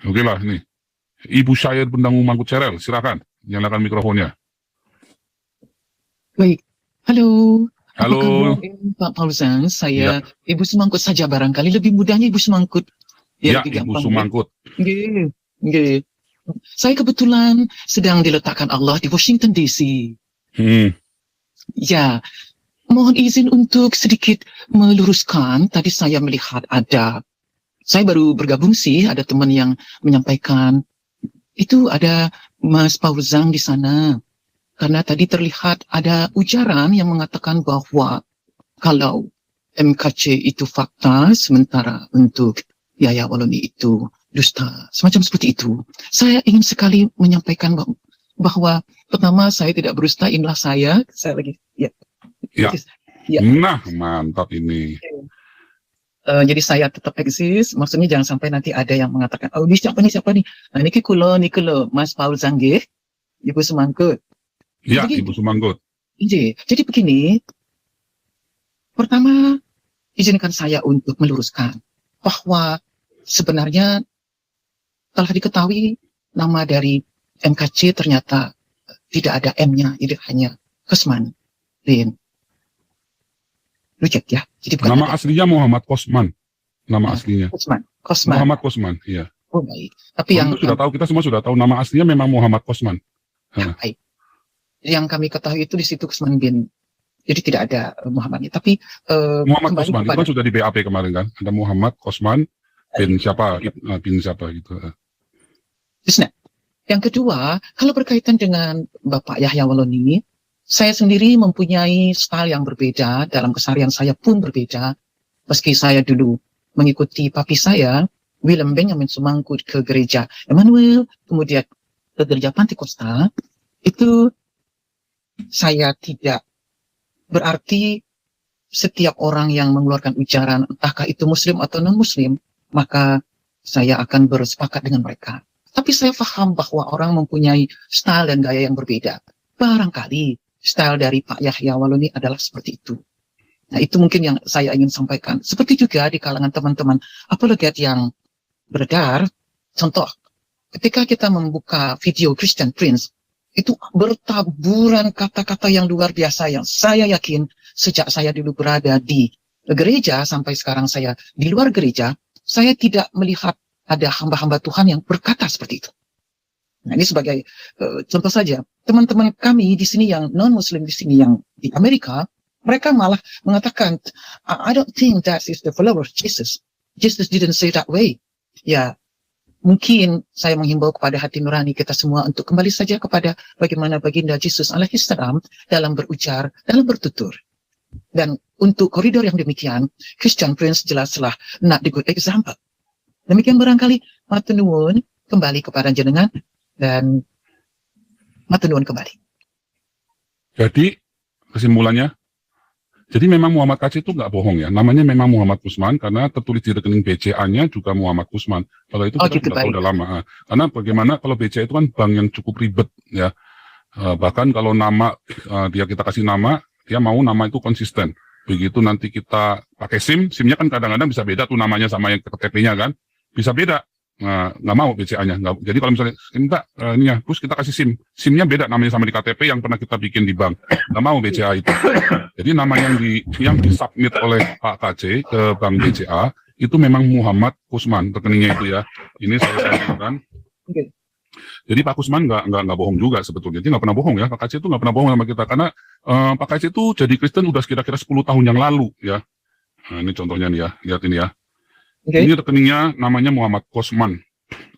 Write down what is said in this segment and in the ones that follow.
Oke lah, nih. Ibu Syair Bendangu Mangkut Cerel, silakan. Nyalakan mikrofonnya. Baik, halo. Apa Halo. kabar Pak Fauzan? Saya Ibu Sumangkut saja barangkali lebih mudahnya Ibu Sumangkut. Ya, Lebih Ibu gampang. Sumangkut. Nggih. Saya kebetulan sedang diletakkan Allah di Washington DC. Ya, mohon izin untuk sedikit meluruskan. Tadi saya melihat saya baru bergabung sih, ada teman yang menyampaikan itu ada Mas Fauzan di sana. Karena tadi terlihat ada ujaran yang mengatakan bahwa kalau MKC itu fakta, sementara untuk Yahya Waloni itu dusta. Semacam seperti itu. Saya ingin sekali menyampaikan bahwa pertama saya tidak berdusta, inilah saya lagi. Ya. Nah, mantap ini. Jadi saya tetap eksis, maksudnya jangan sampai nanti ada yang mengatakan, oh ini siapa nih? Nah, ini kulo, Mas Fauzan nggih, Ibu Sumangkut. Ya, Ibu Sumangkut. Jadi begini, pertama izinkan saya untuk meluruskan bahwa sebenarnya telah diketahui nama dari MKC ternyata tidak ada M-nya, jadi hanya Kosman. Rujak ya. Jadi bukan nama aslinya Muhammad Kosman. Nama aslinya. Kosman. Muhammad Kosman, iya. Oh baik. Tapi yang sudah tahu, kita semua sudah tahu nama aslinya memang Muhammad Kosman. Ya, baik. Yang kami ketahui itu di situ Kosman bin. Jadi tidak ada Muhammadnya. Tapi Muhammad Kosman itu kan sudah di BAP kemarin kan. Ada Muhammad Kosman bin siapa gitu. Terus, yang kedua, kalau berkaitan dengan Bapak Yahya Waloni, saya sendiri mempunyai style yang berbeda, dalam keseharian saya pun berbeda. Meski saya dulu mengikuti papi saya, Willem Benjamin Sumangkut ke gereja Emmanuel, kemudian ke gereja Pantekosta, itu saya tidak berarti setiap orang yang mengeluarkan ujaran, entahkah itu muslim atau non-muslim, maka saya akan bersepakat dengan mereka. Tapi saya paham bahwa orang mempunyai style dan gaya yang berbeda. Barangkali style dari Pak Yahya Waloni adalah seperti itu. Nah, itu mungkin yang saya ingin sampaikan. Seperti juga di kalangan teman-teman apologet yang beredar, contoh, ketika kita membuka video Christian Prince, itu bertaburan kata-kata yang luar biasa yang saya yakin sejak saya dulu berada di gereja sampai sekarang saya di luar gereja, saya tidak melihat ada hamba-hamba Tuhan yang berkata seperti itu. Nah, ini sebagai contoh saja, teman-teman kami di sini yang non-muslim di sini yang di Amerika, mereka malah mengatakan, I don't think that is the follower of Jesus. Jesus didn't say that way. Ya, mungkin saya menghimbau kepada hati nurani kita semua untuk kembali saja kepada bagaimana baginda Yesus alaihissalam dalam berujar, dalam bertutur. Dan untuk koridor yang demikian, Christian Prince jelaslah not the good example. Demikian barangkali matur nuwun kembali kepada jenengan dan matur nuwun kembali. Jadi kesimpulannya, jadi memang Muhammad KC itu nggak bohong ya, namanya memang Muhammad Kusman karena tertulis di rekening BCA-nya juga Muhammad Kusman. Kalau itu kita sudah tahu udah lama. Karena bagaimana kalau BCA itu kan bank yang cukup ribet ya. Bahkan kalau nama kita kasih nama, dia mau nama itu konsisten. Begitu nanti kita pakai SIM-nya kan kadang-kadang bisa beda tuh namanya sama yang KTP-nya kan, bisa beda. Nggak mau BCA-nya. Jadi kalau misalnya minta terus kita kasih SIM-nya beda namanya sama di KTP yang pernah kita bikin di bank, nggak mau BCA itu. Jadi nama yang disubmit oleh Pak KC ke bank BCA itu memang Muhammad Kusman rekeningnya itu ya. Ini saya sampaikan. Jadi Pak Kusman nggak bohong juga sebetulnya. Dia nggak pernah bohong ya. Pak KC itu nggak pernah bohong sama kita karena Pak KC itu jadi Kristen udah kira-kira 10 tahun yang lalu ya. Nah, ini contohnya nih ya, lihat ini ya. Ini rekeningnya namanya Muhammad Kosman.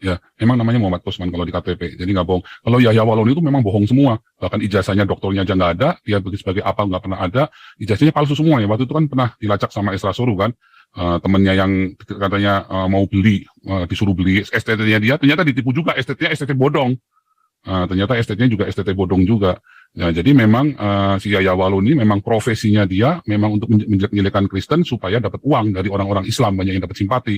Ya, memang namanya Muhammad Kosman kalau di KTP. Jadi nggak bohong. Kalau Yahya Waloni itu memang bohong semua. Bahkan ijazahnya doktornya aja nggak ada. Dia sebagai apa nggak pernah ada. Ijazahnya palsu semua ya. Waktu itu kan pernah dilacak sama Esra Soru kan. Temennya yang katanya mau beli, disuruh beli STT-nya dia. Ternyata ditipu juga. STT-nya STT bodong. Ternyata STT-nya juga STT bodong juga. Nah, jadi memang si Yahya Waloni memang profesinya dia memang untuk menjelek-jelekan Kristen supaya dapat uang dari orang-orang Islam, banyak yang dapat simpati.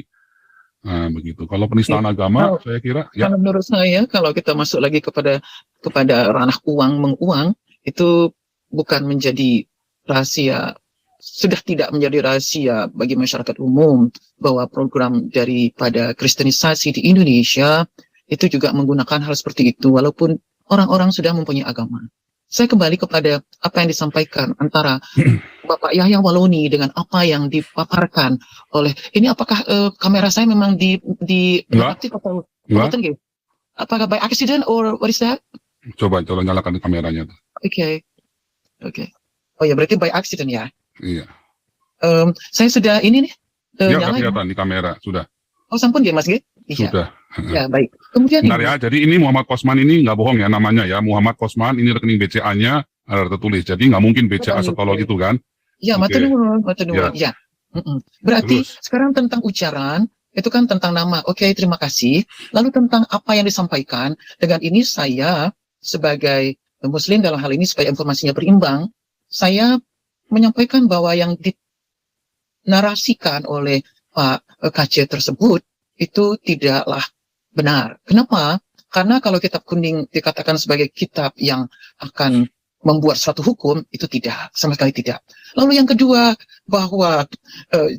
Nah, begitu. Kalau penistaan agama, saya kira ya. Kalau menurut saya, kalau kita masuk lagi kepada ranah uang menguang, itu bukan menjadi rahasia sudah tidak menjadi rahasia bagi masyarakat umum bahwa program daripada kristenisasi di Indonesia itu juga menggunakan hal seperti itu, walaupun orang-orang sudah mempunyai agama. Saya kembali kepada apa yang disampaikan antara Bapak Yahya Walloni dengan apa yang dipaparkan oleh ini. Apakah kamera saya memang di aktif atau gitu? Apakah by accident or what is that? Coba nyalakan kameranya. Oke. Oh ya, berarti by accident ya. Iya. Saya sudah ini nih. Ya, kelihatan di kamera sudah. Oh, sampun ya Mas G? Iya. Sudah. Ya, baik. Kemudian bentar ya, jadi ini Muhammad Kosman ini nggak bohong ya namanya ya. Muhammad Kosman, ini rekening BCA-nya ada tertulis. Jadi nggak mungkin BCA setolol itu kan. Ya, okay. matur ya. Berarti Terus, sekarang tentang ucaran, itu kan tentang nama. Oke, terima kasih. Lalu tentang apa yang disampaikan, dengan ini saya sebagai Muslim dalam hal ini supaya informasinya berimbang, saya menyampaikan bahwa yang dinarasikan oleh Pak KC tersebut itu tidaklah benar. Kenapa? Karena kalau kitab kuning dikatakan sebagai kitab yang akan membuat suatu hukum, itu tidak, sama sekali tidak. Lalu yang kedua, bahwa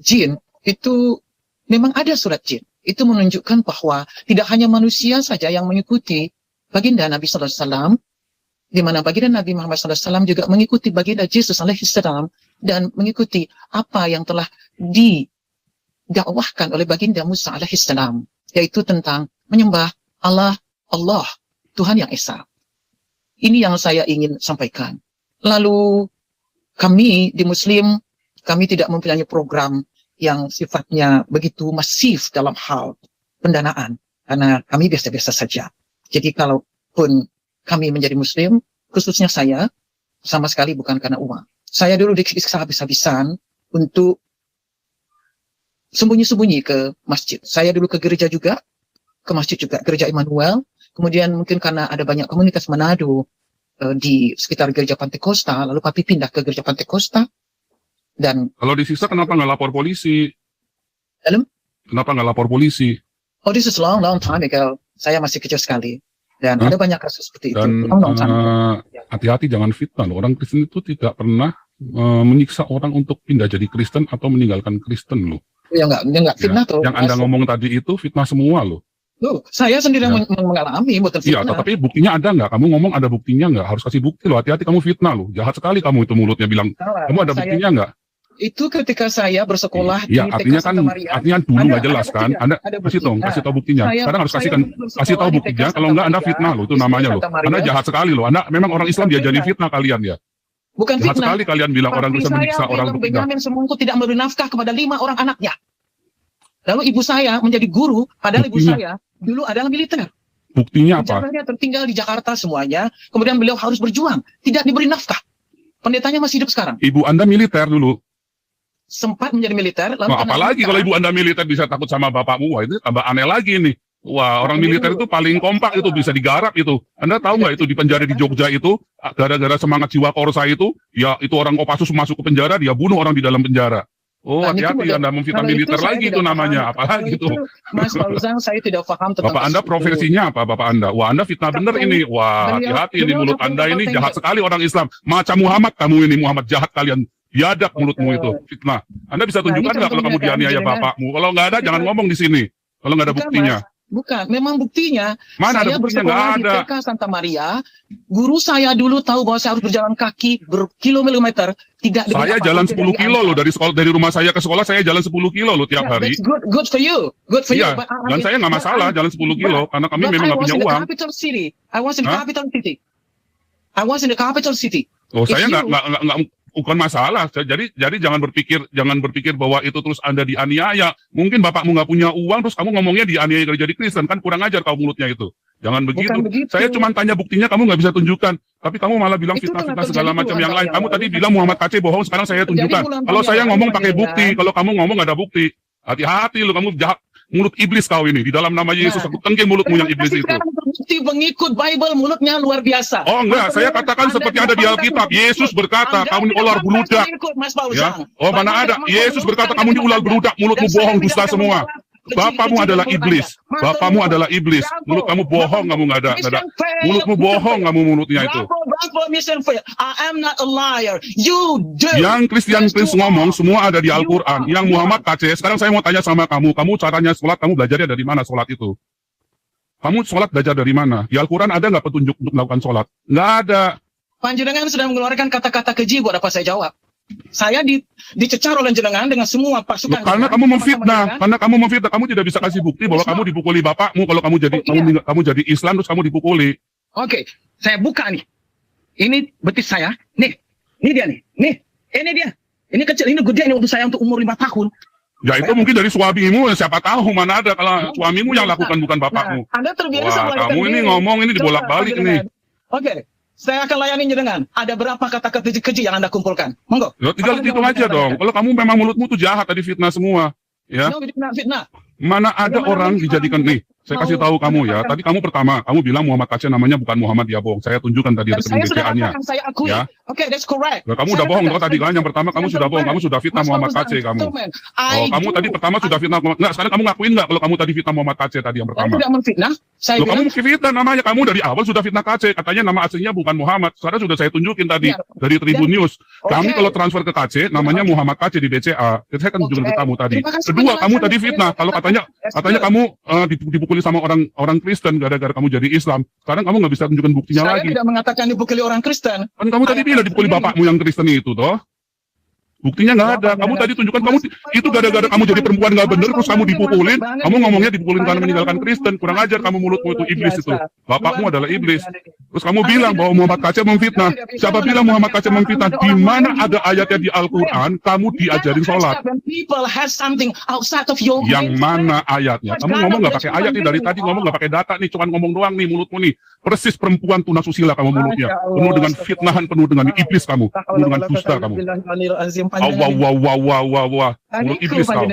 jin itu memang ada surat jin. Itu menunjukkan bahwa tidak hanya manusia saja yang mengikuti baginda Nabi Sallallahu Alaihi Wasallam, di mana baginda Nabi Muhammad Sallallahu Alaihi Wasallam juga mengikuti baginda Yesus Alaihi Salam dan mengikuti apa yang telah didakwahkan oleh baginda Musa Alaihi Salam, yaitu tentang menyembah Allah, Tuhan yang Esa. Ini yang saya ingin sampaikan. Lalu kami di Muslim, kami tidak mempunyai program yang sifatnya begitu masif dalam hal pendanaan, karena kami biasa-biasa saja. Jadi kalaupun kami menjadi Muslim, khususnya saya, sama sekali bukan karena uang. Saya dulu disiksa habis-habisan untuk sembunyi-sembunyi ke masjid. Saya dulu ke gereja juga, ke masjid juga, gereja Immanuel. Kemudian mungkin karena ada banyak komunitas Manado di sekitar gereja Pantekosta, lalu papi pindah ke gereja Pantekosta. Dan kalau disiksa kenapa nggak lapor polisi? Kenapa nggak lapor polisi? Oh, this is long time ago. Saya masih kecil sekali. Dan ada banyak kasus seperti itu. Dan hati-hati jangan fitnah. Orang Kristen itu tidak pernah menyiksa orang untuk pindah jadi Kristen atau meninggalkan Kristen loh. Ya enggak fitnah tuh. Yang Anda ngomong tadi itu fitnah semua loh. Loh, saya sendiri mengalami bukan fitnah. Iya, tetapi buktinya ada nggak? Kamu ngomong ada buktinya nggak? Harus kasih bukti loh. Hati-hati kamu fitnah loh. Jahat sekali kamu itu mulutnya bilang. Kamu ada buktinya nggak? Itu ketika saya bersekolah di artinya TK Santa Maria. Artinya dulu nggak jelas kan? Anda kasih tahu buktinya. Sekarang harus kasih tahu buktinya. Kalau nggak Anda fitnah loh, itu namanya loh. Anda jahat sekali loh. Anda memang orang Islam diajari fitnah kalian ya. Bukan jahat fitnah. sekali kalian bilang orang Kristen menyiksa orang untuk pindah. Benyamin semungku tidak memberi nafkah kepada 5 orang anaknya. Lalu ibu saya menjadi guru, padahal ibu saya dulu adalah militer. Buktinya apa? Penjaganya tertinggal di Jakarta semuanya, kemudian beliau harus berjuang, tidak diberi nafkah. Pendetanya masih hidup sekarang. Ibu Anda militer dulu. Sempat menjadi militer. Lalu apalagi kalau ibu Anda militer bisa takut sama bapakmu, wah itu tambah aneh lagi nih. Wah, orang militer itu paling kompak itu, bisa digarap itu. Anda tahu nggak itu di penjara di Jogja itu, gara-gara semangat jiwa korsa itu, ya itu orang Kopassus masuk ke penjara, dia bunuh orang di dalam penjara. Oh, hati-hati Anda memfitnah militer lagi itu namanya, apalagi itu. Mas Fauzan, saya tidak paham tentang Bapak Anda profesinya apa, Bapak Anda? Wah, Anda fitnah bener ini. Wah, hati-hati ini mulut Anda ini jahat sekali orang Islam. Macam Muhammad kamu ini, Muhammad jahat kalian. Biadab mulutmu itu, fitnah. Anda bisa tunjukkan nggak kalau kamu dianiaya bapakmu? Kalau nggak ada, jangan ngomong di sini. Kalau nggak ada buktinya. Bukan, memang buktinya. Mana ada buktinya? Nggak ada. Di TK Santa Maria, guru saya dulu tahu bahwa saya harus berjalan kaki berkilometer. Tidak. Saya jalan 10 kilo loh dari rumah saya ke sekolah, saya jalan 10 kilo loh tiap hari. Good for you. Good for you. Dan saya nggak masalah jalan 10 kilo karena kami memang nggak punya uang. I was in the capital city. I was in the capital city. Oh, saya nggak bukan masalah. Jadi jangan berpikir bahwa itu terus Anda dianiaya. Mungkin bapakmu nggak punya uang, terus kamu ngomongnya dianiaya kalau jadi Kristen, kan kurang ajar kau mulutnya itu. Jangan begitu. Saya cuma tanya buktinya, kamu nggak bisa tunjukkan. Tapi kamu malah bilang fitnah-fitnah segala macam yang lain. Kamu tadi bilang Muhammad KC bohong, sekarang saya tunjukkan. Kalau saya ngomong pakai bukti, kalau kamu ngomong nggak ada bukti. Hati-hati lo, kamu jahat. Mulut iblis kau ini, di dalam nama Yesus aku tengking mulutmu yang iblis itu. Terbukti mengikut Bible, mulutnya luar biasa. Oh enggak, saya katakan seperti ada di Alkitab. Yesus berkata, kamu ini ular beludak. Ya? Oh mana ada, Yesus berkata kamu ini ular beludak, mulutmu bohong, dusta semua. Bapakmu adalah iblis. Bapakmu adalah iblis. Mulut kamu bohong, kamu nggak ada. Mulutmu bohong, kamu mulutnya itu. I am not a liar. You do. Yang Kristen ngomong semua ada di Al-Quran. Yang Muhammad KC, sekarang saya mau tanya sama kamu caranya sholat, kamu belajarnya dari mana sholat itu? Kamu sholat belajar dari mana? Di Al-Quran ada nggak petunjuk untuk melakukan sholat? Nggak ada. Panjenengan sudah mengeluarkan kata-kata keji, buat apa saya jawab? Saya dicecar oleh jenengan dengan semua pasukan. Karena kamu memfitnah, kamu tidak bisa kasih bukti bahwa kamu dipukuli bapakmu kalau kamu jadi kamu jadi Islam terus kamu dipukuli. Oke, saya buka nih. Ini betis saya. Nih, ini dia nih. Nih, ini dia. Ini kecil, ini gede, ini untuk saya untuk umur 5 tahun. Ya itu mungkin dari suamimu, siapa tahu mana ada kalau suamimu yang lakukan bukan bapakmu. Anda terbiasa. Wah, kamu ini ngomong ini dibolak-balik nih. Oke. Saya akan layani jenengan. Ada berapa kata-kata keji yang Anda kumpulkan? Monggo. Ya, tinggal hitung aja dong. Kalau kamu memang mulutmu tuh jahat tadi fitnah semua, ya. No, fitnah. Mana ada orang dijadikan nih. Saya kasih tahu kamu ya. Tadi kamu pertama, kamu bilang Muhammad KC namanya bukan Muhammad, dia bohong. Saya tunjukkan tadi rekening BCA-nya. Saya akui. Ya. Oke, that's correct. Nah, kamu udah bohong tadi kan. Yang pertama kamu sudah bohong. Kamu sudah fitnah Muhammad KC kamu. Oh, kamu tadi pertama sudah fitnah. Nggak, sekarang kamu ngakuin nggak kalau kamu tadi fitnah Muhammad KC tadi yang pertama? Saya tidak menfitnah. Loh, kamu fitnah namanya. Kamu dari awal sudah fitnah KC. Katanya nama aslinya bukan Muhammad. Sekarang sudah saya tunjukin tadi dari Tribun News. Kami kalau transfer ke KC namanya Muhammad KC di BCA. Saya kan tunjukin ke kamu tadi. Kedua, kamu tadi fitnah. Kalau katanya kamu dipukuli sama orang Kristen gara-gara kamu jadi Islam. Sekarang kamu nggak bisa tunjukkan buktinya lagi. Saya tidak mengatakan dipukuli orang Kristen. Kan kamu tadi bilang dipukuli bapakmu yang Kristen itu, toh? Buktinya nggak ada. Kamu tadi tunjukkan kamu itu gara-gara kamu jadi perempuan nggak bener terus kamu dipukulin. Kamu ngomongnya dipukulin karena meninggalkan Kristen. Kurang ajar kamu, mulutmu itu iblis itu. Bapakmu adalah iblis. Terus kamu bilang bahwa Muhammad KC memfitnah. Siapa bilang Muhammad KC memfitnah? Di mana ada ayatnya di Al-Quran kamu diajarin sholat? Yang mana ayatnya? Kamu ngomong nggak pakai ayat nih, dari tadi ngomong nggak pakai data nih, cuman ngomong doang nih mulutmu nih. Persis perempuan tunasusila kamu mulutnya. Penuh dengan fitnahan, penuh dengan iblis kamu. Penuh dengan dusta kamu. Wah. Mulut iblis kau.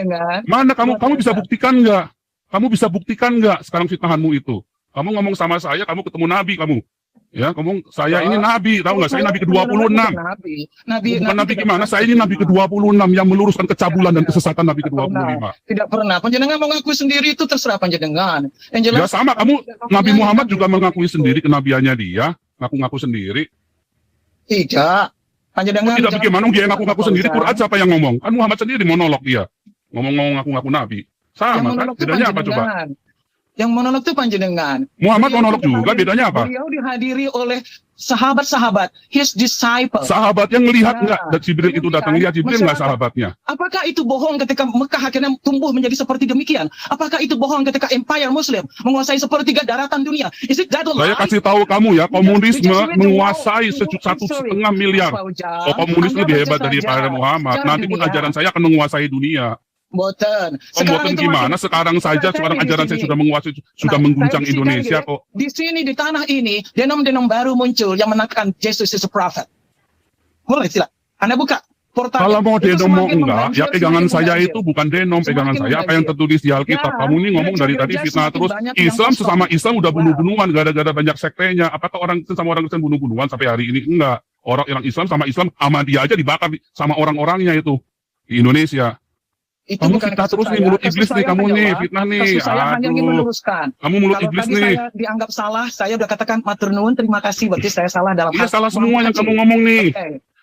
Mana kamu bisa buktikan nggak? Kamu bisa buktikan nggak sekarang fitnahanmu itu? Kamu ngomong sama saya, kamu ketemu Nabi kamu. Ya, ngomong saya ini Nabi, tahu nggak? Saya Nabi ke-26. Bukan Nabi gimana? Saya ini Nabi ke-26 yang meluruskan kecabulan dan kesesatan Nabi ke-25. Tidak pernah. Panjenengan mengakui sendiri itu terserah panjenengan. Yang jelas. Ya sama, kamu Nabi Muhammad juga mengakui sendiri kenabiannya dia, ngaku-ngaku sendiri. Tidak. Panjenengan tidak bagaimana dia ngaku-ngaku sendiri. Quran siapa yang ngomong? Kan Muhammad sendiri monolog dia. Ngomong-ngomong ngaku-ngaku Nabi. Sama kan? Bedanya apa coba? Yang monolog itu panjenengan. Muhammad monolog juga, bedanya apa? Beliau dihadiri oleh sahabat-sahabat, his disciples. Sahabat yang melihat nggak? Jibril itu datang, lihat Jibril nggak sahabatnya? Apakah itu bohong ketika Mekah akhirnya tumbuh menjadi seperti demikian? Apakah itu bohong ketika Empire Muslim menguasai sepertiga daratan dunia? Saya kasih tahu kamu ya, komunisme menguasai 1,5 miliar. Oh, komunis lebih hebat daripada Muhammad. Nanti pun ajaran saya akan menguasai dunia. Boten. Boten gimana? Sekarang saja, sekarang ajaran saya sudah menguasai, sudah mengguncang Indonesia kok. Di sini, di tanah ini, denom-denom baru muncul yang menekan Jesus is a prophet. Mulai sila. Anda buka portal. Kalau mau denom mau enggak, ya pegangan saya itu bukan denom, pegangan saya apa yang tertulis di Alkitab. Kamu ini ngomong dari tadi fitnah terus. Islam sesama Islam udah bunuh-bunuhan gara-gara banyak sektenya. Apakah orang Kristen sama orang Kristen bunuh-bunuhan sampai hari ini? Enggak. Orang Islam sama Ahmadiyah aja dibakar sama orang-orangnya itu di Indonesia. Itu kamu fitnah terus nih, mulut iblis nih kamu nih, fitnah nih. Saya hanya ingin meluruskan. Kamu mulut kalau iblis tadi nih. Saya dianggap salah, saya udah katakan matur nuwun, terima kasih, berarti saya salah dalam Iya, salah semua yang kamu ngomong nih.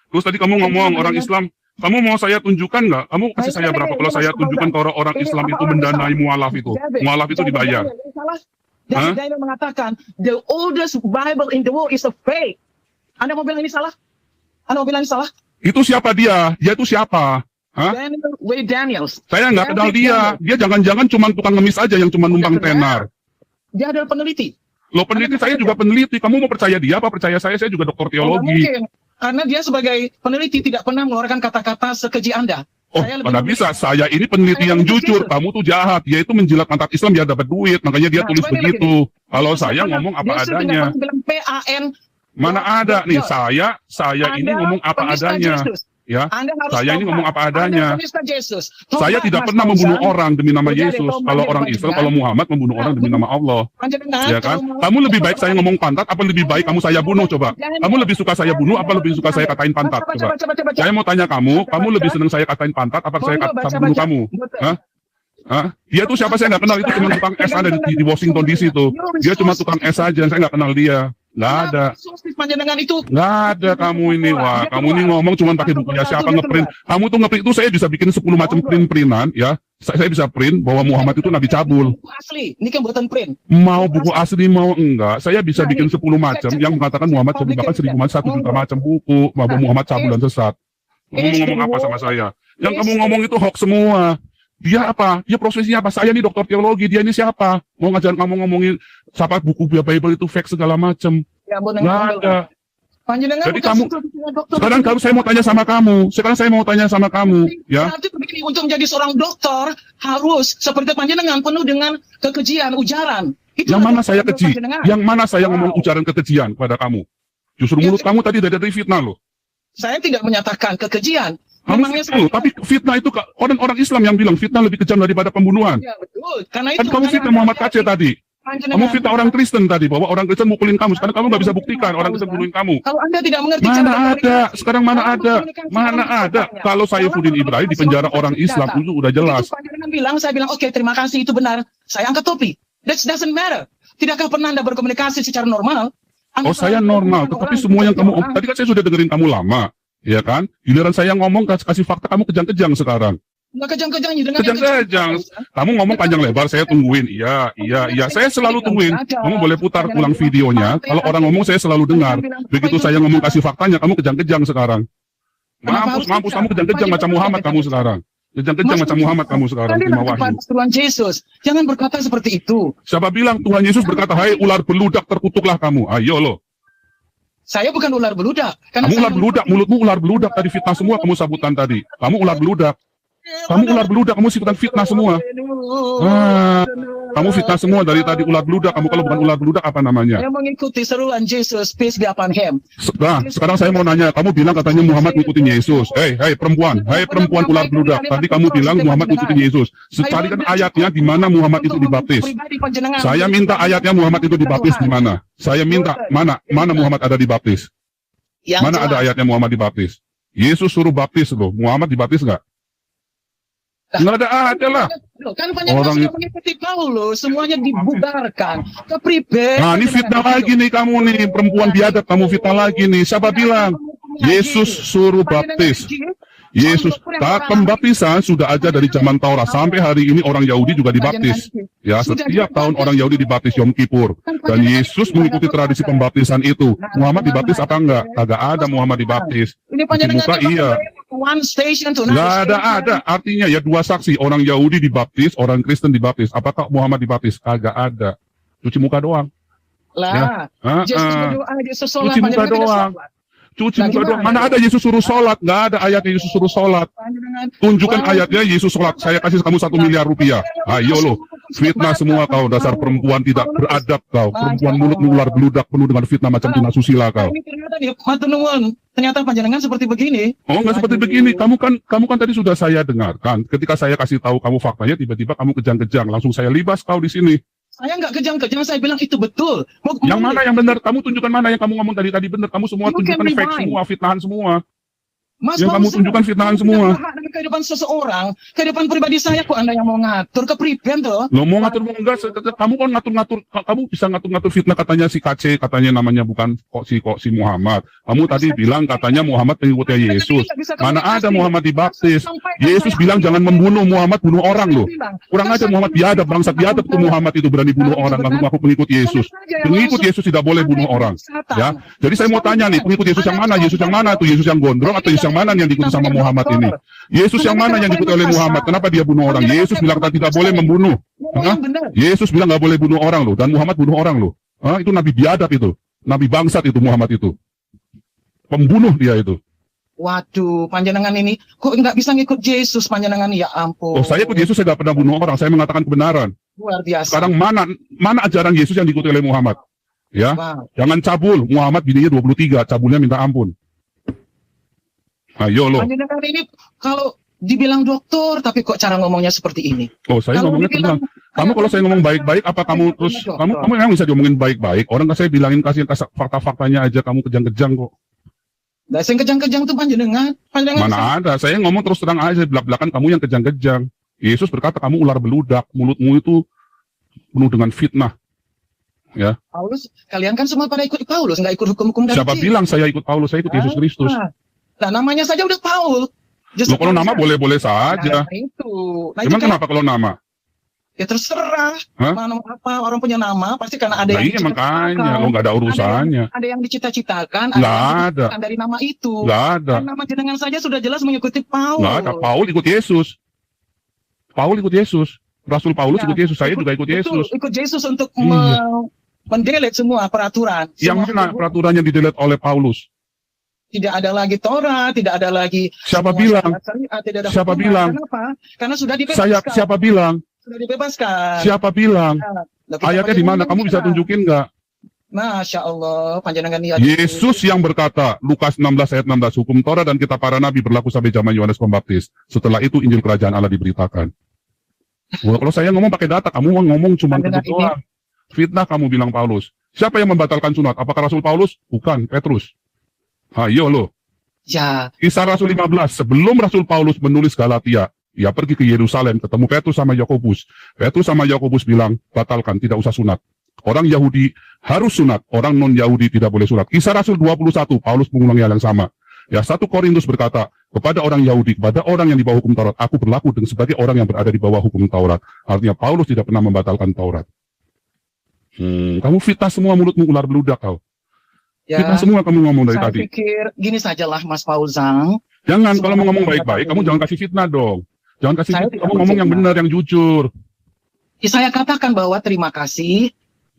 Terus tadi kamu ngomong orang Islam, kamu mau saya tunjukkan nggak? Kamu kasih saya berapa kalau saya tunjukkan ke orang Islam itu mendanai mualaf itu? Mualaf itu dibayar. Daniel mengatakan, the oldest Bible in the world is a fake. Anda mau bilang ini salah? Anda mau bilang ini salah? Itu siapa dia? Dia itu siapa? Hah? Daniels. Saya nggak kenal dia. Dia jangan-jangan cuma tukang ngemis aja yang cuma numpang tenar. Dia adalah peneliti. Loh, peneliti saya juga peneliti. Kamu mau percaya dia apa percaya saya? Saya juga doktor teologi. Karena dia sebagai peneliti tidak pernah mengeluarkan kata-kata sekeji Anda. Oh, mana bisa? Saya ini peneliti yang jujur. Kamu tuh jahat. Dia itu menjilat pantat Islam biar dapat duit. Makanya dia tulis begitu. Kalau saya ngomong apa adanya. Mana ada nih? Saya ini ngomong apa adanya. Ya, saya ini ngomong apa adanya. Saya tidak pernah membunuh orang demi nama Yesus. Kalau orang Islam, kalau Muhammad membunuh orang demi nama Allah. Ya kan? Kamu lebih baik saya ngomong pantat, apa lebih baik kamu saya bunuh? Coba. Kamu lebih suka saya bunuh, apa lebih suka saya katain pantat? Coba. Saya mau tanya kamu lebih senang saya katain pantat, apa saya bunuh kamu? Hah? Hah? Dia tuh siapa saya nggak kenal, itu cuma tukang es ada di Washington DC tuh. Dia cuma tukang es aja, saya nggak kenal dia. Nggak ada. Panjenengan itu. Nggak ada kamu ini, wah. Kamu ini ngomong cuma pakai bukunya siapa ngeprint. Kamu tuh ngeprint itu saya bisa bikin 10 macam print-printan, ya. Saya bisa print bahwa Muhammad itu Nabi cabul. Buku asli, ini kan buatan print. Mau buku asli mau enggak, saya bisa bikin 10 macam yang mengatakan Muhammad cabul, bahkan 1.000 macam, 1 juta macam buku bahwa Muhammad cabul dan sesat. Kamu ngomong apa sama saya? Yang kamu ngomong itu hoax semua. Dia apa? Dia profesinya apa? Saya ini dokter teologi, dia ini siapa? Mau ngajarin kamu ngomongin siapa buku Bible itu fake segala macam. Ya, Nggak ada. Panjenengan Jadi kamu, sekarang saya mau tanya sama kamu. Sekarang saya mau tanya sama kamu, ya. Berarti begini, untuk menjadi seorang dokter harus seperti panjenengan penuh dengan kekejian, ujaran. Itu Yang mana saya keji? Yang mana saya ngomong ujaran kekejian pada kamu? Justru mulut kamu tadi dari fitnah loh. Saya tidak menyatakan kekejian. Kamu fitnah loh, tapi fitnah itu orang Islam yang bilang fitnah lebih kejam daripada pembunuhan. Ya, betul. Karena Kan itu kamu fitnah Muhammad KC tadi. Kamu fitnah orang Kristen tadi, bahwa orang Kristen mukulin kamu. Sekarang kamu nggak bisa buktikan orang Kristen bunuhin kamu. Kalau Anda tidak mengerti Mana ada? Sekarang mana ada? Mana ada? Kalau Saifuddin Ibrahim di penjara orang Islam itu udah jelas. Panjenengan bilang, saya bilang, oke, terima kasih, itu benar. Saya angkat topi. That doesn't matter. Tidakkah pernah Anda berkomunikasi secara normal? Oh, saya normal, tetapi semua yang kamu tadi kan saya sudah dengerin kamu lama, ya kan? Giliran saya ngomong kasih fakta, kamu kejang-kejang sekarang. Nggak kejang-kejang, dengan Kejang-kejang. Kamu ngomong panjang lebar, saya tungguin. Iya. Saya selalu tungguin. Kamu boleh putar ulang videonya. Kalau orang ngomong, saya selalu dengar. Begitu saya ngomong kasih faktanya, kamu kejang-kejang sekarang. Mampus, kamu kejang-kejang macam Muhammad kamu sekarang. Kejang-kejang macam Muhammad kamu sekarang. Terima wahyu. Tuhan Yesus, jangan berkata seperti itu. Siapa bilang Tuhan Yesus berkata, hai ular beludak terkutuklah kamu. Ayo loh. Saya bukan ular beludak. Kamu ular beludak, mulutmu ular beludak tadi fitnah semua kamu sabutan tadi. Kamu ular beludak. Kamu ular beludak, kamu sibutan fitnah semua. Kamu fitnah semua dari tadi ular beludak. Kamu kalau bukan ular beludak apa namanya? Yang mengikuti seruan Yesus, peace be upon him. Nah, sekarang saya mau nanya, kamu bilang katanya Muhammad ngikutin Yesus. Hei perempuan ular beludak. Tadi kamu bilang Muhammad ngikutin Yesus. Carikan ayatnya di mana Muhammad itu dibaptis. Saya minta ayatnya Muhammad itu dibaptis di mana? Saya minta mana Muhammad ada dibaptis? Mana ada ayatnya Muhammad dibaptis? Yesus suruh baptis loh. Muhammad dibaptis nggak? Nggak ada lah. Kan orang sudah mengikuti Paulus, semuanya dibubarkan. Nah, ini fitnah lagi nih kamu nih, perempuan biadab, kamu fitnah lagi nih. Siapa bilang? Yesus suruh baptis. Yesus, pembaptisan sudah ada dari zaman Taurat sampai hari ini orang Yahudi juga dibaptis. Ya, setiap tahun orang Yahudi dibaptis Yom Kippur. Dan Yesus mengikuti tradisi pembaptisan itu. Muhammad dibaptis apa enggak? Agak ada Muhammad dibaptis. Di muka iya. Nggak ada. Artinya ya dua saksi, orang Yahudi dibaptis, orang Kristen dibaptis. Apakah Muhammad dibaptis? Agak ada. Cuci muka doang. Lah, cuci muka doang. Cuci muka doang. Mana ada Yesus suruh sholat? Nggak ada ayatnya Yesus suruh sholat. Tunjukkan ayatnya Yesus sholat. Saya kasih kamu 1 miliar rupiah. Ayo loh. Fitnah semua kau, dasar perempuan tidak beradab kau. Perempuan mulut ular beludak penuh dengan fitnah macam Tina Susila kau. Ternyata panjenengan seperti begini. Oh, nggak seperti begini. Kamu kan tadi sudah saya dengarkan. Ketika saya kasih tahu kamu faktanya, tiba-tiba kamu kejang-kejang. Langsung saya libas kau di sini. Saya nggak kejang-kejang, saya bilang itu betul. Yang mana yang benar? Kamu tunjukkan mana yang kamu ngomong tadi benar. Kamu semua tunjukkan fake semua, fitnahan semua. Yang kamu tunjukkan fitnahan semua. Dengan kehidupan seseorang, kehidupan pribadi saya kok Anda yang mau ngatur, kepriben tuh. Lo mau ngatur enggak? Kamu kan ngatur-ngatur, kamu bisa ngatur-ngatur fitnah katanya si KC, katanya namanya bukan kok si Muhammad. Kamu tadi bilang katanya Muhammad pengikutnya Yesus. Mana ada Muhammad dibaptis? Yesus bilang jangan membunuh, Muhammad bunuh orang loh. Kurang aja Muhammad biadab, bangsat biadab tuh Muhammad itu berani bunuh orang, ngaku pengikut Yesus. Pengikut Yesus tidak boleh bunuh orang. Ya. Jadi saya mau tanya nih, pengikut Yesus yang mana? Yesus yang mana tuh? Yesus yang gondrong atau Yesus yang mana yang diikuti sama Muhammad ini? Yesus yang mana yang diikuti oleh Muhammad? Kenapa dia bunuh orang? Yesus bilang tidak boleh membunuh. Yesus bilang nggak boleh bunuh orang loh, dan Muhammad bunuh orang loh. Itu nabi biadab itu, nabi bangsat itu Muhammad itu, pembunuh dia itu. Waduh, panjenengan ini kok nggak bisa ngikut Yesus, panjenengan, ya ampun. Oh, saya ikut Yesus, saya nggak pernah bunuh orang, saya mengatakan kebenaran. Luar biasa. Sekarang mana ajaran Yesus yang diikuti oleh Muhammad? Ya, jangan cabul. Muhammad bininya 23, cabulnya minta ampun. Ayo loh. Panjenengan ini kalau dibilang dokter, tapi kok cara ngomongnya seperti ini? Oh, saya ngomongnya tentang kamu kalau saya ngomong baik-baik, apa kamu terus kamu memang bisa diomongin baik-baik? Orang kan saya bilangin kasih fakta-faktanya aja, kamu kejang-kejang kok. Nah, saya kejang-kejang tuh panjenengan. Mana ada? Saya ngomong terus terang aja, belak-belakan kamu yang kejang-kejang. Yesus berkata, kamu ular beludak, mulutmu itu penuh dengan fitnah. Ya. Paulus, kalian kan semua pada ikut Paulus, nggak ikut hukum-hukum dari Siapa Kristus. bilang saya ikut Paulus? Saya ikut Yesus Kristus. Nah, namanya saja udah Paul. Loh, kalau nama boleh-boleh saja. Nah, itu. Nah, Emang itu kan, kenapa kalau nama? ya terserah. Hah? Apa orang punya nama, pasti karena ada Nah, yang iya makanya, lo nggak ada urusannya. Ada yang dicita-citakan, Nggak yang ada. dicita-citakan dari nama itu. Nggak ada. Dan nama jenengan saja sudah jelas mengikuti Paul. Nggak ada. Paul ikut Yesus. Paul ikut Yesus. Rasul Paulus ikut Yesus. Saya juga ikut Yesus. Ikut Yesus untuk Iya. mendelete semua peraturan. Yang mana peraturan yang didelete oleh Paulus? Tidak ada lagi Torah, tidak ada lagi. Siapa bilang? Tidak ada Siapa hukuman. bilang? Kenapa? Karena sudah dibebaskan. Siapa bilang? Sudah dibebaskan. Siapa bilang? Nah, kita Ayatnya di mana? Kamu bisa tunjukin nggak? Masya Allah, panjenengan niat. Yesus yang berkata, Lukas 16 ayat 16, hukum Torah dan kitab para nabi berlaku sampai zaman Yohanes Pembaptis. Setelah itu Injil Kerajaan Allah diberitakan. Wah, kalau saya ngomong pakai data, kamu ngomong cuma begitu doang. Fitnah kamu bilang Paulus. Siapa yang membatalkan sunat? Apakah Rasul Paulus? Bukan, Petrus. Ayo lo. Ya. Kisah Rasul 15, sebelum Rasul Paulus menulis Galatia, ia pergi ke Yerusalem, ketemu Petrus sama Yakobus. Petrus sama Yakobus bilang, batalkan, tidak usah sunat. Orang Yahudi harus sunat, orang non-Yahudi tidak boleh sunat. Kisah Rasul 21, Paulus mengulangi hal yang sama. Ya, 1 Korintus berkata, kepada orang Yahudi, kepada orang yang di bawah hukum Taurat, aku berlaku sebagai orang yang berada di bawah hukum Taurat. Artinya Paulus tidak pernah membatalkan Taurat. Kamu fitnah semua, mulutmu ular beludak kau. Ya, fitnah semua kamu ngomong dari saya tadi. pikir gini sajalah Mas Paul Zhang. Jangan, Semua kalau mau ngomong orang baik-baik, kata kamu ini. jangan kasih fitnah dong. Jangan kasih Saya fitnah, tidak kamu ngomong yang berfitnah. benar, yang jujur. Saya katakan bahwa terima kasih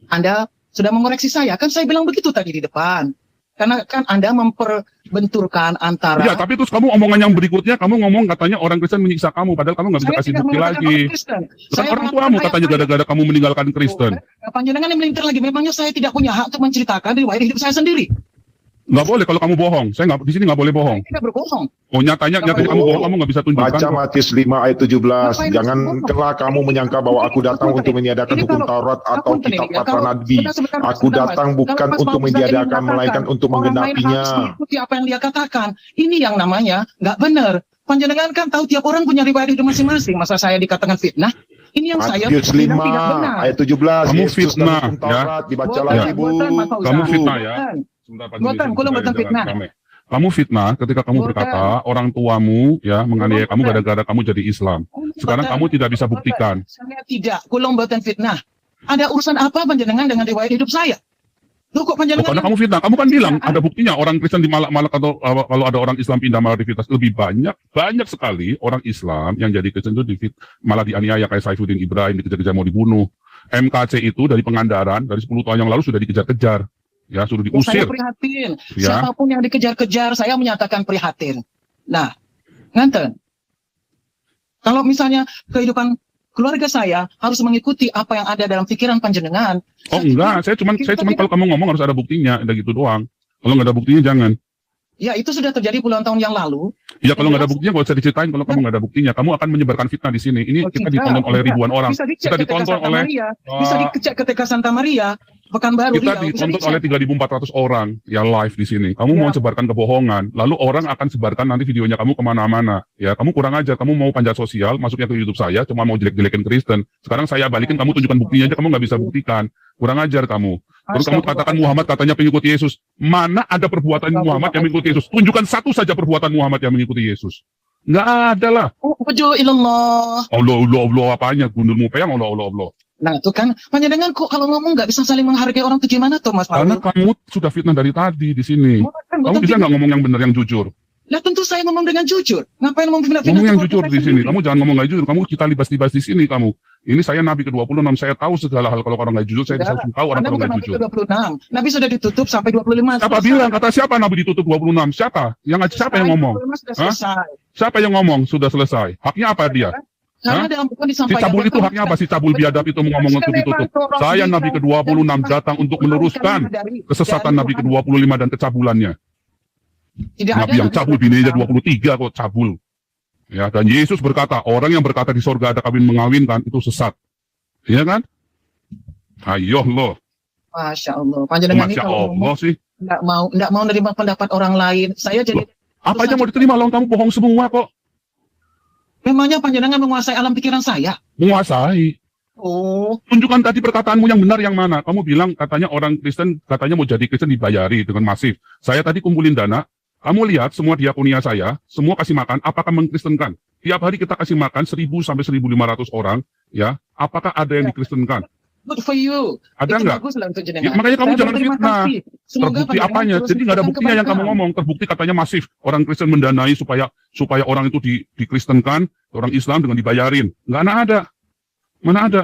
Anda sudah mengoreksi saya. Kan saya bilang begitu tadi di depan. Karena kan Anda memperbenturkan antara... Iya, tapi terus kamu omongan yang berikutnya, kamu ngomong katanya orang Kristen menyiksa kamu, padahal kamu nggak bisa Saya kasih tidak bukti mengatakan lagi. orang Kristen. Kan Saya orang mengatakan tuamu ayat- katanya gara-gara kamu meninggalkan Kristen. Panjenengan yang melintir lagi. Memangnya saya tidak punya hak untuk menceritakan riwayat hidup saya sendiri. Nggak boleh kalau kamu bohong. Saya nggak, di sini nggak boleh bohong. Saya tidak berbohong. Oh, nyatanya kamu bohong, kamu nggak bisa tunjukkan. Baca kok. Matius 5 ayat 17. Ngapain Janganlah kamu menyangka bahwa aku datang untuk meniadakan Ini hukum kalau- Taurat atau Apunten kitab ini, ya, para kalau- nabi. sebentar, Aku Mas. datang bukan Kalau Mas untuk Paulus tadi meniadakan, mengatakan, melainkan untuk orang lain harus menggenapinya. mengikuti apa yang dia katakan. Ini yang namanya nggak benar. Panjenengan kan tahu tiap orang punya riwayat hidup masing-masing. Masa saya dikatakan fitnah? Ini yang saya Matius bilang 5 tidak benar. ayat 17. Kamu Yesus fitnah, dan hukum Taurat dibaca Buatan, lagi, Bu. buatan, Mas Fauzan. Kamu fitnah ya. Buatan. Sebentar, Pak Bukan, Jimmy, kulo sebentar, bukan jangan fitnah. rame. Kamu fitnah ketika kamu Bukan. berkata orang tuamu ya menganiaya kamu Bukan. gara-gara kamu jadi Islam. Sekarang Buatan. kamu tidak bisa Buatan. buktikan. Saya tidak. Kulo buatan fitnah. Ada urusan apa panjenengan dengan riwayat hidup saya? Loh kok Oh, panjenengan... karena kamu fitnah. Kamu kan bilang Ya, ada buktinya orang Kristen di Malak atau kalau ada orang Islam pindah malaktivitas lebih banyak sekali orang Islam yang jadi Kristen itu malah dianiaya kayak Saifuddin Ibrahim dikejar-kejar mau dibunuh. MKC itu dari Pengandaran dari 10 tahun yang lalu sudah dikejar-kejar. Ya, sudah Saya diusir. prihatin. Ya. Siapapun yang dikejar-kejar, saya menyatakan prihatin. Nah, nganten. Kalau misalnya kehidupan keluarga saya harus mengikuti apa yang ada dalam pikiran panjenengan. Oh enggak, saya cuman kalau kamu ngomong harus ada buktinya, udah gitu doang. Kalau nggak ada buktinya jangan. Ya, itu sudah terjadi puluhan tahun yang lalu. Ya kalau nggak ada buktinya nggak usah diceritain. Kalau kamu nggak ada buktinya, kamu akan menyebarkan fitnah di sini. Ini Oh, kita tidak, ditonton oleh tidak. ribuan orang. Bisa dicek Kita ketika ditonton Santa oleh Maria. Bisa dicek ketika Santa Maria, Pekanbaru, kita Riau. Bisa ditonton dicek. oleh 3.400 orang yang live di sini. Kamu mau Ya. sebarkan kebohongan, lalu orang akan sebarkan nanti videonya kamu kemana-mana. Ya kamu kurang ajar. Kamu mau panjat sosial, masuknya ke YouTube saya, cuma mau jelek-jelekin Kristen. Sekarang saya balikin, kamu tunjukkan buktinya aja, kamu nggak bisa buktikan. Kurang ajar kamu. Terus kamu katakan Muhammad katanya pengikut Yesus. Mana ada perbuatan Muhammad yang mengikuti Yesus? Tunjukkan satu saja perbuatan Muhammad yang mengikuti Yesus. Nggak ada lah. Ujo ilallah. Allah apanya? Gundulmu peyang Allah. Nah, itu kan panjenengan kok kalau ngomong nggak bisa saling menghargai orang itu gimana tuh, Mas Karena Paul? kamu sudah fitnah dari tadi di sini. Kamu bisa nggak ngomong yang benar, yang jujur? Lah tentu saya ngomong dengan jujur. Ngapain ngomong fitnah? Ngomong yang jujur di sini. Kamu jangan ngomong nggak jujur. Kamu kita libas-libas di sini kamu. Ini saya Nabi ke-26. Saya tahu segala hal. Kalau orang nggak jujur, saya bisa tahu orang Anda kalau bukan nggak Nabi jujur. ke-26. Nabi sudah ditutup sampai 25. Siapa bilang? Kata siapa Nabi ditutup 26? Siapa? Siapa yang ngomong? 25 sudah Hah? selesai. Siapa yang ngomong? Sudah selesai. Haknya apa dia? Karena Hah? dalam buku Si disampaikan. cabul itu haknya apa? Si cabul biadab itu ngomong untuk ditutup. Saya Nabi ke-26 datang untuk meluruskan kesesatan Nabi ke-25 dan kecabulannya. Tidak Nabi yang cabul, bininya 23 kok cabul. Ya, dan Yesus berkata, orang yang berkata di sorga ada kawin mengawinkan, itu sesat. Iya kan? Ayo loh. Masya Allah. Panjenengan ini Masya kalau Allah ngomong sih. nggak mau nerima pendapat orang lain. Saya jadi Apa aja mau diterima, lawan kamu bohong semua kok. Memangnya panjenengan menguasai alam pikiran saya? Menguasai. Oh, Tunjukkan tadi perkataanmu yang benar yang mana. Kamu bilang katanya orang Kristen, katanya mau jadi Kristen dibayari dengan masif. Saya tadi kumpulin dana. Kamu lihat semua diakonia saya, semua kasih makan, apakah mengkristenkan? Tiap hari kita kasih makan 1.000 sampai 1.500 orang, ya. Apakah ada yang dikristenkan? good for you. Ada Itu nggak? baguslah untuk Ya, jenengan. makanya kamu Saya jangan berterima fitnah. kasih. Semoga Terbukti panjenengan apanya? terus Jadi nggak ada diberikan buktinya yang kamu keberkahan. ngomong. Terbukti katanya masif. Orang Kristen mendanai supaya orang itu dikristenkan, orang Islam dengan dibayarin. Nggak ada. Mana ada?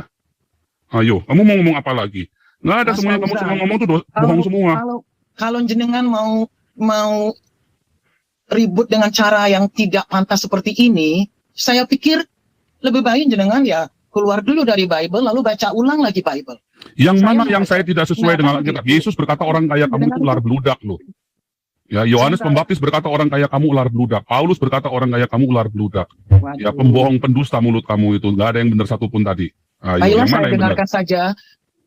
Ayo, kamu mau ngomong apa lagi? Nggak ada, Mas semua yang kamu Fauzan, semua ngomong tuh Kalau- bohong semua. Kalau jenengan mau ribut dengan cara yang tidak pantas seperti ini, saya pikir lebih baik jenengan ya keluar dulu dari Bible lalu baca ulang lagi Bible. Yang Saya mana mau yang baca. saya tidak sesuai Nah, dengan kan Alkitab? begitu. Yesus berkata orang kaya kamu itu ular beludak loh. Ya, Yohanes Saya- Pembaptis berkata orang kaya kamu ular beludak. Paulus berkata orang kaya kamu ular beludak. Waduh. Ya, pembohong pendusta mulut kamu itu. Nggak ada yang benar satupun tadi. Ayo, Ayolah yang mana saya yang benar? dengarkan saja.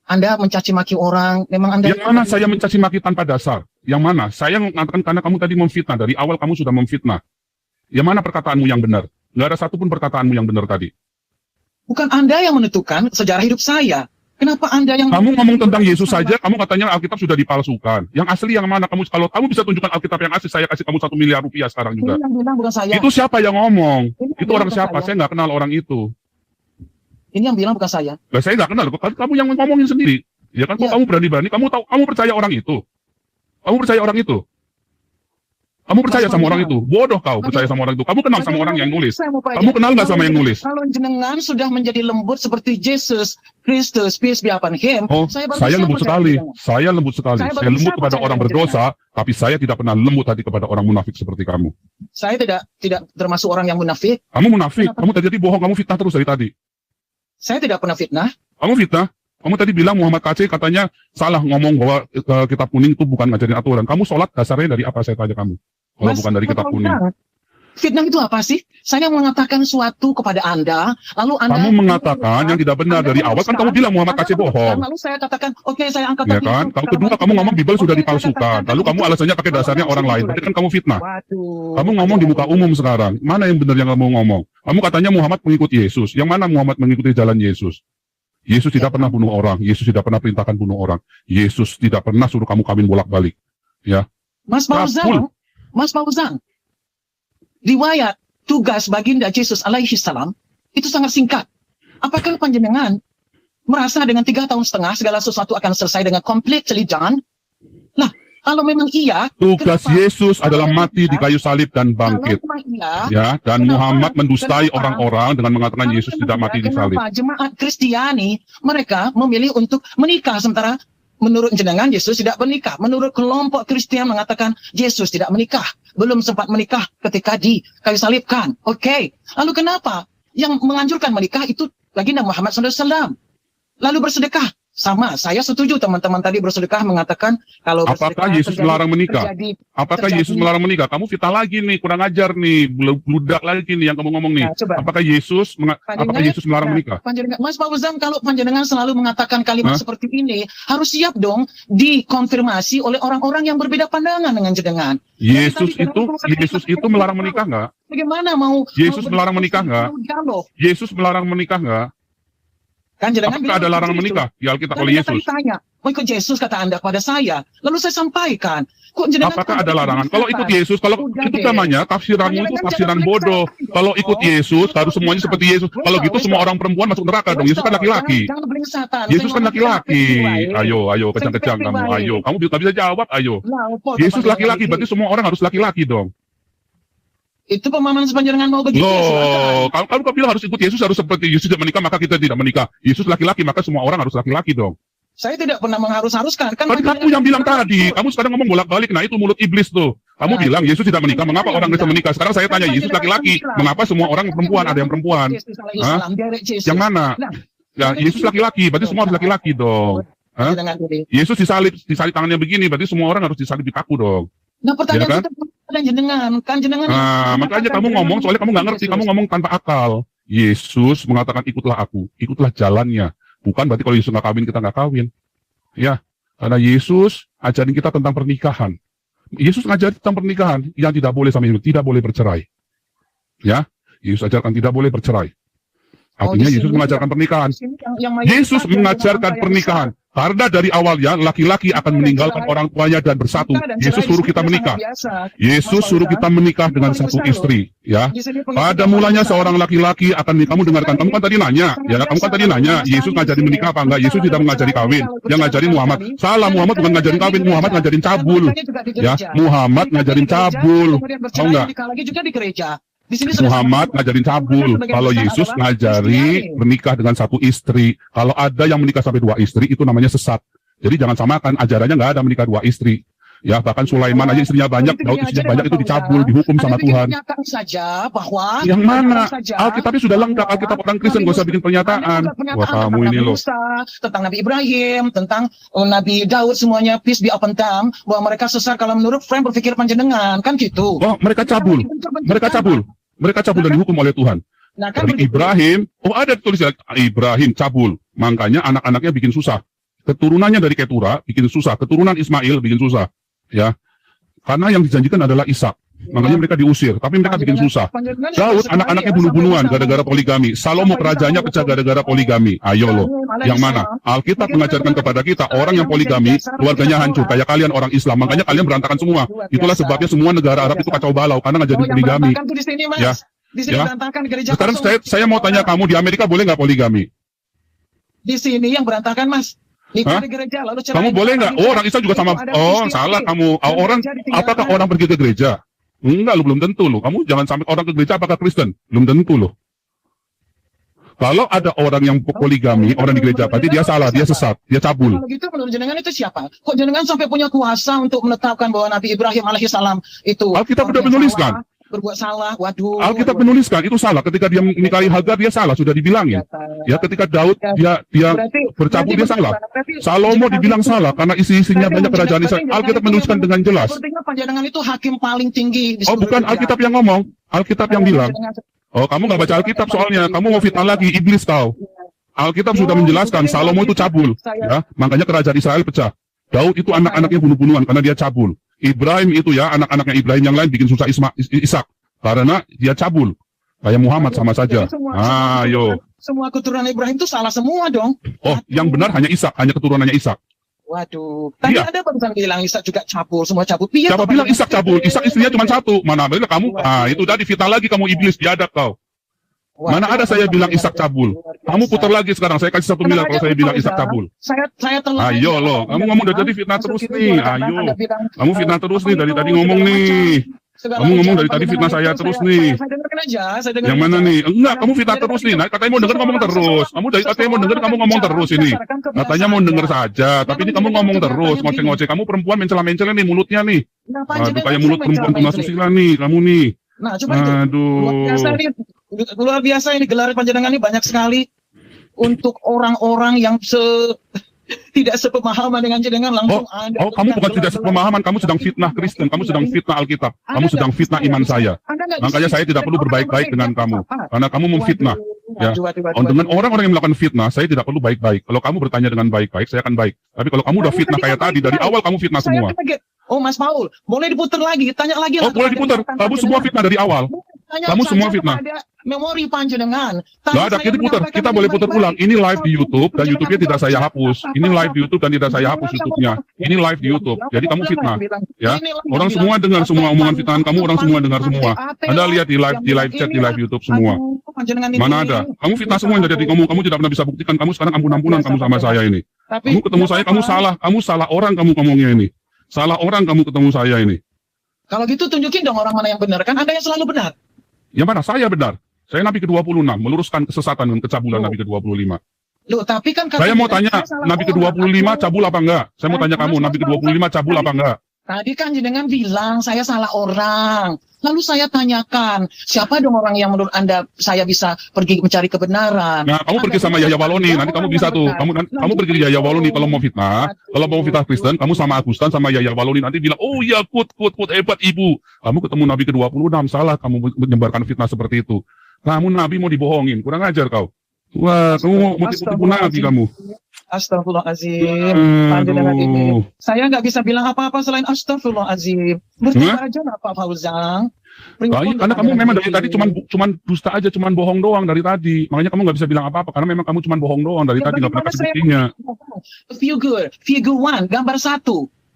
Anda mencaci maki orang, memang Anda Yang mana saya mencaci maki tanpa dasar? Yang mana? Saya mengatakan karena kamu tadi memfitnah. Dari awal kamu sudah memfitnah. Yang mana perkataanmu yang benar? Nggak ada satupun perkataanmu yang benar tadi. bukan Anda yang menentukan sejarah hidup saya. Kenapa Anda yang Kamu ngomong tentang Yesus saja, kamu katanya Alkitab sudah dipalsukan. Yang asli yang mana? Kalau kamu bisa tunjukkan Alkitab yang asli, saya kasih kamu 1 miliar rupiah sekarang Ini juga. yang bilang bukan saya. Itu siapa yang ngomong? Ini yang Itu bilang orang bukan siapa? Saya nggak kenal orang itu. Ini yang bilang bukan saya. Lah saya nggak kenal. Kamu yang ngomongin sendiri. Ya kan? Kok Ya. kamu berani-berani? Kamu percaya orang itu? Kamu percaya orang itu? Kamu percaya Mas sama orang Fauzan. itu? Bodoh kau percaya sama orang itu. Kamu kenal sama orang yang nulis. Saya mau tanya, Kamu kenal nggak sama kalau yang nulis? Kalau jenengan sudah menjadi lembut seperti Yesus Kristus, peace be upon him, Oh, saya baru saya bisa lembut percaya sekali. jenengan. Saya lembut sekali. Saya Saya baru lembut bisa kepada percaya orang dengan berdosa, tapi saya tidak pernah lembut tadi kepada orang munafik seperti kamu. Saya tidak termasuk orang yang munafik. Kamu munafik. Kenapa? Kamu tadi bohong. Kamu fitnah terus dari tadi. Saya tidak pernah fitnah. Kamu fitnah. Kamu tadi bilang Muhammad KC katanya salah ngomong bahwa kitab kuning itu bukan ngajarin aturan. Kamu sholat dasarnya dari apa, saya tanya kamu? Kalau bukan dari kitab kuning. Fitnah itu apa sih? Saya mengatakan suatu kepada Anda, lalu Anda Kamu mengatakan yang tidak benar dari awal, kan kamu bilang Muhammad KC bohong. Lalu saya katakan, oke saya angkat Ya topik kan? itu. Kalau kedua kamu ngomong Bible sudah Oke, saya dipalsukan. katakan Lalu kamu itu. alasannya pakai dasarnya orang lain. Berarti kan kamu fitnah. Waduh. Kamu ngomong di muka umum sekarang. Mana yang benar yang kamu ngomong? Kamu katanya Muhammad mengikuti Yesus. Yang mana Muhammad mengikuti jalan Yesus? Yesus tidak pernah bunuh orang. Yesus tidak pernah perintahkan bunuh orang. Yesus tidak pernah suruh kamu kawin bolak-balik. Mas Fauzan, Mas Fauzan, riwayat tugas baginda Yesus alaihi salam itu sangat singkat. Apakah panjenengan merasa dengan 3 tahun setengah segala sesuatu akan selesai dengan completely done? Lah, kalau memang iya, Tugas kenapa? Yesus adalah mati di kayu salib dan bangkit. Kalau memang iya, Ya, dan Kenapa? Muhammad mendustai Kenapa? orang-orang dengan mengatakan kalau Yesus memang tidak iya, mati di salib. kenapa jemaat Kristiani mereka memilih untuk menikah sementara menurut jenengan Yesus tidak menikah. Menurut kelompok Kristen mengatakan Yesus tidak menikah, belum sempat menikah ketika di kayu salibkan. Oke, lalu kenapa yang menganjurkan menikah itu baginda Muhammad SAW? Lalu bersedekah. Sama, saya setuju teman-teman tadi bersedekah mengatakan kalau Apakah bersedekah Yesus melarang menikah? Apakah terjadi- Yesus melarang menikah? Kamu fitnah lagi nih, kurang ajar nih, bludak lagi nih yang kamu ngomong nih. Nah, coba. Apakah Yesus melarang menikah? Panjenengan, Mas Fauzan, kalau panjenengan selalu mengatakan kalimat Hah? seperti ini, harus siap dong dikonfirmasi oleh orang-orang yang berbeda pandangan dengan jenengan. Yesus itu melarang menikah nggak? Bagaimana mau Yesus mau melarang menikah nggak? mau dialog? Yesus melarang menikah nggak? Kan jenengan Apakah bilang ada larangan begitu. menikah di Alkitab Dan oleh jenengan Yesus? tadi tanya, mau ikut Yesus kata Anda kepada saya. Lalu saya sampaikan, kok jenengan Apakah kan ada larangan? ikut Kalau ikut Yesus, kalau Udah itu deh. namanya tafsiranmu itu Jangan tafsiran jangan bodoh. belingsatan Kalau dong. ikut Yesus harus semuanya seperti Yesus. Kalau gitu semua orang perempuan masuk neraka dong. Yesus kan laki-laki. Jangan belingsatan. Yesus kan laki-laki. Ayo, kejang-kejang Saya kamu. Ayo, kamu nggak bisa jawab. Ayo. Nah, apa Yesus panjenengan laki-laki, ini? berarti semua orang harus laki-laki dong. Itu pemahaman sepanjangan mau begitu. ya, silakan. Loh, kalau bilang harus ikut Yesus harus seperti Yesus tidak menikah maka kita tidak menikah. Yesus laki-laki maka semua orang harus laki-laki dong. Saya tidak pernah mengharus-haruskan. Kan Tadi kamu yang bilang tadi, kamu sekarang ngomong bolak-balik. Nah itu mulut iblis tuh. Kamu Nah, bilang Yesus tidak menikah, mengapa orang Kristen bilang. menikah? Sekarang saya tanya Yesus laki-laki, mengapa semua orang perempuan? Ada yang perempuan? Hah? Yang mana? Nah, Ya Yesus laki-laki, berarti semua harus laki-laki dong. Hah? Yesus disalib tangannya begini, berarti semua orang harus disalib di kaku dong. Nah, pertanyaan Ya kan? kita pada jenengan, kan jenengan. Nah, makanya kamu ngomong, soalnya kamu nggak ngerti, kamu ngomong tanpa akal. Yesus mengatakan ikutlah aku, ikutlah jalannya. Bukan berarti kalau Yesus nggak kawin, kita nggak kawin. Ya, karena Yesus ajarin kita tentang pernikahan. Yesus ngajarin tentang pernikahan yang tidak boleh sama ini, tidak boleh bercerai. Ya, Yesus ajarkan tidak boleh bercerai. Oh, Artinya di Yesus sini mengajarkan pernikahan. Di sini yang mayoritas Yesus adalah mengajarkan yang pernikahan. besar. Karena dari awalnya laki-laki akan Dan meninggalkan cerai. orang tuanya dan bersatu. Nikah dan Yesus cerai di suruh sini kita sudah menikah. sangat biasa. Yesus Mas suruh Paulus, kita menikah itu dengan paling satu besar loh. istri, ya. Di sini pengikut Pada yang mulanya paling besar. seorang laki-laki akan kamu dengarkan. Kamu kan tadi nanya, ya. Kamu kan tadi nanya, Yesus ngajarin menikah apa enggak? Yesus tidak mengajari kawin. Yang ngajarin Muhammad. Salah, Muhammad bukan ngajarin kawin. Muhammad ngajarin cabul. Ya, Muhammad ngajarin cabul. Tahu enggak? Nikah lagi juga di gereja. Di sini Muhammad ngajarin cabul. Kalau Yesus ngajari menikah dengan satu istri. Kalau ada yang menikah sampai 2 istri, itu namanya sesat. Jadi jangan samakan, ajarannya nggak ada menikah 2 istri. Ya, bahkan Sulaiman aja istrinya banyak, Daud istrinya banyak, itu dicabul, dihukum sama Tuhan. Saja bahwa Yang mana? Alkitabnya sudah lengkap, Alkitab orang Kristen, gak usah bikin pernyataan. Wah, kamu ini loh. Tentang Nabi Ibrahim, tentang Nabi Daud, semuanya peace be upon them, bahwa mereka sesat kalau menurut frame berpikir panjenengan, kan gitu. Oh, mereka cabul. Mereka cabul. Mereka cabul dan dihukum oleh Tuhan. Nah, kan Dari begitu. Ibrahim, ada tulisan Ibrahim cabul. Makanya anak-anaknya bikin susah. Keturunannya dari Ketura bikin susah. Keturunan Ismail bikin susah. Ya, karena yang dijanjikan adalah Ishak. Makanya mereka diusir, tapi mereka bikin susah. Daud anak-anaknya bunuh-bunuhan gara-gara poligami. Salomo kerajaannya pecah gara-gara poligami. Ayo loh, yang mana? Alkitab mengajarkan kepada kita orang yang poligami keluarganya hancur. Kayak kalian orang Islam, makanya kalian berantakan semua. Itulah sebabnya semua negara Arab itu kacau balau karena ngajarin poligami. Di sini, Mas. Ya. Di sini Ya. berantakan gereja. Sekarang kosong. saya mau tanya kamu, di Amerika boleh nggak poligami? Di sini yang berantakan, Mas. Nikah Hah? di gereja lalu cerai. Kamu boleh nggak? Oh, orang Islam juga sama. Oh, salah kamu. Orang, apakah orang pergi ke gereja? Enggak, lu belum tentu lu. Kamu jangan sampai orang ke gereja apakah Kristen? Belum tentu lu. Kalau ada orang yang poligami, orang di gereja, berarti dia salah, dia sesat, dia cabul. Kalau gitu menurut jenengan itu siapa? Kok jenengan sampai punya kuasa untuk menetapkan bahwa Nabi Ibrahim alaihissalam itu Alkitab orang udah yang menuliskan. salah, berbuat salah? Waduh. Alkitab menuliskan itu salah. Ketika dia menikahi Hagar, dia salah, sudah dibilangin. Ya, ketika Daud dia bercabul, dia salah. Salomo dibilang salah karena isi-isinya banyak kerajaan Israel. Alkitab menuliskan dengan jelas. Sepertinya panjenengan itu hakim paling tinggi di Oh, seluruh bukan dunia. Alkitab yang ngomong, Alkitab yang bilang. Oh, kamu nggak baca Alkitab soalnya, kamu mau fitnah lagi, iblis kau. Alkitab sudah menjelaskan Salomo itu cabul, ya, makanya kerajaan Israel pecah. Daud itu anak-anaknya bunuh-bunuhan karena dia cabul. Ibrahim itu ya, anak-anaknya Ibrahim yang lain bikin susah Ishak karena dia cabul. Kayak Muhammad sama saja. Ayo. Semua keturunan Ibrahim itu salah semua dong. Oh, yang benar hanya Ishak, hanya keturunannya Ishak. Waduh, tadi Iya. ada barusan bilang Ishak juga cabul, semua cabul. Iya, Siapa bilang Ishak cabul? Ishak istrinya cuma satu. Mana ada kamu? Itu tadi fitnah lagi kamu iblis, biadab kau. Mana ada saya bilang Ishak cabul? Kamu putar lagi sekarang, saya kasih 1 miliar kalau saya bilang Ishak cabul. Saya telah. Ayo loh, kamu ngomong dari tadi fitnah terus nih. Ayo, kamu fitnah terus nih dari tadi ngomong nih. Kamu ngomong dari tadi fitnah saya terus nih. Saya dengarkan aja, saya dengarkan Yang mana aja. nih? Enggak, kamu fitnah terus nih. Nah, katanya mau denger ngomong terus. Kamu dari katanya mau denger kamu ngomong terus ini. Katanya mau denger saja, tapi ini kamu ngomong terus, ngoceh-ngoceh. Kamu perempuan mencela-mencela nih mulutnya nih. Aduh, kayak mulut perempuan tuna susila nih, kamu nih. Nah, coba itu. Luar biasa ini gelar panjenengan ini banyak sekali untuk orang-orang yang tidak sepemahaman dengan jenengan langsung Anda. Oh, kamu bukan tidak sepemahaman, kamu sedang fitnah Kristen, kamu sedang fitnah Alkitab, kamu sedang fitnah iman saya. Makanya saya tidak perlu berbaik-baik dengan kamu, karena kamu memfitnah. Ya, dengan orang-orang yang melakukan fitnah, saya tidak perlu baik-baik. Kalau kamu bertanya dengan baik-baik, saya akan baik. Tapi kalau kamu udah fitnah kayak tadi, dari awal kamu fitnah semua. Oh, Mas Paul, boleh diputar lagi, tanya lagi. Oh, boleh diputar. Kamu semua fitnah dari awal. Kamu semua fitnah. Memori panjenengan. Gak ada, kita putar. Kita boleh putar ulang. Ini live di YouTube dan YouTube-nya tidak saya hapus. Ini live di YouTube dan tidak saya hapus YouTube-nya. Ini live di YouTube. Jadi kamu fitnah. Ya, orang semua dengar semua omongan fitnahan kamu. Orang semua dengar semua. Anda lihat di live chat di live YouTube semua. Mana ada? Kamu fitnah semua yang dari ngomong. Kamu tidak pernah bisa buktikan. Kamu sekarang ampun-ampunan kamu sama saya ini. Kamu ketemu saya, kamu salah. Kamu salah orang kamu ngomongnya ini. Salah orang kamu ketemu saya ini. Kalau gitu tunjukin dong orang mana yang benar. Kan Anda yang selalu benar. Yang mana? Saya benar. Saya Nabi ke-26, meluruskan kesesatan dan kecabulan Nabi ke-25. Loh, tapi kan saya mau tanya, Nabi ke-25 cabul apa enggak? Saya mau tanya kamu, Nabi ke-25 cabul apa enggak? Tadi kan jenengan bilang saya salah orang. Lalu saya tanyakan, siapa dong orang yang menurut Anda saya bisa pergi mencari kebenaran? Nah, kamu pergi sama Yahya Waloni, nanti kamu bisa tuh. Kamu pergi di Yahya Waloni kalau mau fitnah. Kalau mau fitnah Kristen, kamu sama Agustan sama Yahya Waloni nanti bilang, "Oh ya, kut hebat ibu." Kamu ketemu Nabi ke-26 salah kamu menyebarkan fitnah seperti itu. Kamu Nabi mau dibohongin, kurang ajar kau. Wah, kamu mau tipu-tipu Nabi kamu. Astagfirullahaladzim. Panjenengan ini. Saya nggak bisa bilang apa-apa selain astagfirullahaladzim. Berdoa aja lah Pak Fauzan. Karena kamu memang dari tadi cuman dusta aja, cuman bohong doang dari tadi. Makanya kamu nggak bisa bilang apa-apa karena memang kamu cuman bohong doang dari tadi, nggak pernah kasih buktinya. Figure 1, gambar 1,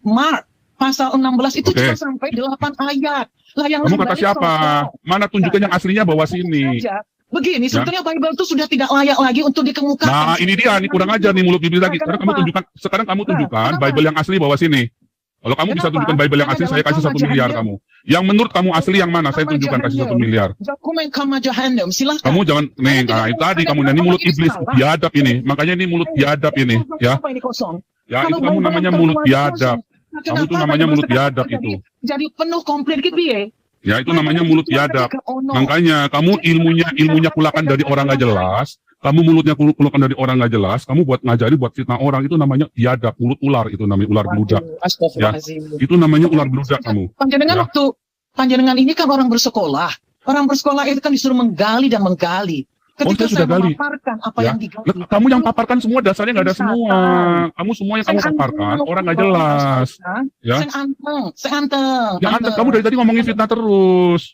Mark pasal 16 itu cuma sampai 8 ayat. Lah yang kamu kata siapa? Mana tunjukkan yang aslinya bawa sini. Begini, sebetulnya Bible itu sudah tidak layak lagi untuk dikemukakan. Nah, ini dia, nih kurang ajar nih mulut bibir lagi. Sekarang kamu tunjukkan Bible yang asli bawa sini. Kalau kamu bisa tunjukkan Bible yang asli, saya kasih 1 miliar kamu. Yang menurut kamu asli yang mana? Saya tunjukkan kasih 1 miliar. Dokumen Kama Jahanam, silakan. Kamu jangan, itu tadi kamu, ini mulut iblis, biadab ini. Makanya ini mulut biadab ini, ya. Ya, itu kamu namanya mulut biadab. Kamu itu namanya mulut biadab itu. Jadi penuh komplit gitu ya. Ya, itu namanya mulut biadab. Makanya kamu ilmunya kulakan dari orang nggak jelas. Kamu mulutnya kulukan dari orang nggak jelas, kamu buat ngajari, buat fitnah orang, itu namanya biadab, mulut ular, itu namanya ular beludak. Ya, itu namanya ular beludak kamu. Panjenengan waktu, panjenengan ini kan orang bersekolah. Orang bersekolah itu kan disuruh menggali dan menggali. Ketika saya sudah gali. Memaparkan apa yang digali. Kamu yang paparkan semua dasarnya nggak ada semua. Kamu semua yang kamu paparkan, orang nggak jelas. Ya. Saya anteng. Ya anteng, kamu dari tadi ngomongin fitnah terus.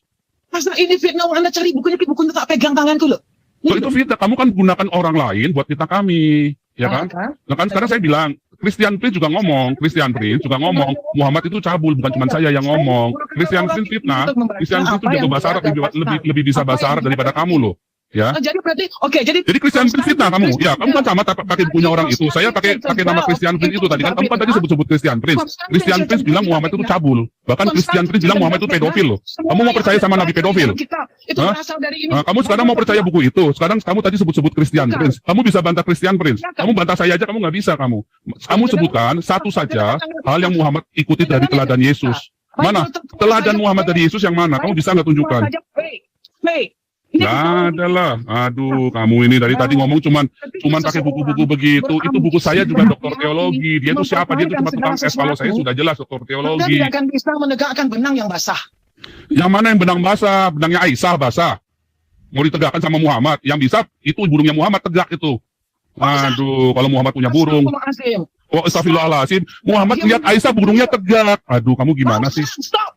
Masa ini fitnah, Anda cari bukunya tak pegang tanganku loh. So, itu fitnah, kamu kan gunakan orang lain buat fitnah kami, ya kan? Nah kan sekarang saya bilang, Christian Prince juga ngomong, Muhammad itu cabul, bukan cuma saya yang ngomong. Christian Prince fitnah, Christian Prince itu jago bahasa Arab, lebih bisa bahasa Arab daripada kamu loh. Ya. Jadi berarti, jadi Christian Prince fitnah kamu. Ya, kamu kan sama pakai bukunya orang itu. Saya pakai nama Christian Prince itu tadi kan. Kamu kan tadi sebut Christian Prince. Christian Prince bilang Muhammad itu cabul. Bahkan Christian Prince bilang Muhammad itu pedofil loh. Kamu mau percaya sama nabi pedofil? Nah, kamu sekarang mau percaya buku itu. Sekarang kamu tadi sebut Christian Prince. Kamu bisa bantah Christian Prince. Kamu bantah saya aja, kamu nggak bisa kamu. Kamu sebutkan satu saja hal yang Muhammad ikuti dari teladan Yesus. Mana? Teladan Muhammad dari Yesus yang mana? Kamu bisa nggak tunjukkan? Nggak ada lah. Aduh, kamu ini dari tadi ngomong cuman pakai buku-buku begitu. Itu buku saya juga doktor teologi. Dia itu siapa? Dia itu cuma tukang tes. Kalau saya sudah jelas doktor teologi. Anda tidak akan bisa menegakkan benang yang basah. Yang mana yang benang basah? Benangnya Aisyah basah. Mau ditegakkan sama Muhammad. Yang bisa itu burungnya Muhammad tegak itu. Aduh, kalau Muhammad punya burung. Oh, astagfirullahaladzim. Muhammad lihat Aisyah burungnya tegak. Aduh, kamu gimana sih?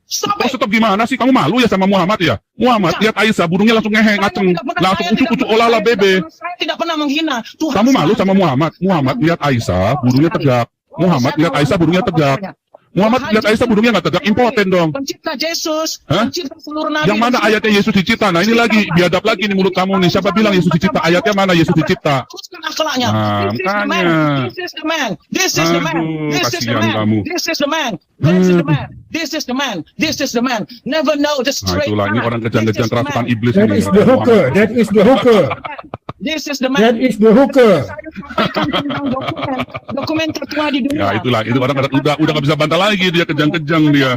Stop gimana sih? Kamu malu ya sama Muhammad ya? Muhammad lihat Aisyah burungnya langsung ngehe ngaceng, langsung ucuk-ucuk olala bebe. Saya tidak pernah menghina. Kamu malu sama Muhammad? Muhammad lihat Aisyah burungnya tegak. Muhammad lihat Aisyah burungnya tegak. Muhammad lihat Aisyah burungnya nggak tegak, impoten dong. Pencipta Yesus, pencipta seluruh nabi. Yang mana ayatnya Yesus dicipta? Nah ini lagi biadab lagi nih mulut kamu nih. Siapa bilang Yesus dicipta? Ayatnya mana Yesus dicipta? Akhlaknya. Makanya. This is the man. This is the man. This is the man. This is the man. This is the man. This is the man. This is the man. Never know the straight. Nah itulah ini orang kejam-kejam kerasukan iblis ini. That is the hooker. That is the hooker. This is the man. That is the hooker. Dokumen tertua di dunia. Ya itulah, itu orang udah nggak bisa bantah lagi, dia kejang-kejang dia.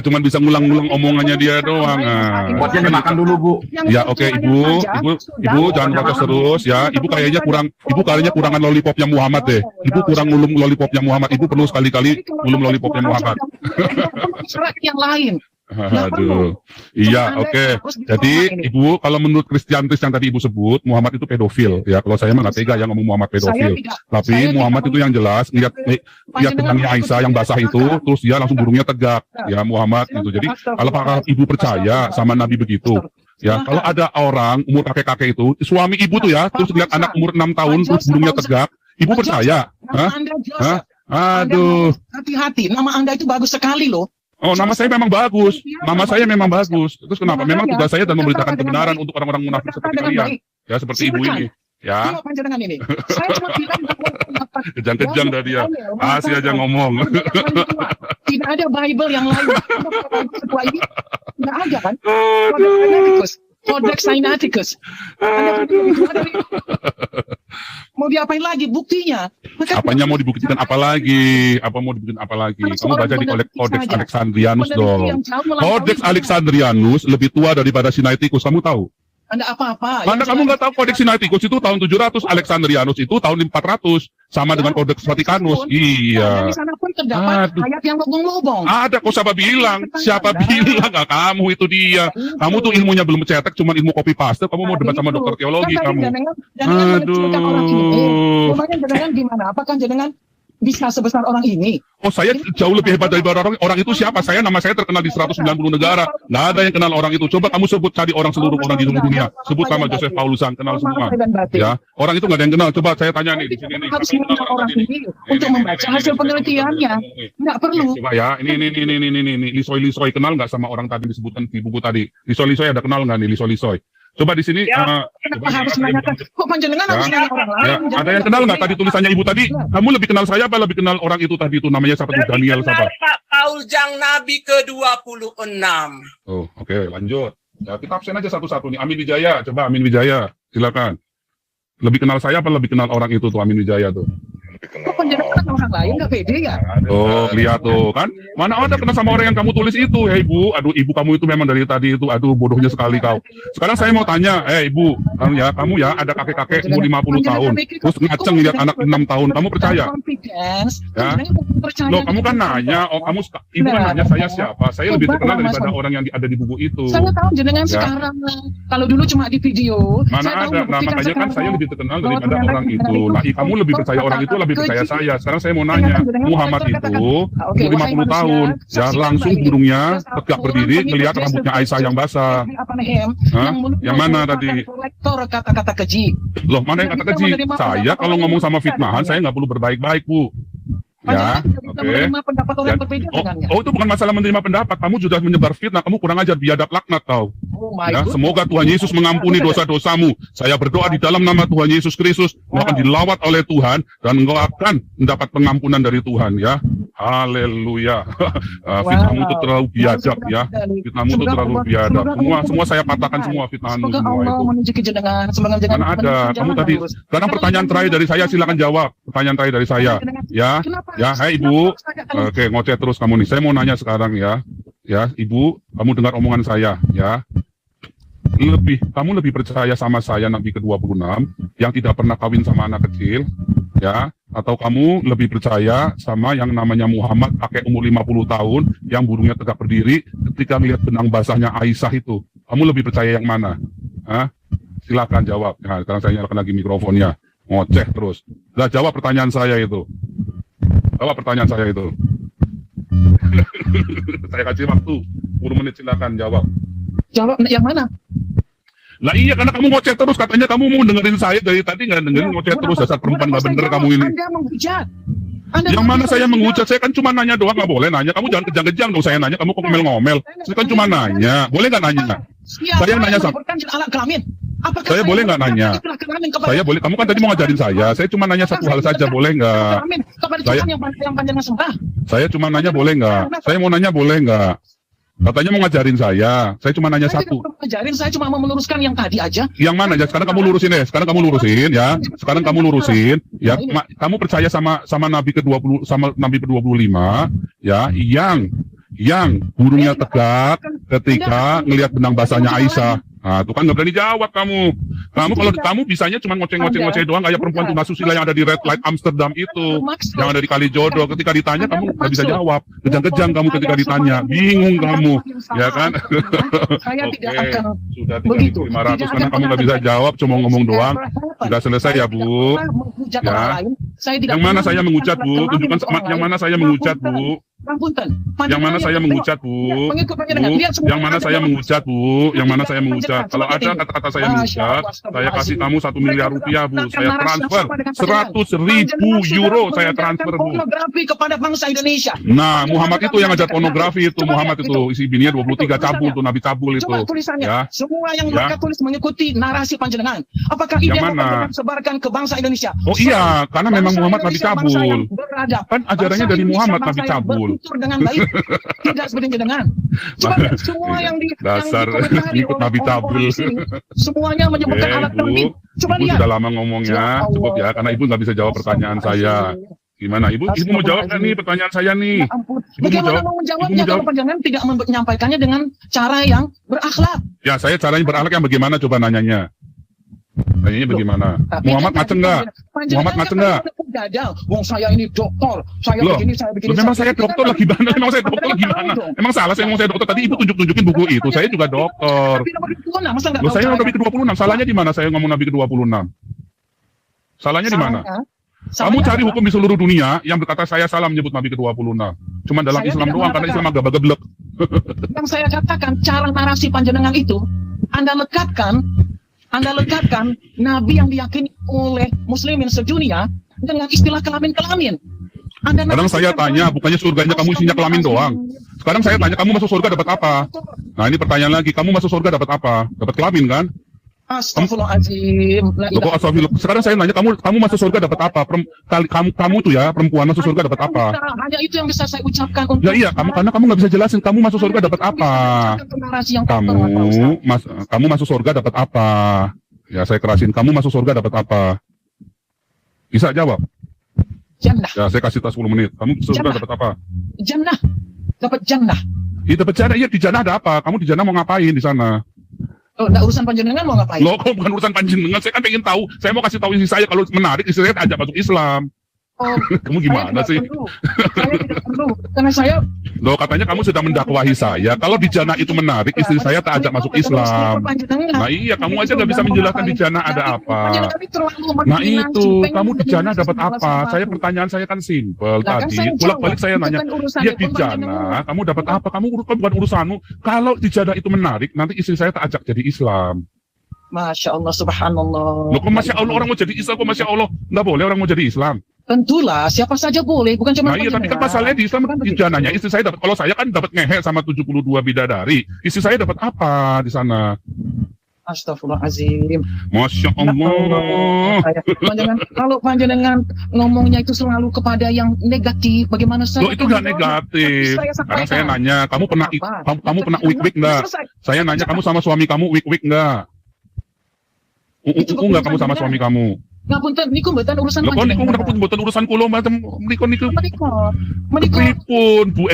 Cuman bisa ngulang-ngulang omongannya dia doang. Buatnya dimakan dulu, Bu. Ya oke, Ibu jangan protes terus ya. Ibu kayaknya kurangan lollipopnya Muhammad deh. Ibu kurang ngulum lollipopnya Muhammad. Ibu perlu sekali-kali ngulum lollipopnya Muhammad. Yang lain. Aduh, iya oke. Jadi Ibu kalau menurut Christian yang tadi Ibu sebut Muhammad itu pedofil ya. Kalau saya mah nggak tega yang ngomong Muhammad pedofil. Tapi Muhammad itu yang jelas lihat benangnya Aisyah yang basah itu, terus dia langsung burungnya tegak ya Muhammad gitu. Jadi kalau Ibu percaya sama Nabi begitu ya, kalau ada orang umur kakek-kakek itu suami Ibu tuh ya, terus lihat anak umur 6 tahun terus burungnya tegak, Ibu percaya? Hah? Aduh. Hati-hati, nama Anda itu bagus sekali loh. Oh, nama saya memang bagus. Nama saya memang bagus. Terus kenapa? Memang tugas saya dan memberitakan kebenaran untuk orang-orang munafik seperti kalian. Ya, seperti Ibu ini. Ya. Kejang-kejang dari dia. Masih aja ngomong. Tidak ada Bible yang lain. Tidak ada kan? Codex Sinaiticus. Mau diapain lagi buktinya? Apanya mau dibuktikan apa lagi? Apa mau dibuktikan apa lagi? Kamu baca di Codex Alexandrianus dong. Codex Alexandrianus lebih tua daripada Sinaiticus, kamu tahu? Anda apa-apa? Mana kamu nggak tahu Codex Sinaiticus itu tahun 700, Alexandrianus itu tahun 400, sama dengan Codex Vaticanus. Iya. Di sana pun terdapat Aduh. ayat yang lobong-lobong. Ada kok siapa bilang? Siapa bilang? Nggak, kamu itu dia. Kamu tuh ilmunya belum cetek, cuma ilmu copy paste. Kamu mau debat sama dokter teologi kamu. Jangan mengecilkan orang ini. Namanya jenengan gimana? Apakah jenengan bisa sebesar orang ini? Oh, saya jauh lebih hebat daripada orang itu siapa? Nama saya terkenal di 190 negara. Nggak ada yang kenal orang itu. Coba kamu sebut cari orang seluruh orang di seluruh dunia. Sebut nama Joseph Paulusan, kenal semua. Ya, orang itu nggak ada yang kenal. Coba saya tanya nih di sini nih. Harus mengenal orang ini untuk membaca hasil penelitiannya. Nggak perlu. Coba ya, ini Lisoy kenal nggak sama orang tadi disebutkan di buku tadi? Lisoy ada kenal nggak nih Lisoy? Coba di sini. Kenapa harus menanyakan? Kok panjenengan harus nanya orang lain? Ada yang kenal nggak tadi tulisannya ibu tadi? Kamu lebih kenal saya apa lebih kenal orang itu tadi itu namanya siapa tuh Daniel siapa? Pak Pauljang Nabi ke-26. Oh, oke, lanjut. Ya, kita absen aja satu-satu nih. Amin Wijaya, coba Amin Wijaya, silakan. Lebih kenal saya apa lebih kenal orang itu tuh Amin Wijaya tuh? Kok panjenengan orang lain nggak pede ya? Oh, lihat tuh kan. Mana ada kenal sama orang yang kamu tulis itu, ya ibu. Aduh, ibu kamu itu memang dari tadi itu, aduh bodohnya sekali kau. Sekarang saya mau tanya, ibu, kamu ya ada kakek-kakek umur 50 tahun, terus ngaceng lihat anak 6 tahun, kamu percaya? Ya. Loh, kamu kan nanya, ibu kan nanya saya siapa? Saya lebih terkenal daripada orang yang ada di buku itu. Saya tahu jenengan sekarang. Kalau dulu cuma di video. Mana ada, nah makanya kan saya lebih terkenal daripada orang itu. Nah, kamu lebih percaya orang itu, lebih percaya saya. Sekarang saya mau nanya, Muhammad itu umur 50 tahun, ya langsung burungnya tegak berdiri, melihat rambutnya Aisyah yang basah. Yang mana tadi? Kata-kata keji. Loh, mana yang kata keji? Saya kalau ngomong sama fitnahan, saya nggak perlu berbaik-baik, Bu. Ya, oke. Oh, itu bukan masalah menerima pendapat. Kamu sudah menyebar fitnah. Kamu kurang ajar, biadab laknat kau. Ya, semoga Tuhan Yesus mengampuni dosa-dosamu. Saya berdoa di dalam nama Tuhan Yesus Kristus, engkau akan dilawat oleh Tuhan dan engkau akan mendapat pengampunan dari Tuhan. Ya, haleluya. Fitnahmu itu terlalu biadab ya. Fitnahmu itu terlalu biadab. Semua saya patahkan semua fitnahmu semua itu. Mana ada? Kamu tadi. Sekarang pertanyaan terakhir dari saya, silakan jawab. Pertanyaan terakhir dari saya. Ya, hai ibu. Oke, ngoceh terus kamu nih. Saya mau nanya sekarang ya. Ya, ibu, kamu dengar omongan saya ya. Kamu lebih percaya sama saya Nabi ke-26 yang tidak pernah kawin sama anak kecil, ya? Atau kamu lebih percaya sama yang namanya Muhammad kakek umur 50 tahun yang burungnya tegak berdiri ketika melihat benang basahnya Aisyah itu? Kamu lebih percaya yang mana? Hah? Silakan jawab. Nah, sekarang saya nyalakan lagi mikrofonnya. Ngoceh terus. Nah, jawab pertanyaan saya itu. Jawab pertanyaan saya itu. Saya kasih waktu 10 menit, silakan jawab. Jawab yang mana? Lah iya, karena kamu ngoceh terus, katanya kamu mau dengerin saya dari tadi nggak dengerin, ngoceh terus, dasar perempuan nggak bener kamu ini. Anda menghujat. Yang mana saya menghujat? Saya kan cuma nanya doang, nggak boleh nanya. Kamu jangan kejang-kejang dong saya nanya, kamu kok ngomel-ngomel. Saya kan cuma nanya, boleh nggak nanya? Saya nanya sama. Alat kelamin. Apakah saya boleh nggak nanya? Saya boleh. Kamu kan tadi mau ngajarin saya cuma nanya satu hal saja, boleh nggak? Saya cuma nanya boleh nggak? Saya mau nanya boleh nggak? Katanya mau ngajarin saya cuma nanya satu. Ngajarin, saya cuma mau meluruskan yang tadi aja. Yang mana ya? Sekarang kamu lurusin deh. Sekarang kamu lurusin ya. Kamu percaya sama Nabi ke-20 sama Nabi ke-25 ya, yang burungnya tegak ketika ngelihat benang basahnya Aisyah. Nah, itu kan nggak berani jawab kamu. Kalau kamu bisanya cuma ngoceh-ngoceh doang kayak perempuan tunggal susila yang ada di Red Light Amsterdam itu, yang ada di Kalijodo. Ketika ditanya kamu nggak bisa jawab, kejang-kejang kamu ketika ditanya, bingung kamu, ya kan? Oke, sudah 3.500 karena kamu nggak bisa jawab, cuma ngomong doang. Sudah selesai ya Bu. Ya. Yang mana saya mengucat Bu? Tunjukkan yang mana saya mengucat Bu. Yang mana saya mengucat Bu? Yang mana saya mengucat Bu? Yang mana saya mengucat? Kalau ada kata-kata saya mengucat, saya kasih kamu 1 miliar rupiah Bu. Saya transfer 100.000 euro. Saya transfer Bu. Pornografi kepada bangsa Indonesia. Nah, Muhammad itu yang ngajar pornografi itu. Muhammad itu isi bininya 23 cabul tuh, Nabi cabul itu. Coba tulisannya. Ya. Semua yang mereka tulis mengikuti narasi panjenengan. Apakah ini yang panjenengan sebarkan ke bangsa Indonesia? Oh iya, karena memang Muhammad Nabi cabul. Kan ajarannya dari Muhammad Nabi cabul. Dengan baik, tidak seperti dengan. Coba semua yang di dasar ikut Nabi cabul. Semuanya menyebutkan alat kelamin. Coba Ibu lihat. sudah lama ngomongnya, cukup ya, karena Ibu nggak bisa jawab pertanyaan saya. Gimana Ibu? Ibu mau jawab nggak nih pertanyaan saya nih? Bagaimana mau menjawabnya kalau panjenengan tidak menyampaikannya dengan cara yang berakhlak? Ya, saya caranya berakhlak yang bagaimana coba nanyanya? Tanyanya bagaimana? Muhammad ngaceng nggak? Muhammad ngaca nggak? Gagal. Wong saya ini dokter, saya Loh, begini, saya begini. memang saya dokter lagi mana? Memang saya dokter lagi mana? Emang salah saya ngomong saya dokter tadi ibu tunjukin buku itu. Saya juga dokter. Tapi nomor 26, masa nggak Loh, tahu saya caranya? Nabi ke-26. Salahnya di mana saya ngomong Nabi ke-26? Salahnya di mana? Kamu Salahnya cari adalah- hukum di seluruh dunia yang berkata saya salah menyebut Nabi ke-26. Cuma dalam Saya Islam tidak doang karena mengatakan. Islam agak geblek. Yang saya katakan cara narasi panjenengan itu Anda lekatkan Nabi yang diyakini oleh muslimin sedunia dengan istilah kelamin-kelamin. Kadang saya tanya, bukannya surganya kamu isinya kelamin doang. Sekarang saya tanya, kamu masuk surga dapat apa? Nah, ini pertanyaan lagi, kamu masuk surga dapat apa? Dapat kelamin kan? Astagfirullahaladzim. La Loh, kok ilaha astagfirullah? Sekarang saya nanya, kamu masuk surga dapat apa? Kamu tuh ya, perempuan masuk surga dapat apa? Hanya itu yang bisa saya ucapkan untuk Ya iya, karena kamu nggak bisa jelasin, kamu masuk surga dapat apa? narasi yang kotor, Pak Ustaz. Kamu masuk surga dapat apa? Ya, saya kerasin, kamu masuk surga dapat apa? Bisa jawab? Jannah, Ya, saya kasih 10 menit. Kamu masuk surga dapat apa? jannah, dapat jannah. Iya, dapat jannah. Iya, di jannah ada apa? Kamu di jannah mau ngapain di sana? Oh, enggak urusan panjenengan mau ngapain? Loh, kok bukan urusan panjenengan? Saya kan pengen tahu. Saya mau kasih tahu istri saya kalau menarik, istri saya ajak masuk Islam. Oh, Kamu gimana sih? Saya tidak perlu. Karena saya Loh, katanya kamu sudah mendakwahi saya. Kalau di jannah itu menarik, istri saya tak ajak masuk Islam. Nah iya, kamu aja nggak bisa menjelaskan di jannah ada apa. Nah itu, kamu di jannah dapat apa? Saya pertanyaan saya kan simpel tadi. Bolak-balik saya nanya, ya di jannah kamu dapat apa? Kamu bukan urusanmu. Kalau di jannah itu menarik, nanti istri saya tak ajak jadi Islam. Masya Allah, subhanallah. Loh, kok Masya Allah orang mau jadi Islam, kok Masya Allah nggak boleh orang mau jadi Islam? Tentulah, siapa saja boleh, bukan cuma Nah iya, tapi kan masalahnya di Islam di jannahnya istri saya dapat. Kalau saya kan dapat ngehe sama 72 bidadari. Istri saya dapat apa di sana? Astagfirullahaladzim. Masya Allah. Kalau panjenengan ngomongnya itu selalu kepada yang negatif, bagaimana saya? Loh, itu nggak negatif. Sekarang saya nanya, kamu pernah wik-wik nggak? Saya nanya, kamu sama suami kamu wik-wik nggak? Nggak kamu sama suami kamu? Ngapunten, niku mboten urusan Loh, kok niku mboten urusan kula macam niku. Kepripun, Bu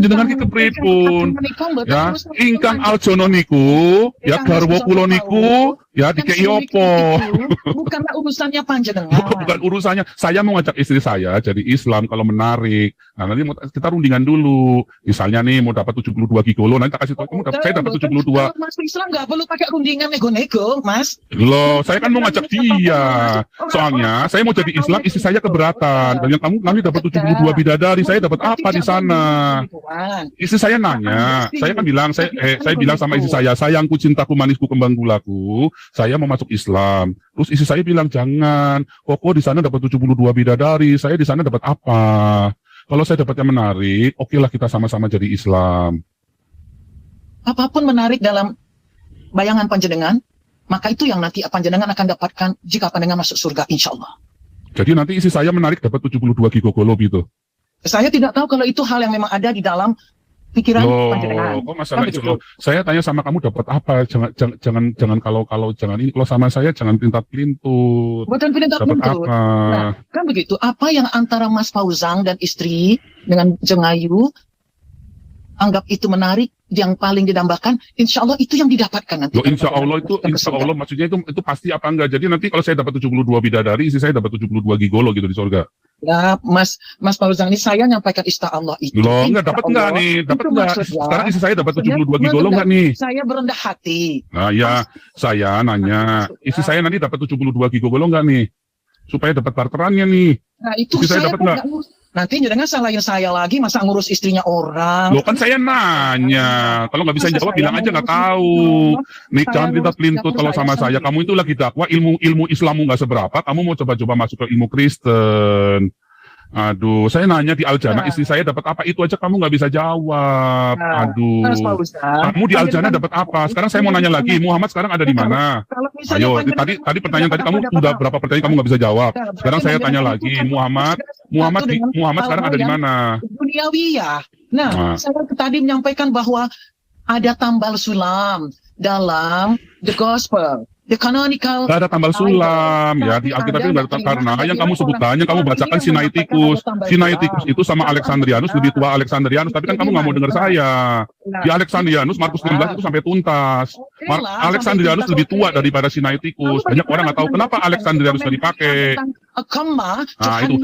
jenengan ki kepripun? Ya, ingkang aljono niku, ya garwa kula niku, ya dikei opo? Bukanlah urusannya panjenengan. Bukan urusannya. Saya mau ngajak istri saya jadi Islam kalau menarik. Nah, nanti kita rundingan dulu. Misalnya nih mau dapat 72 gigolo, nanti tak kasih tahu kamu saya dapat 72. Kalau masuk Islam nggak perlu pakai rundingan nego-nego, Mas. Loh, saya kan mau ngajak dia. Soalnya saya mau jadi Islam, istri saya keberatan. Dan yang kamu nanti dapat 72 bidadari, saya dapat apa di sana? Istri saya nanya, saya kan bilang, saya bilang sama istri saya, sayangku, cintaku, manisku, kembang gulaku, saya mau masuk Islam. Terus istri saya bilang, jangan, kok di sana dapat 72 bidadari, saya di sana dapat apa? Kalau saya dapat yang menarik, oke lah kita sama-sama jadi Islam. Apapun menarik dalam bayangan panjenengan, maka itu yang nanti panjenengan akan dapatkan jika panjenengan masuk surga, insya Allah. Jadi nanti istri saya menarik dapat 72 gigolo gitu. Saya tidak tahu kalau itu hal yang memang ada di dalam pikiran panjenengan. Kok masalah itu loh? Saya tanya sama kamu dapat apa? Jangan kalau jangan ini. Kalau sama saya jangan pelintut. Bukan pindah Dapat pintu. apa? Nah, kan begitu. Apa yang antara Mas Fauzan dan istri dengan Jeng Ayu anggap itu menarik, yang paling didambakan, insya Allah itu yang didapatkan nanti. Loh, insya Allah maksudnya itu pasti apa enggak? Jadi nanti kalau saya dapat 72 bidadari, istri saya dapat 72 gigolo gitu di surga. Nah, Mas Fauzan ini saya nyampaikan Allah itu. Loh, enggak dapat enggak nih? Dapat enggak? Sekarang istri saya dapat 72 gigolo enggak nih? Saya berendah hati. Nah, ya, saya nanya, istri saya nanti dapat 72 gigolo enggak nih? Supaya dapat barterannya nih. Nah, itu istri saya dapat enggak? Nanti jangan salahin saya lagi, masa ngurus istrinya orang. Loh, kan saya nanya. Kalau nggak bisa jawab, bilang aja nggak tahu. Nih, jangan pelintut kalau sama saya. Kamu itu lagi dakwah, ilmu Islammu nggak seberapa, kamu mau coba-coba masuk ke ilmu Kristen. Aduh, saya nanya di Al-Jannah, istri saya dapat apa? Itu aja kamu nggak bisa jawab. Aduh, kamu di Al-Jannah dapat apa? Sekarang saya mau nanya lagi, Muhammad sekarang ada di mana? Ayo, tadi pertanyaan tadi kamu udah berapa pertanyaan kamu nggak bisa jawab. Sekarang saya tanya lagi, Muhammad sekarang ada di mana? Duniawi ya. Nah, saya tadi menyampaikan bahwa ada tambal sulam dalam the gospel. The canonical. Gak ada tambal sulam, ya di Alkitab itu nggak ada, karena yang kamu sebutkan, yang kamu bacakan Sinaiticus. Sinaiticus itu sama Alexandrianus, lebih tua Alexandrianus, tapi kan kamu nggak mau dengar saya. Di Alexandrianus, Markus 16 itu sampai tuntas. Alexandrianus lebih tua daripada Sinaiticus. Banyak orang nggak tahu kenapa Alexandrianus nggak dipakai. Nah itu,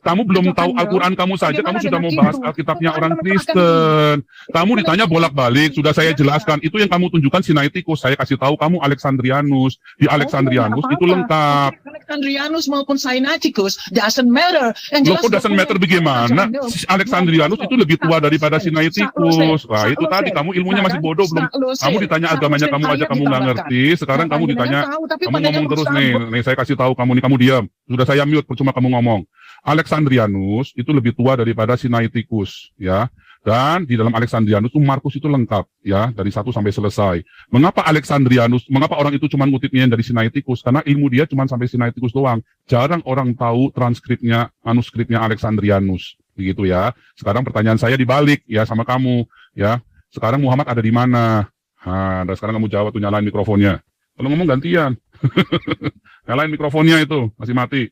kamu belum tahu Al-Quran kamu saja, kamu sudah mau bahas Alkitabnya orang Kristen. Kamu ditanya bolak-balik, sudah saya jelaskan. Itu yang kamu tunjukkan Sinaiticus. Saya kasih tahu kamu Alexandrianus. Di Alexandrianus itu lengkap. Alexandrianus maupun Sinaiticus doesn't matter. Loh, kok doesn't matter bagaimana? Alexandrianus itu lebih tua daripada Sinaiticus. Wah, itu tadi kamu ilmunya masih bodoh belum. Kamu ditanya agamanya kamu aja kamu nggak ngerti. Sekarang kamu ditanya, kamu ngomong terus nih. Nih saya kasih tahu kamu nih, kamu diam. Sudah saya mute, percuma kamu ngomong. Alexandrianus itu lebih tua daripada Sinaiticus, ya. Dan di dalam Alexandrianus itu Markus itu lengkap, ya, dari 1 sampai selesai. Mengapa orang itu cuma ngutipnya dari Sinaiticus? Karena ilmu dia cuma sampai Sinaiticus doang. Jarang orang tahu transkripnya, manuskripnya Alexandrianus, begitu ya. Sekarang pertanyaan saya dibalik, ya, sama kamu, ya. Sekarang Muhammad ada di mana? Dan sekarang kamu jawab tuh, nyalain mikrofonnya. Kalau ngomong gantian. Nyalain mikrofonnya itu, masih mati.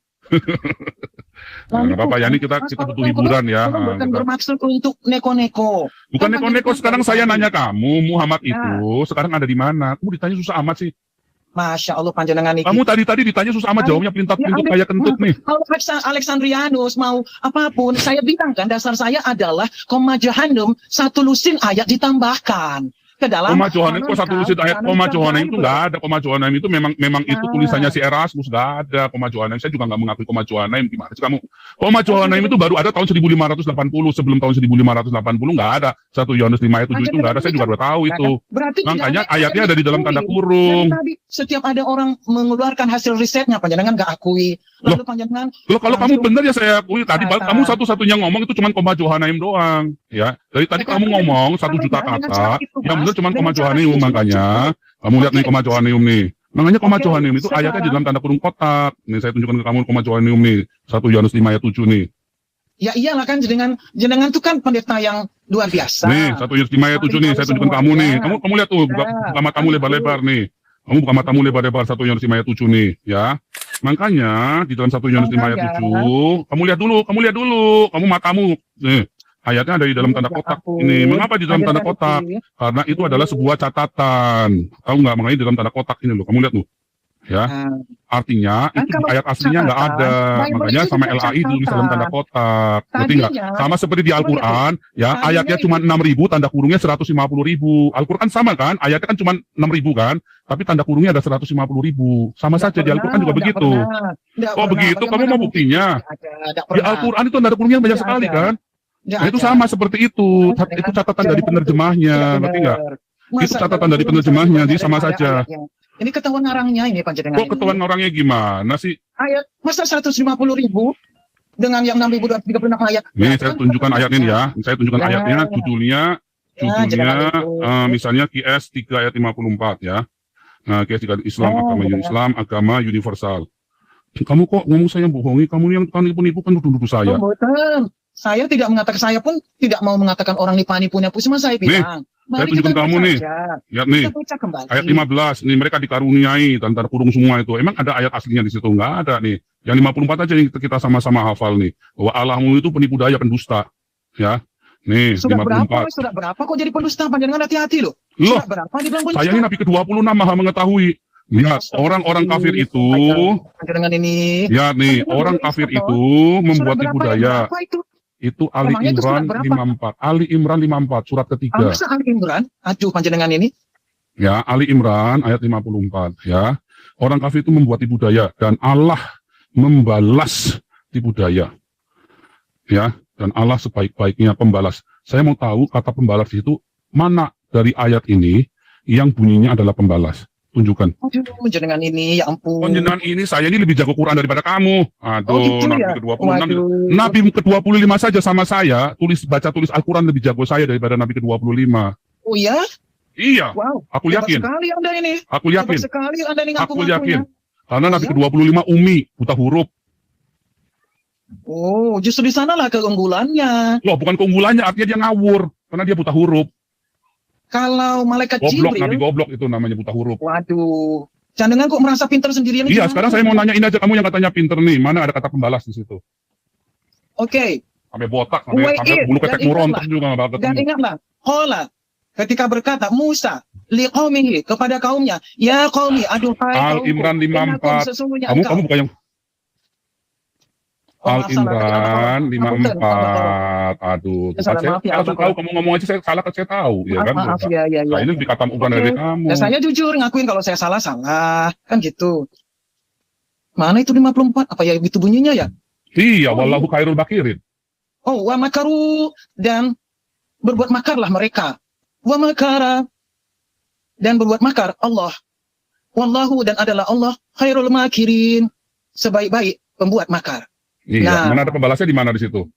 Nggak apa-apa ya, ini kita butuh hiburan ya. Bukan bermaksud untuk neko-neko. Bukan neko-neko, sekarang saya nanya kamu, Muhammad itu sekarang ada di mana? Kamu ditanya susah amat sih. Masya Allah panjenengan ini. Kamu tadi ditanya susah amat, jawabnya pintar-pintar kayak kentut nih. Kalau Alexandrianus mau apapun, saya bilang kan dasar saya adalah koma Jahannam, satu lusin ayat ditambahkan ke dalam. Koma Johanem kok satu lusin ayat, koma Johanem itu nggak ada. Koma Johanem itu memang itu tulisannya si Erasmus, nggak ada koma Johanem. Saya juga nggak mengakui koma Johanem. Gimana sih kamu? Koma Johanem itu baru ada tahun 1580, sebelum tahun 1580 nggak ada. 1 Yohanes 5 ayat 7 itu nggak ada. Saya juga udah tahu itu. Makanya ayatnya ada di dalam tanda kurung. Setiap ada orang mengeluarkan hasil risetnya, panjenengan nggak akui. Lalu panjenengan. Loh, kalau kamu benar ya saya akui. Tadi kamu satu-satunya ngomong itu cuma koma Johanem doang, ya. Dari tadi kamu ngomong 1 juta kata, yang benar cuma koma Johanem, makanya kamu lihat nih koma Johanem nih. Makanya koma Johanem itu ayatnya di dalam tanda kurung kotak. Nih saya tunjukkan ke kamu koma Johanem nih, 1 Yohanes 5 ayat 7 nih. Ya iyalah kan, jenengan itu kan pendeta yang luar biasa. Nih 1 Yohanes 5 ayat 7 nih, saya tunjukkan kamu nih. Kamu lihat tuh, buka matamu lebar-lebar nih. Kamu buka matamu lebar-lebar 1 Yohanes 5 ayat 7 nih, ya. Makanya di dalam 1 Yohanes 5 ayat 7, kamu lihat dulu, kamu matamu. Nih, ayatnya ada di dalam tanda kotak ini. Mengapa di dalam tanda kotak? Karena itu adalah sebuah catatan. Tahu nggak? Makanya di dalam tanda kotak ini loh. Kamu lihat tuh. Ya, artinya itu di ayat aslinya nggak ada. Makanya sama LAI ditulis dalam tanda kotak. Ngerti nggak? Sama seperti di Al-Quran, ya, ayatnya cuma 6.000, tanda kurungnya 150.000. Al-Quran sama kan? Ayatnya kan cuma 6.000 kan? Tapi tanda kurungnya ada 150.000. Sama saja di Al-Quran juga begitu. Oh begitu? Kamu mau buktinya? Di Al-Quran itu tanda kurungnya banyak sekali kan? Nah, itu sama seperti itu. Itu catatan dari penerjemahnya, ngerti nggak? Itu catatan dari penerjemahnya, jadi sama saja. Ini ketahuan orangnya ini panjenengan. Kok ketahuan orangnya gimana sih? Ayat masa 150.000 dengan yang 6.236 ayat. Nih saya tunjukkan ayat ini ya. Saya tunjukkan ayatnya, judulnya misalnya QS 3 ayat 54 ya. Nah, QS 3 Islam, agama universal. Kamu kok ngomong saya bohongi? Kamu yang penipu kan nuduh saya. Betul. Saya tidak mengatakan, saya pun tidak mau mengatakan orang nipu-nipu, cuma saya bilang. Saya tunjukkan kamu nih. Lihat nih. Ayat 15. Nih mereka dikaruniai tanda kurung semua itu. Emang ada ayat aslinya di situ? Enggak ada nih. Yang 54 aja yang kita sama-sama hafal nih. Bahwa Allahmu itu penipu daya, pendusta. Ya. Nih, surat 54. Surat berapa kok jadi pendusta? Panjenengan hati-hati loh. Loh, surat berapa dibilang pendusta? saya ini Nabi ke-26 maha mengetahui. Lihat, orang-orang kafir itu. Panjenengan ini. Ya nih, orang kafir itu membuat tipu daya. Itu Ali Imran 54. Ali Imran 54, surat ketiga. Masa Ali Imran? Aduh, panjenengan ini. Ya, Ali Imran ayat 54. Ya, orang kafir itu membuat tipu daya dan Allah membalas tipu daya. Ya, dan Allah sebaik-baiknya pembalas. Saya mau tahu kata pembalas itu mana dari ayat ini yang bunyinya adalah pembalas. Tunjukkan. Aduh, panjenengan ini, ya ampun. Panjenengan ini, saya ini lebih jago Quran daripada kamu. Aduh, gitu Nabi ya? ke-26. Nabi ke-25 saja sama saya, baca tulis Al-Quran lebih jago saya daripada Nabi ke-25. Oh ya? Iya, wow. Aku yakin. Sekali Anda ini. Aku yakin. Sekali Anda ini aku yakin. Karena Nabi ke-25 umi, buta huruf. Oh, justru di sanalah keunggulannya. Loh, bukan keunggulannya, artinya dia ngawur. Karena dia buta huruf. Kalau malaikat goblok, Jibril, Nabi goblok itu namanya buta huruf. Waduh, jangan kok merasa pintar sendirian. Iya, sekarang saya mau nanyain aja kamu yang katanya pintar nih, mana ada kata pembalas di situ? Oke. Sampai botak, sampai bulu ketek murontok juga nggak bakal ketemu. Dan ingatlah, Qala ketika berkata Musa, liqaumihi, kepada kaumnya, ya qaumi, aduhai Al kaumku, Imran 54. sesungguhnya Kamu bukan yang Oh, Al maaf, salah. Imran Punten, 54. Aduh, Ya, salah, saya maaf ya, langsung Al-Baqarah. tahu kamu ngomong aja saya salah, saya tahu ya kan. Maaf, ya. Nah, ini lebih kata bukan dari kamu. Ya, saya jujur ngakuin kalau saya salah, kan gitu. Mana itu 54? Apa ya itu bunyinya ya? Iya, wallahu khairul makirin. Oh, wa makaru, dan berbuat makarlah mereka. Wa makara, dan berbuat makar Allah. Wallahu, dan adalah Allah khairul makirin, sebaik-baik pembuat makar. Iya, Nah. mana ada pembalasnya di mana di situ?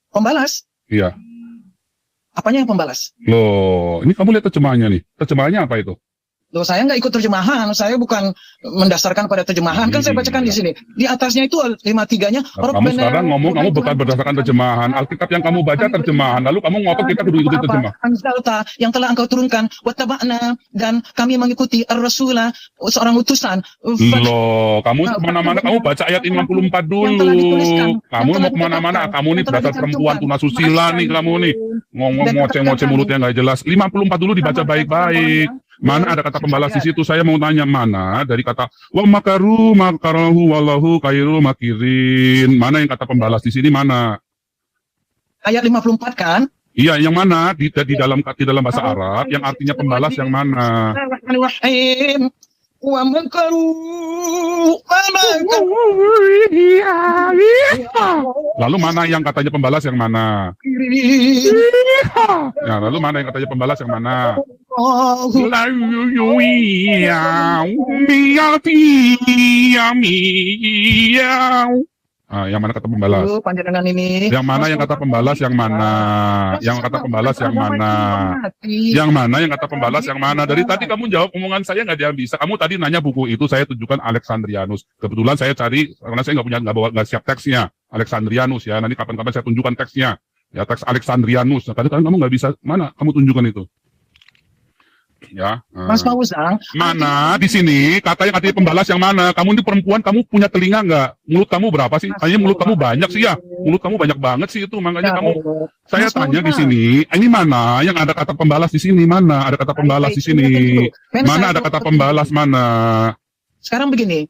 Pembalas? Iya. Apanya yang pembalas? Loh, ini kamu lihat terjemahannya nih. Terjemahannya apa itu? Loh, saya nggak ikut terjemahan, saya bukan mendasarkan pada terjemahan, kan saya bacakan di sini. Di atasnya itu 53-nya. Nah, kamu sekarang ngomong kamu bukan berdasarkan terjemahan. Alkitab yang kamu baca terjemahan. Lalu kamu ngotot kita kudu ikuti terjemah. Anzalta, yang telah engkau turunkan, wattaba'na, dan kami mengikuti ar-rasulah, seorang utusan. Loh, kamu kemana-mana, kamu baca ayat 54 dulu. Kamu mau kemana-mana, kamu nih dasar perempuan tunasusila nih kamu nih. Ngomong ngoceh-ngoceh mulutnya nggak jelas. 54 dulu dibaca baik-baik. Mana ada kata pembalas di situ? Saya mau tanya mana dari kata wa makaru makarahu wallahu khairul makirin. Mana yang kata pembalas di sini mana? Ayat 54 kan? Iya, yang mana di dalam bahasa Arab yang artinya pembalas yang mana? Bismillahirrahmanirrahim. Wa makaru Lalu mana yang katanya pembalas yang mana? Ya, lalu mana yang katanya pembalas yang mana? Yang mana kata pembalas? Panjangan ini. Yang mana yang kata pembalas yang mana? Yang kata pembalas yang mana? Yang mana yang kata pembalas yang mana? Dari tadi kamu jawab omongan saya nggak ada yang bisa. Kamu tadi nanya buku itu, saya tunjukkan Alexandrianus. Kebetulan saya cari karena saya nggak siap teksnya. Alexandrianus ya. Nanti kapan-kapan saya tunjukkan teksnya. Ya, teks Alexandrianus. Nah, kadang-kadang kamu nggak bisa. Mana? Kamu tunjukkan itu. Ya. Mas Fauzang, Mana di sini kata yang artinya pembalas yang mana? Kamu ini perempuan, kamu punya telinga nggak? Mulut kamu berapa sih? Hanya mulut kamu banyak sih ya. Mulut kamu banyak banget sih itu. Makanya kamu. Saya Mas tanya di Fauzang. sini. Ini mana yang ada kata pembalas di sini? Mana ada kata pembalas di sini? Mana ada kata pembalas mana? Sekarang begini.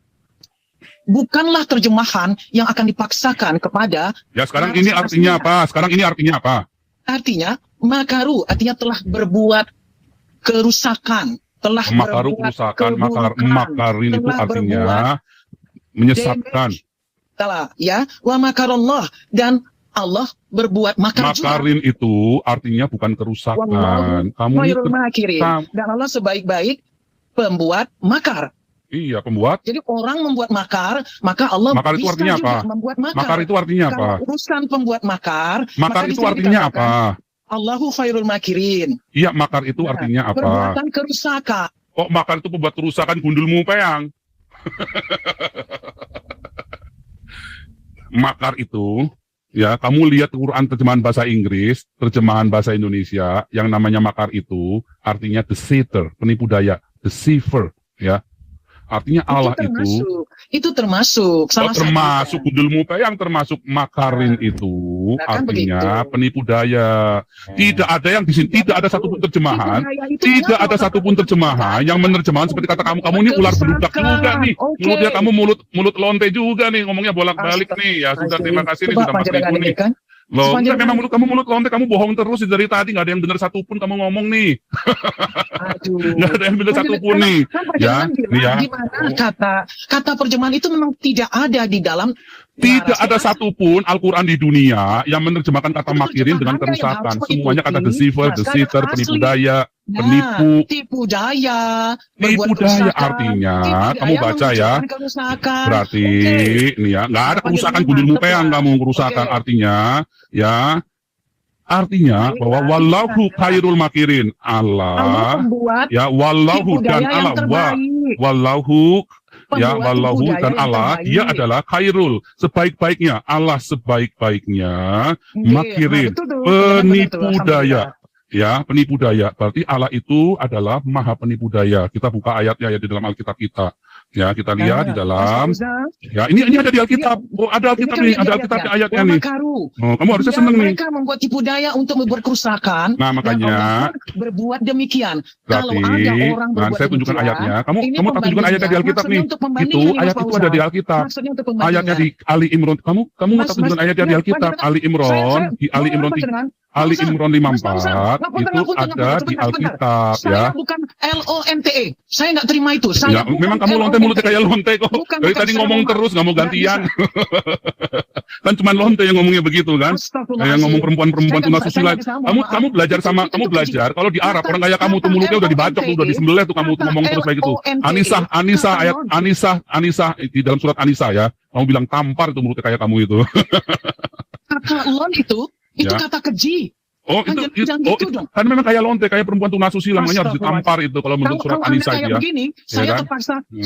Bukanlah terjemahan yang akan dipaksakan kepada. Ya sekarang ini artinya apa? Sekarang ini artinya apa? Artinya makaru, artinya telah berbuat kerusakan, telah Makaru berbuat kerusakan, keburukan, makarin itu telah artinya berbuat menyesatkan. Salah, ya. Wa makarallah, dan Allah berbuat makar juga. Makarin itu artinya bukan kerusakan. Kamu Khairul itu makirin. Dan Allah sebaik-baik pembuat makar. iya pembuat. Jadi orang membuat makar, maka Allah Makar itu bisa artinya juga apa? membuat makar. Makar itu artinya apa? Kalau urusan pembuat makar, Makar maka di itu sini artinya dikatakan, apa? Allahu khairul makirin. Iya, makar itu artinya apa? Perbuatan kerusakan. Kok makar itu pembuat kerusakan gundulmu peyang? Makar itu, ya kamu lihat Quran terjemahan bahasa Inggris, terjemahan bahasa Indonesia, yang namanya makar itu artinya deceiver, penipu daya, deceiver, ya. Artinya Allah itu termasuk salah termasuk gundulmu peyang, termasuk makarin itu kan artinya begitu. penipu daya. Tidak ada yang di sini, tidak ada satupun terjemahan. Tidak ada satupun terjemahan yang menerjemahkan seperti kata kamu ini ular beludak juga nih. Mulutnya kamu mulut lonte juga nih, ngomongnya bolak-balik nih. Ya sudah, terima kasih nih sudah 4.000 nih. Loh, enggak, memang kamu mulut lonte, kamu bohong terus dari tadi, nggak ada yang benar satupun kamu ngomong nih. Nggak ada yang benar satupun nih. Ya, ya. Gimana kata perjemahan itu memang tidak ada di dalam. Tidak ada satupun Al-Quran di dunia yang menerjemahkan kata makirin dengan kerusakan. Semuanya kata deceiver, penipu daya, penipu. Tipu daya. Tipu daya artinya, kamu baca ya. Berarti, nih ya, nggak ada kerusakan gundulmu peyang kamu kerusakan artinya, ya. Artinya bahwa wallahu khairul makirin. Allah, ya wallahu dan Allah wallahu. Ya wallahu dan Allah, dia adalah khairul, sebaik-baiknya, Allah sebaik-baiknya, makirin, penipu daya. Ya, penipu daya. Berarti Allah itu adalah maha penipu daya. Kita buka ayatnya ya di dalam Alkitab kita. Ya, kita lihat di dalam. Mas Fauza, Ya, ini ada di Alkitab. Oh, ada Alkitab nih, ada Alkitab ayatnya nih. Karu. Oh, kamu harusnya seneng nih. Mereka membuat tipu daya untuk membuat kerusakan. Nah, makanya dan Allah berbuat demikian. Kalau berarti, ada orang berbuat saya tunjukkan demikian, ayatnya. Kamu ini tak tunjukkan ayatnya di Alkitab maksudnya nih. untuk Itu pembandingan nih, Mas ayat itu Fauza. ada di Alkitab. Maksudnya untuk pembandingan. Ayatnya di Ali Imran. Kamu tak tunjukkan ayatnya di Mas, Alkitab. Mas, Ali Imran, di Ali Imran Ali Fauza, Imran Mas Fauza, 54 itu ada di Alkitab Saya ya. bukan LONTE. Saya nggak terima itu. Saya Ya, bukan memang kamu lonte mulutnya kayak lonte kok. Bukan, Dari bukan, tadi saya ngomong mohon terus nggak mau Nggak gantian. Kan cuma lonte yang ngomongnya begitu kan. Yang ngomong perempuan-perempuan tuna susila. Kamu belajar sama kamu belajar kalau di Arab orang kayak kamu tuh mulutnya udah dibacok tuh, udah disembelih tuh kamu tuh ngomong terus kayak gitu. Anisa ayat Anisa di dalam surat Anisa ya. Kamu bilang tampar itu mulutnya kayak kamu itu. Kata lon itu Ya. kata keji. Oh itu, Jangan gitu dong. kan memang kayak lonte, kayak perempuan tuna susila, namanya harus ditampar itu kalau menurut surat Kalau Anisa Anda itu kayak ya. begini, Ya saya kan? terpaksa, Hmm.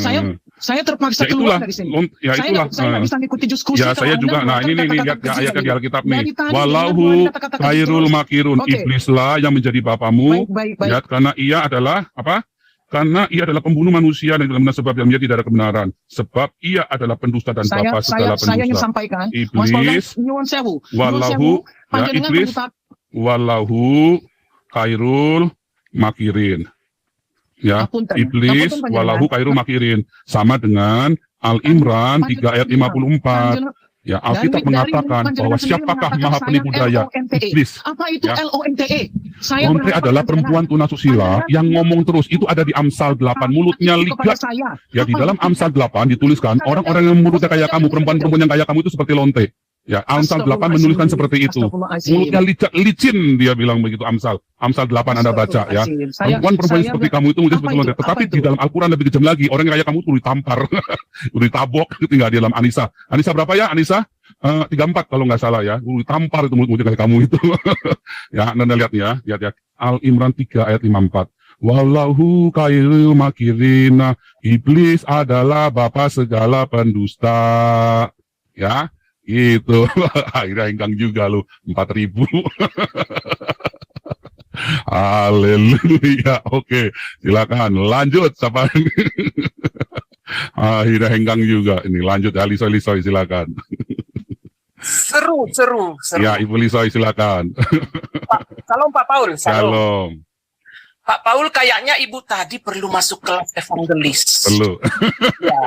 saya terpaksa Ya keluar itulah, dari sini. ya itulah. Saya nggak bisa ngikuti diskusi. Ya kalau saya Anda juga. Nah menggunakan ini kata-kata lihat ya keji ayatnya di tadi. Alkitab Dari nih. tadi Walahu dengan kata-kata keji khairul terus. makirun. Oke. Iblislah yang menjadi bapamu. Baik. Ya, karena ia adalah apa? Karena ia adalah pembunuh manusia dan dalam sebab yang dia tidak ada kebenaran. Sebab ia adalah pendusta dan bapa segala Saya ingin pendusta. sampaikan. Iblis, Nyuwun sewu. walahu, ya Panjenengan iblis, membuka- walahu khairul makirin. Ya, Ngapunten. iblis, Ngapunten, walahu khairul makirin. Sama dengan Al-Imran 3 ayat 54. Panjenengan- Ya, Alkitab mengatakan bahwa siapakah maha penipu daya? Iblis. Apa itu Ya. LONTE? Saya Lonte berharap adalah panjenengan- perempuan tuna susila yang ngomong terus. Itu ada di Amsal 8, mulutnya Itu kepada ligat. saya. Ya, di Apa dalam itu? Amsal 8 dituliskan orang-orang yang mulutnya kayak kamu, perempuan-perempuan yang kayak kamu itu seperti lonte. Ya, Amsal 8 menuliskan seperti itu. Mulutnya licin, dia bilang begitu Amsal 8 Anda baca ya. Perempuan-perempuan seperti kamu itu mulutnya seperti lonte. Tetapi di dalam Al-Quran lebih kejam lagi. Orang yang kayak kamu tuh ditampar, udah ditabok, tinggal di dalam Anisa. Anisa berapa ya Anisa? 34 kalau nggak salah ya. Ditampar itu mulutnya kayak kamu itu. Ya, Anda lihat ya. Lihat ya. Al-Imran 3 ayat 54. Wallahu khairul makirina. Iblis adalah bapa segala pendusta. Ya. Itu akhirnya hengkang juga lu 4.000. Haleluya. Oke, silakan lanjut siapa? Akhirnya hengkang juga. Ini lanjut ya, Lisoy silakan. Seru. Ya, Ibu Lisoy silakan. Salam Pak Paul. Shalom. Pak Paul, kayaknya Ibu tadi perlu masuk kelas evangelis. Perlu. Ya,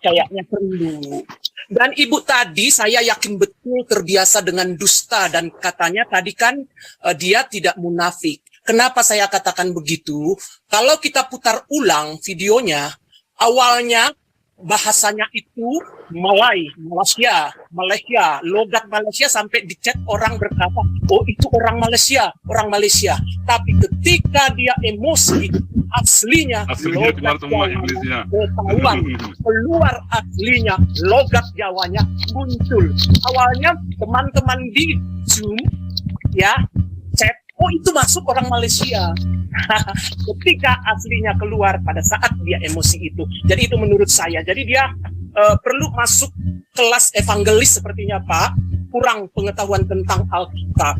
kayaknya perlu. Dan Ibu tadi saya yakin betul terbiasa dengan dusta dan katanya tadi kan dia tidak munafik. Kenapa saya katakan begitu? Kalau kita putar ulang videonya, awalnya bahasanya itu Malaysia, logat Malaysia sampai di chat orang berkata, oh itu orang Malaysia. Tapi ketika dia emosi, aslinya keluar semua Inggrisnya. Ketahuan, keluar aslinya, logat Jawanya muncul. Awalnya teman-teman di Zoom, ya, chat, oh itu masuk orang Malaysia. Ketika aslinya keluar pada saat dia emosi itu. Jadi itu menurut saya. Jadi dia perlu masuk kelas evangelis sepertinya Pak. Kurang pengetahuan tentang Alkitab.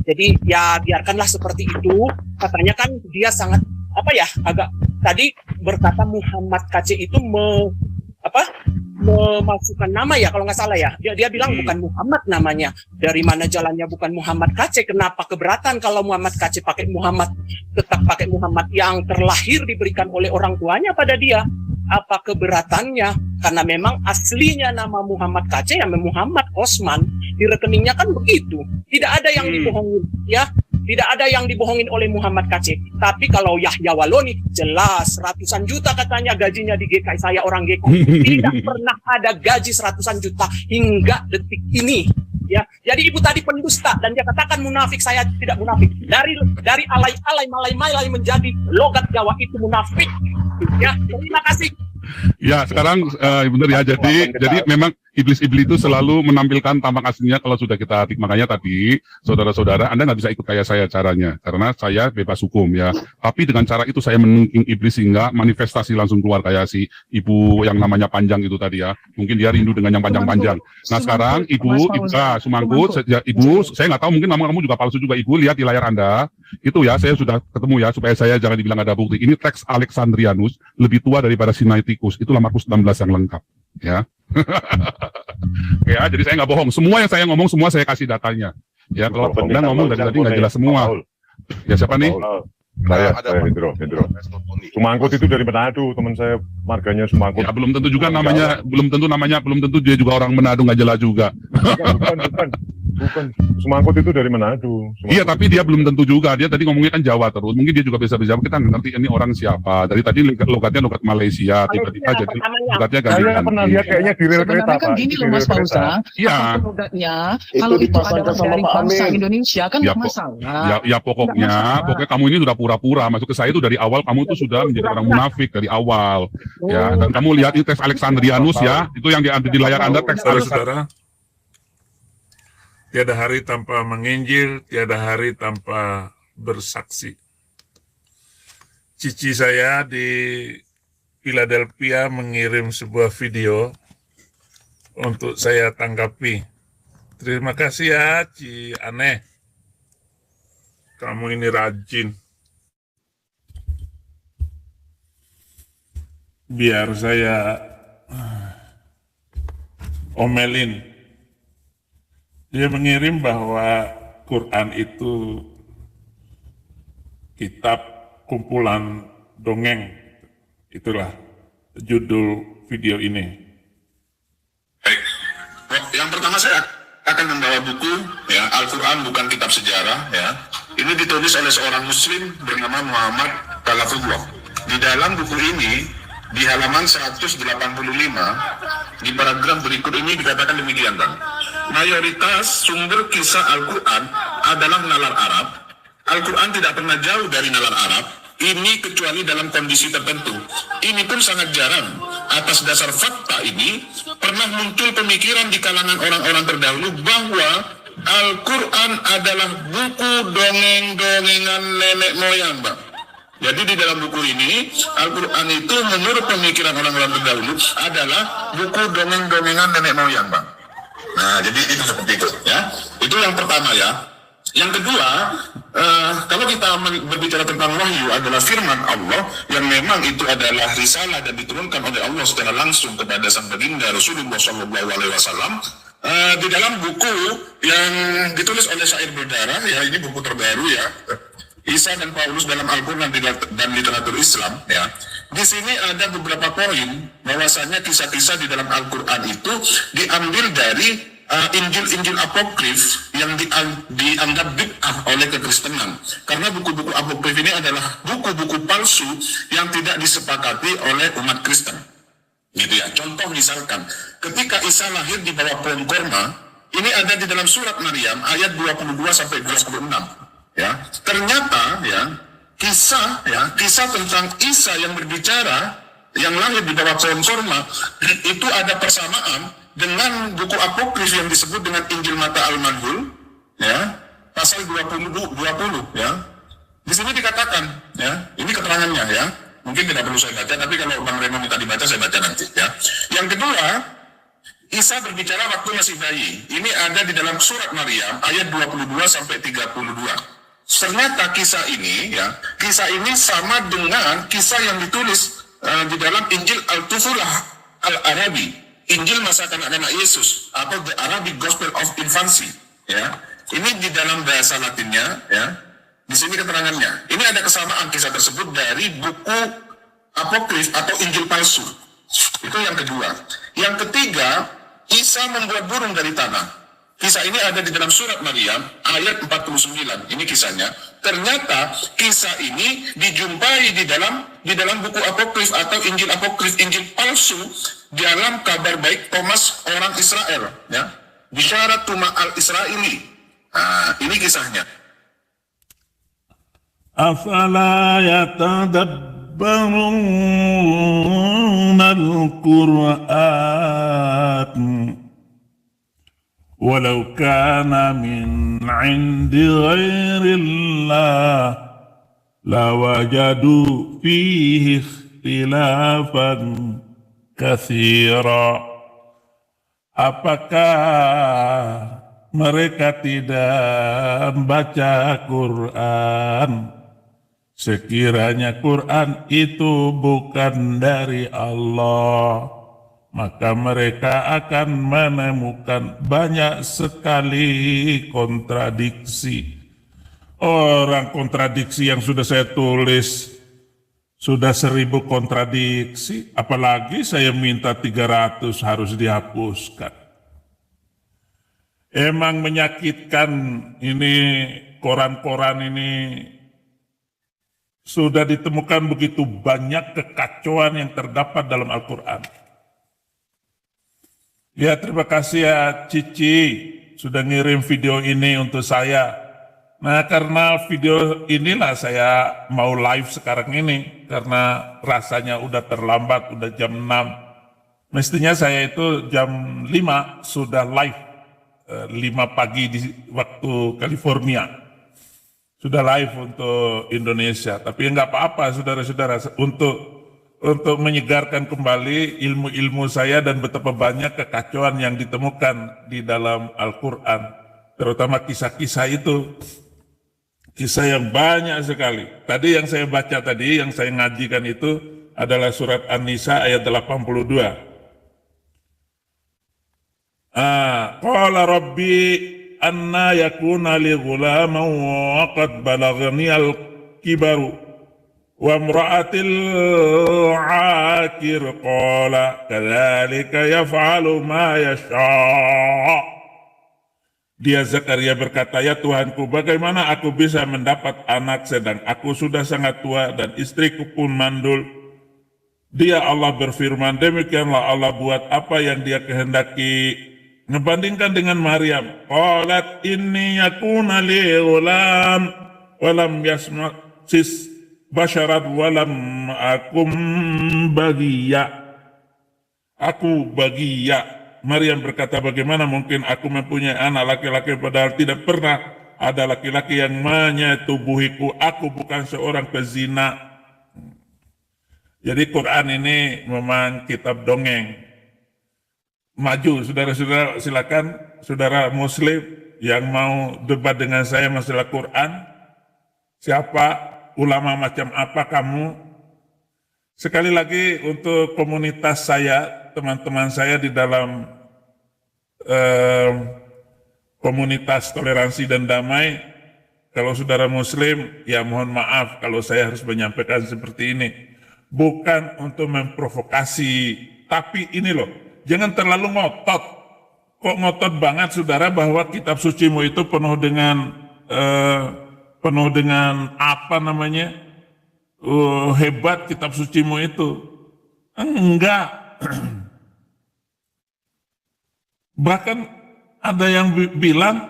Jadi ya biarkanlah seperti itu. Katanya kan dia sangat agak tadi berkata Muhammad KC itu memasukkan nama ya kalau nggak salah ya. Dia bilang bukan Muhammad namanya. Dari mana jalannya bukan Muhammad KC? Kenapa keberatan kalau Muhammad KC pakai Muhammad, tetap pakai Muhammad yang terlahir diberikan oleh orang tuanya pada dia? Apa keberatannya? Karena memang aslinya nama Muhammad KC yang Muhammad Osman, di rekeningnya kan begitu. Tidak ada yang dibohongin, ya. Tidak ada yang dibohongin oleh Muhammad KC. Tapi kalau Yahya Waloni, jelas ratusan juta katanya gajinya di GKI, saya orang GKI. Tidak pernah ada gaji 100-an juta hingga detik ini. Ya, jadi ibu tadi pendusta dan dia katakan munafik, saya tidak munafik. Dari alay-alay, malai-malai menjadi logat Jawa itu munafik. Ya, terima kasih. Ya, sekarang benar ya. Jadi memang iblis-iblis itu selalu menampilkan tampak aslinya kalau sudah kita makanya tadi, saudara-saudara, Anda nggak bisa ikut kayak saya caranya, karena saya bebas hukum ya. Tapi dengan cara itu saya menungking iblis sehingga manifestasi langsung keluar kayak si ibu yang namanya Panjang itu tadi ya. Mungkin dia rindu dengan yang panjang-panjang. Nah sekarang ibu, Sumangkut, ibu, saya nggak tahu mungkin nama kamu juga palsu juga. Ibu lihat di layar Anda, itu ya saya sudah ketemu ya, supaya saya jangan dibilang ada bukti. Ini teks Alexandrianus, lebih tua daripada Sinaiticus, itu Markus 16 yang lengkap ya. Ya, jadi saya nggak bohong. Semua yang saya ngomong, semua saya kasih datanya. Ya, kalau Anda ngomong dari tadi nggak jelas semua. Ya, siapa nih? Saya Hendro. Sumangkut itu dari Manado, teman saya marganya Sumangkut. Ya, belum tentu juga namanya, belum tentu dia juga orang Manado, nggak jelas juga. Bukan. Sumangkut itu dari Manado. Iya, tapi dia belum tentu juga. Dia tadi ngomongnya kan Jawa terus. Mungkin dia juga bisa jawab. Kita nggak ngerti ini orang siapa. Dari tadi logatnya logat Malaysia. Tiba-tiba jadi logatnya ganti. Saya pernah lihat kayaknya di rel kereta. Sebenarnya kan gini loh Mas Fauzan. Iya. Logatnya kalau itu adalah dari bangsa Indonesia kan nggak masalah. Ya pokoknya kamu ini sudah pura-pura. Masuk ke saya itu dari awal kamu itu sudah menjadi orang munafik dari awal. Ya, dan kamu lihat ini teks Alexandrianus ya. Itu yang diambil di layar Anda teks Saudara-saudara, tiada hari tanpa menginjil, tiada hari tanpa bersaksi. Cici saya di Philadelphia mengirim sebuah video untuk saya tanggapi. Terima kasih ya, Ci Aneh. Kamu ini rajin. Biar saya omelin. Dia mengirim bahwa Quran itu kitab kumpulan dongeng. Itulah judul video ini. Baik, yang pertama saya akan membawa buku, ya, Al-Quran bukan kitab sejarah, ya. Ini ditulis oleh seorang Muslim bernama Muhammad Talafullah. Di dalam buku ini, di halaman 185, di paragraf berikut ini dikatakan demikian, Bang. Mayoritas sumber kisah Al-Quran adalah nalar Arab. Al-Quran tidak pernah jauh dari nalar Arab. Ini kecuali dalam kondisi tertentu. Ini pun sangat jarang. Atas dasar fakta ini, pernah muncul pemikiran di kalangan orang-orang terdahulu bahwa Al-Quran adalah buku dongeng-dongengan nenek moyang, Bang. Jadi di dalam buku ini, Al-Quran itu menurut pemikiran orang-orang terdahulu adalah buku dongeng-dongengan nenek moyang, Bang. Nah, jadi itu seperti itu, ya. Itu yang pertama, ya. Yang kedua, kalau kita berbicara tentang wahyu adalah firman Allah yang memang itu adalah risalah dan diturunkan oleh Allah secara langsung kepada sang baginda Rasulullah SAW. Di dalam buku yang ditulis oleh Syair Berdarah, ya, ini buku terbaru, ya, Isa dan Paulus dalam Al-Quran dan literatur Islam, ya. Di sini ada beberapa poin bahwasanya kisah-kisah di dalam Al-Quran itu diambil dari Injil-Injil apokrif yang dianggap bid'ah oleh kekristenan. Karena buku-buku apokrif ini adalah buku-buku palsu yang tidak disepakati oleh umat Kristen. Gitu ya. Contoh misalkan, ketika Isa lahir di bawah pohon korma, ini ada di dalam surat Maryam ayat 22 sampai 26. Ya, ternyata ya kisah tentang Isa yang berbicara yang lahir di bawah pohon korma itu ada persamaan dengan buku apokrif yang disebut dengan Injil Matta Al-Madhul, ya, pasal 20, ya. Di sini dikatakan, ya, ini keterangannya, ya. Mungkin tidak perlu saya baca, tapi kalau Bang Remo minta dibaca, saya baca nanti, ya. Yang kedua, Isa berbicara waktu masih bayi. Ini ada di dalam surat Maryam ayat 22 sampai 32. Ternyata kisah ini sama dengan kisah yang ditulis di dalam Injil Al-Tufulah Al-Arabi, Injil masa kanak-kanak Yesus, atau The Arabic Gospel of Infancy, ya. Ini di dalam bahasa Latinnya, ya. Di sini keterangannya. Ini ada kesamaan kisah tersebut dari buku apokrif atau Injil palsu. Itu yang kedua. Yang ketiga, Isa membuat burung dari tanah. Kisah ini ada di dalam surat Maryam ayat 49. Ini kisahnya. Ternyata kisah ini dijumpai di dalam buku apokrif atau Injil apokrif, Injil palsu, dalam kabar baik Thomas orang Israel, ya. Bisyarat Tuma al-Israeli. Nah, ini kisahnya. Afala yatadabbaruna al-Qur'an walau kana min 'indi ghairillah lawajadu fihi ikhtilafan katsira. Apakah mereka tidak membaca Quran? Sekiranya Quran itu bukan dari Allah, maka mereka akan menemukan banyak sekali kontradiksi. Orang kontradiksi yang sudah saya tulis sudah 1000 kontradiksi, apalagi saya minta 300 harus dihapuskan. Emang menyakitkan ini, koran-koran ini sudah ditemukan begitu banyak kekacauan yang terdapat dalam Al-Quran. Ya, terima kasih ya Cici sudah ngirim video ini untuk saya. Nah, karena video inilah saya mau live sekarang ini, karena rasanya udah terlambat, udah jam 6. Mestinya saya itu jam 5 sudah live, 5 pagi di waktu California. Sudah live untuk Indonesia, tapi nggak apa-apa saudara-saudara, untuk menyegarkan kembali ilmu-ilmu saya dan betapa banyak kekacauan yang ditemukan di dalam Al-Quran, terutama kisah-kisah itu. Kisah yang banyak sekali. Tadi yang saya baca tadi, yang saya ngajikan itu adalah surat An-Nisa ayat 82. Qala rabbi anna yakuna li ghulaman wa qad balaghani al-kibaru wa imra'atil aqir qala kadzalika yaf'alu ma yasha'. Dia Zakaria berkata, ya Tuhanku, bagaimana aku bisa mendapat anak sedang aku sudah sangat tua dan istriku pun mandul. Dia Allah berfirman, demikianlah Allah buat apa yang dia kehendaki. Ngebandingkan dengan Maryam, qalat inni yakuna li ghulam walam yasmasis basyarat walam akum bagiya. Aku bagiya. Maryam berkata, bagaimana mungkin aku mempunyai anak laki-laki padahal tidak pernah ada laki-laki yang menyetubuhiku. Aku bukan seorang pezina. Jadi Quran ini memang kitab dongeng. Maju, saudara-saudara, silakan saudara muslim yang mau debat dengan saya masalah Quran. Siapa, ulama macam apa kamu? Sekali lagi untuk komunitas saya, teman-teman saya di dalam komunitas toleransi dan damai, kalau saudara muslim, ya mohon maaf kalau saya harus menyampaikan seperti ini. Bukan untuk memprovokasi, tapi ini loh, jangan terlalu ngotot. Kok ngotot banget saudara bahwa kitab sucimu itu penuh dengan apa namanya, hebat kitab sucimu itu. Enggak. Bahkan ada yang bilang,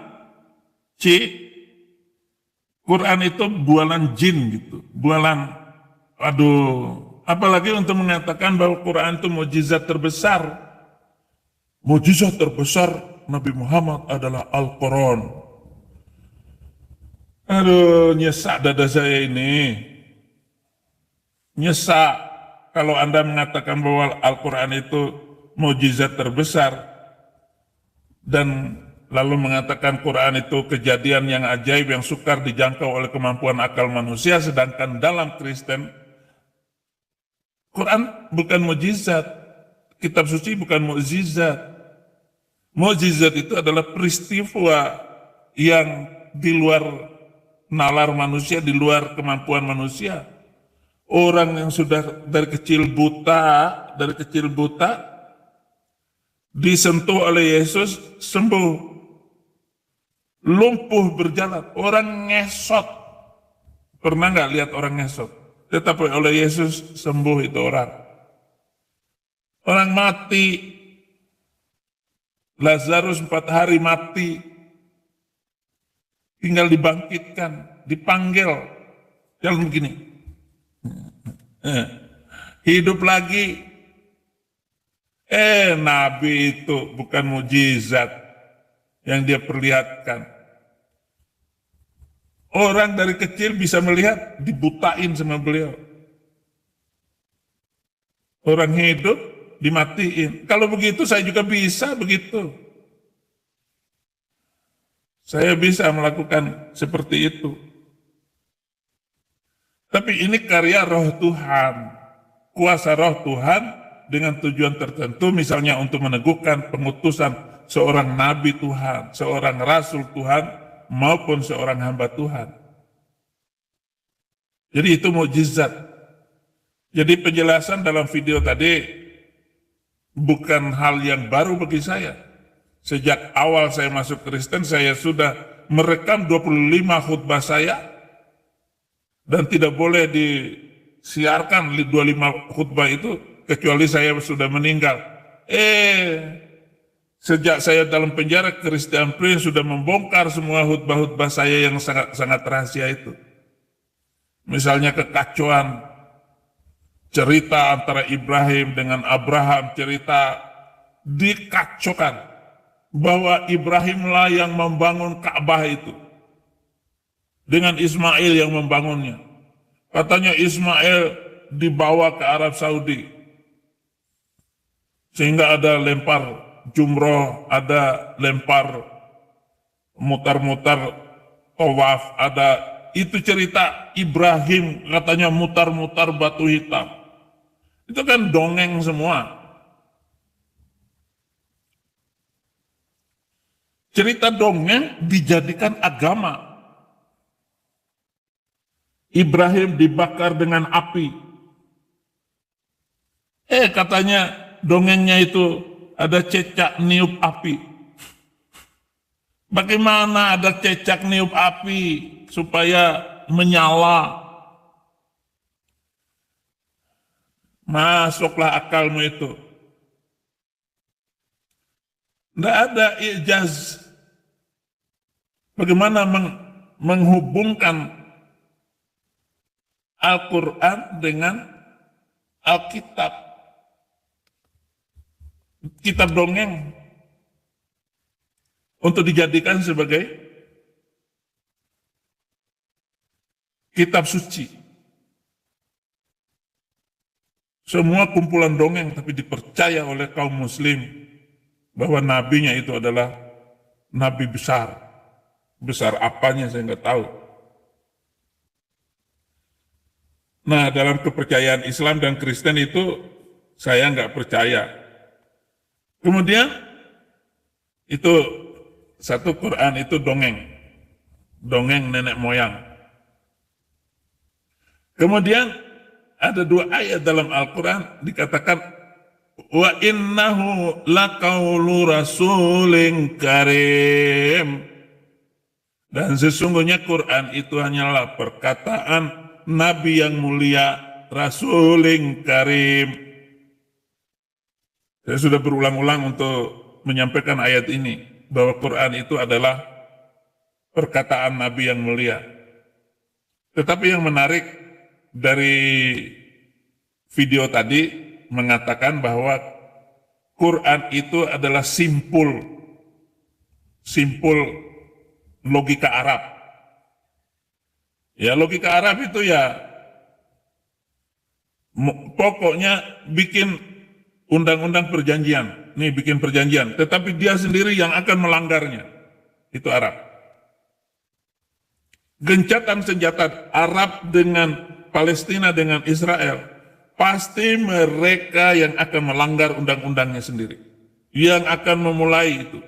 Quran itu bualan jin gitu. Bualan, apalagi untuk mengatakan bahwa Quran itu mukjizat terbesar. Mukjizat terbesar Nabi Muhammad adalah Al-Quran. Nyesak dada saya ini. Nyesak kalau Anda mengatakan bahwa Al-Quran itu mukjizat terbesar dan lalu mengatakan Quran itu kejadian yang ajaib yang sukar dijangkau oleh kemampuan akal manusia, sedangkan dalam Kristen Quran bukan mukjizat, kitab suci bukan mukjizat. Mukjizat itu adalah peristiwa yang di luar nalar manusia, di luar kemampuan manusia. Orang yang sudah dari kecil buta disentuh oleh Yesus sembuh, lumpuh berjalan, orang ngesot, pernah nggak lihat orang ngesot? Tetapi oleh Yesus sembuh itu orang. Orang mati, Lazarus 4 hari mati, tinggal dibangkitkan, dipanggil, jalan begini, hidup lagi. Nabi itu bukan mukjizat. yang dia perlihatkan. Orang dari kecil bisa melihat, dibutain sama beliau. Orang hidup, dimatiin. Kalau begitu saya juga bisa begitu. Saya bisa melakukan seperti itu. Tapi ini karya roh Tuhan. Kuasa roh Tuhan dengan tujuan tertentu, misalnya untuk meneguhkan pengutusan seorang nabi Tuhan, seorang rasul Tuhan, maupun seorang hamba Tuhan. Jadi itu mukjizat. Jadi penjelasan dalam video tadi bukan hal yang baru bagi saya. Sejak awal saya masuk Kristen, saya sudah merekam 25 khutbah saya, dan tidak boleh disiarkan 25 khutbah itu kecuali saya sudah meninggal. Sejak saya dalam penjara, Christian Prince sudah membongkar semua khutbah-khutbah saya yang sangat rahasia itu. Misalnya kekacauan, cerita antara Ibrahim dengan Abraham, cerita dikacaukan. Bahwa Ibrahimlah yang membangun Ka'bah itu. Dengan Ismail yang membangunnya. Katanya Ismail dibawa ke Arab Saudi. Sehingga ada lempar jumroh, ada lempar mutar-mutar tawaf, ada itu cerita Ibrahim katanya mutar-mutar batu hitam. Itu kan dongeng semua. Cerita dongeng dijadikan agama. Ibrahim dibakar dengan api. Katanya dongengnya itu ada cecak niup api. Bagaimana ada cecak niup api supaya menyala? Masuklah akalmu itu. Tidak ada ijaz. Bagaimana menghubungkan Al-Quran dengan Alkitab? Kitab dongeng untuk dijadikan sebagai kitab suci. Semua kumpulan dongeng tapi dipercaya oleh kaum muslim bahwa nabinya itu adalah nabi besar. Besar apanya saya nggak tahu. Nah, dalam kepercayaan Islam dan Kristen itu saya nggak percaya. Kemudian itu satu Quran itu dongeng nenek moyang. Kemudian ada 2 ayat dalam Al-Quran dikatakan wa innahu laqaulu rasulin karim. Dan sesungguhnya Quran itu hanyalah perkataan Nabi yang mulia, Rasulin Karim. Saya sudah berulang-ulang untuk menyampaikan ayat ini, bahwa Quran itu adalah perkataan Nabi yang mulia. Tetapi yang menarik dari video tadi mengatakan bahwa Quran itu adalah simpul logika Arab. Ya, logika Arab itu ya pokoknya bikin undang-undang perjanjian. Nih bikin perjanjian, tetapi dia sendiri yang akan melanggarnya. Itu Arab. Gencatan senjata Arab dengan Palestina dengan Israel, pasti mereka yang akan melanggar undang-undangnya sendiri. Yang akan memulai itu.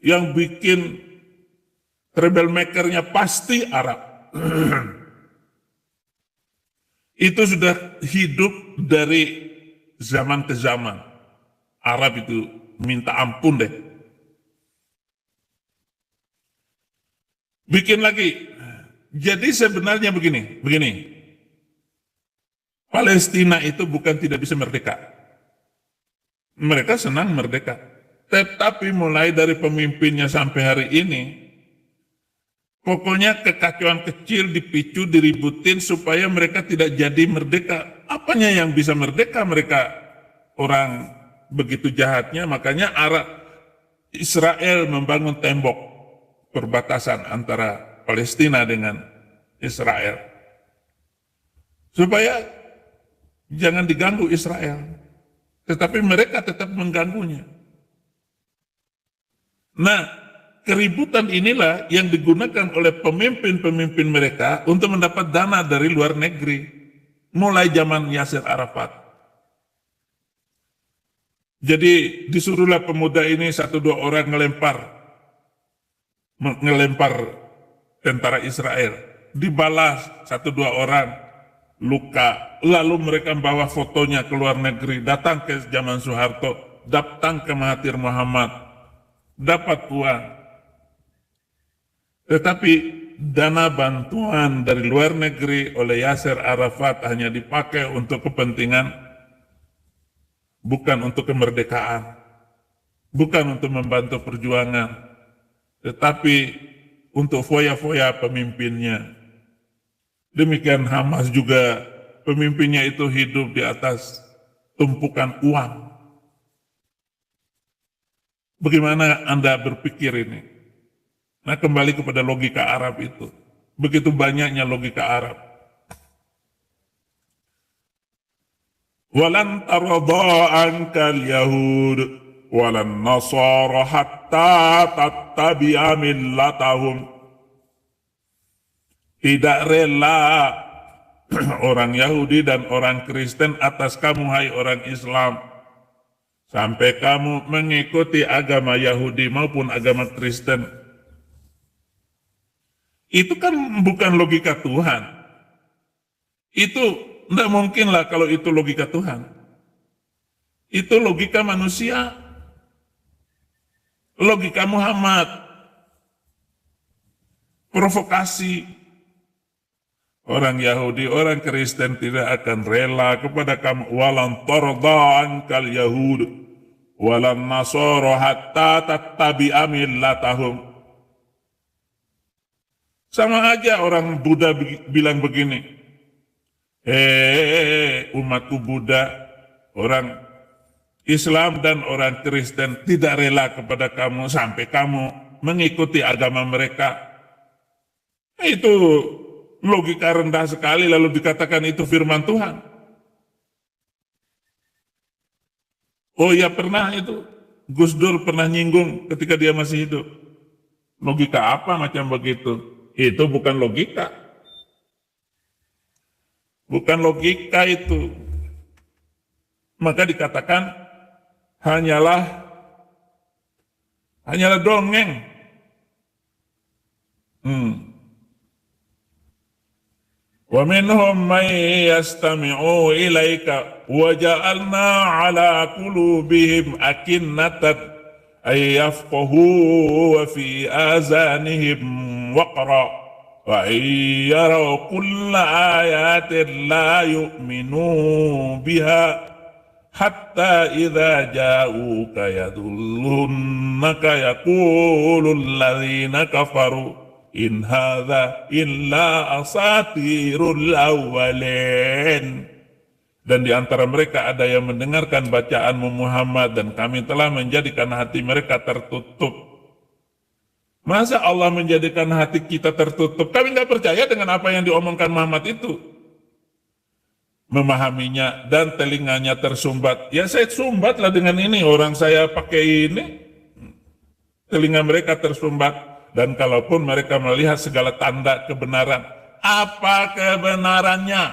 Yang bikin troublemakernya pasti Arab. Itu sudah hidup dari zaman ke zaman. Arab itu minta ampun deh. Bikin lagi. Jadi sebenarnya begini. Palestina itu bukan tidak bisa merdeka. Mereka senang merdeka. Tetapi mulai dari pemimpinnya sampai hari ini, pokoknya kekacauan kecil dipicu, diributin supaya mereka tidak jadi merdeka. Apanya yang bisa merdeka? Mereka orang begitu jahatnya, makanya Arab Israel membangun tembok perbatasan antara Palestina dengan Israel. Supaya jangan diganggu Israel. Tetapi mereka tetap mengganggunya. Nah, keributan inilah yang digunakan oleh pemimpin-pemimpin mereka untuk mendapat dana dari luar negeri. Mulai zaman Yasser Arafat. Jadi disuruhlah pemuda ini 1-2 orang ngelempar tentara Israel. Dibalas 1-2 orang luka. Lalu mereka membawa fotonya ke luar negeri. Datang ke zaman Soeharto. Datang ke Mahathir Muhammad. Dapat uang. Tetapi dana bantuan dari luar negeri oleh Yasser Arafat hanya dipakai untuk kepentingan, bukan untuk kemerdekaan, bukan untuk membantu perjuangan, tetapi untuk foya-foya pemimpinnya. Demikian Hamas juga, pemimpinnya itu hidup di atas tumpukan uang. Bagaimana Anda berpikir ini? Nah, kembali kepada logika Arab itu. Begitu banyaknya logika Arab. Walan tarda ankal yahud walan nasara hatta tattabi'a millatahum. Tidak rela orang Yahudi dan orang Kristen atas kamu, hai orang Islam, sampai kamu mengikuti agama Yahudi maupun agama Kristen. Itu kan bukan logika Tuhan. Itu tidak mungkinlah kalau itu logika Tuhan. Itu logika manusia. Logika Muhammad. Provokasi. Orang Yahudi, orang Kristen tidak akan rela kepada kamu. Walan tarda ankal yahud walan nasara hatta tattabi'a millatahum. Sama aja orang Buddha bilang begini, umatku Buddha, orang Islam dan orang Kristen tidak rela kepada kamu sampai kamu mengikuti agama mereka. Itu logika rendah sekali, lalu dikatakan itu firman Tuhan. Oh ya, pernah itu, Gus Dur pernah nyinggung ketika dia masih hidup. Logika apa macam begitu? Itu bukan logika. Bukan logika itu. Maka dikatakan hanyalah dongeng. Wa minhum man yastami'u ilaika wa ja'alna 'ala qulubihim akinnatan ay yafqahu wa fi azanihim waqra wa yaraw kulla ayatin la yu'minu biha hatta idza ja'uka yadullunaka yaqulul ladzina kafaru in hadza illa asatirul awwalin. Dan di antara mereka ada yang mendengarkan bacaanmu Muhammad, dan kami telah menjadikan hati mereka tertutup. Masa Allah menjadikan hati kita tertutup? Kami nggak percaya dengan apa yang diomongkan Muhammad itu. Memahaminya dan telinganya tersumbat. Ya saya sumbatlah dengan ini, orang saya pakai ini. Telinga mereka tersumbat. Dan kalaupun mereka melihat segala tanda kebenaran, apa kebenarannya?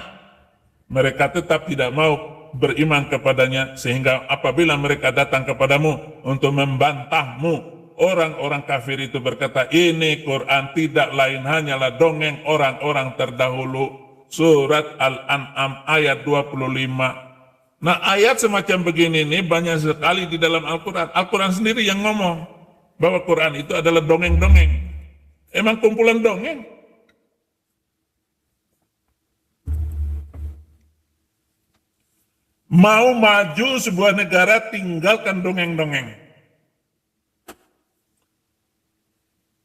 Mereka tetap tidak mau beriman kepadanya, sehingga apabila mereka datang kepadamu untuk membantahmu, orang-orang kafir itu berkata, ini Quran tidak lain hanyalah dongeng orang-orang terdahulu. Surat Al-An'am ayat 25. Nah, ayat semacam begini ini banyak sekali di dalam Al-Quran. Al-Quran sendiri yang ngomong bahwa Quran itu adalah dongeng-dongeng. Emang kumpulan dongeng? Mau maju sebuah negara, tinggalkan dongeng-dongeng.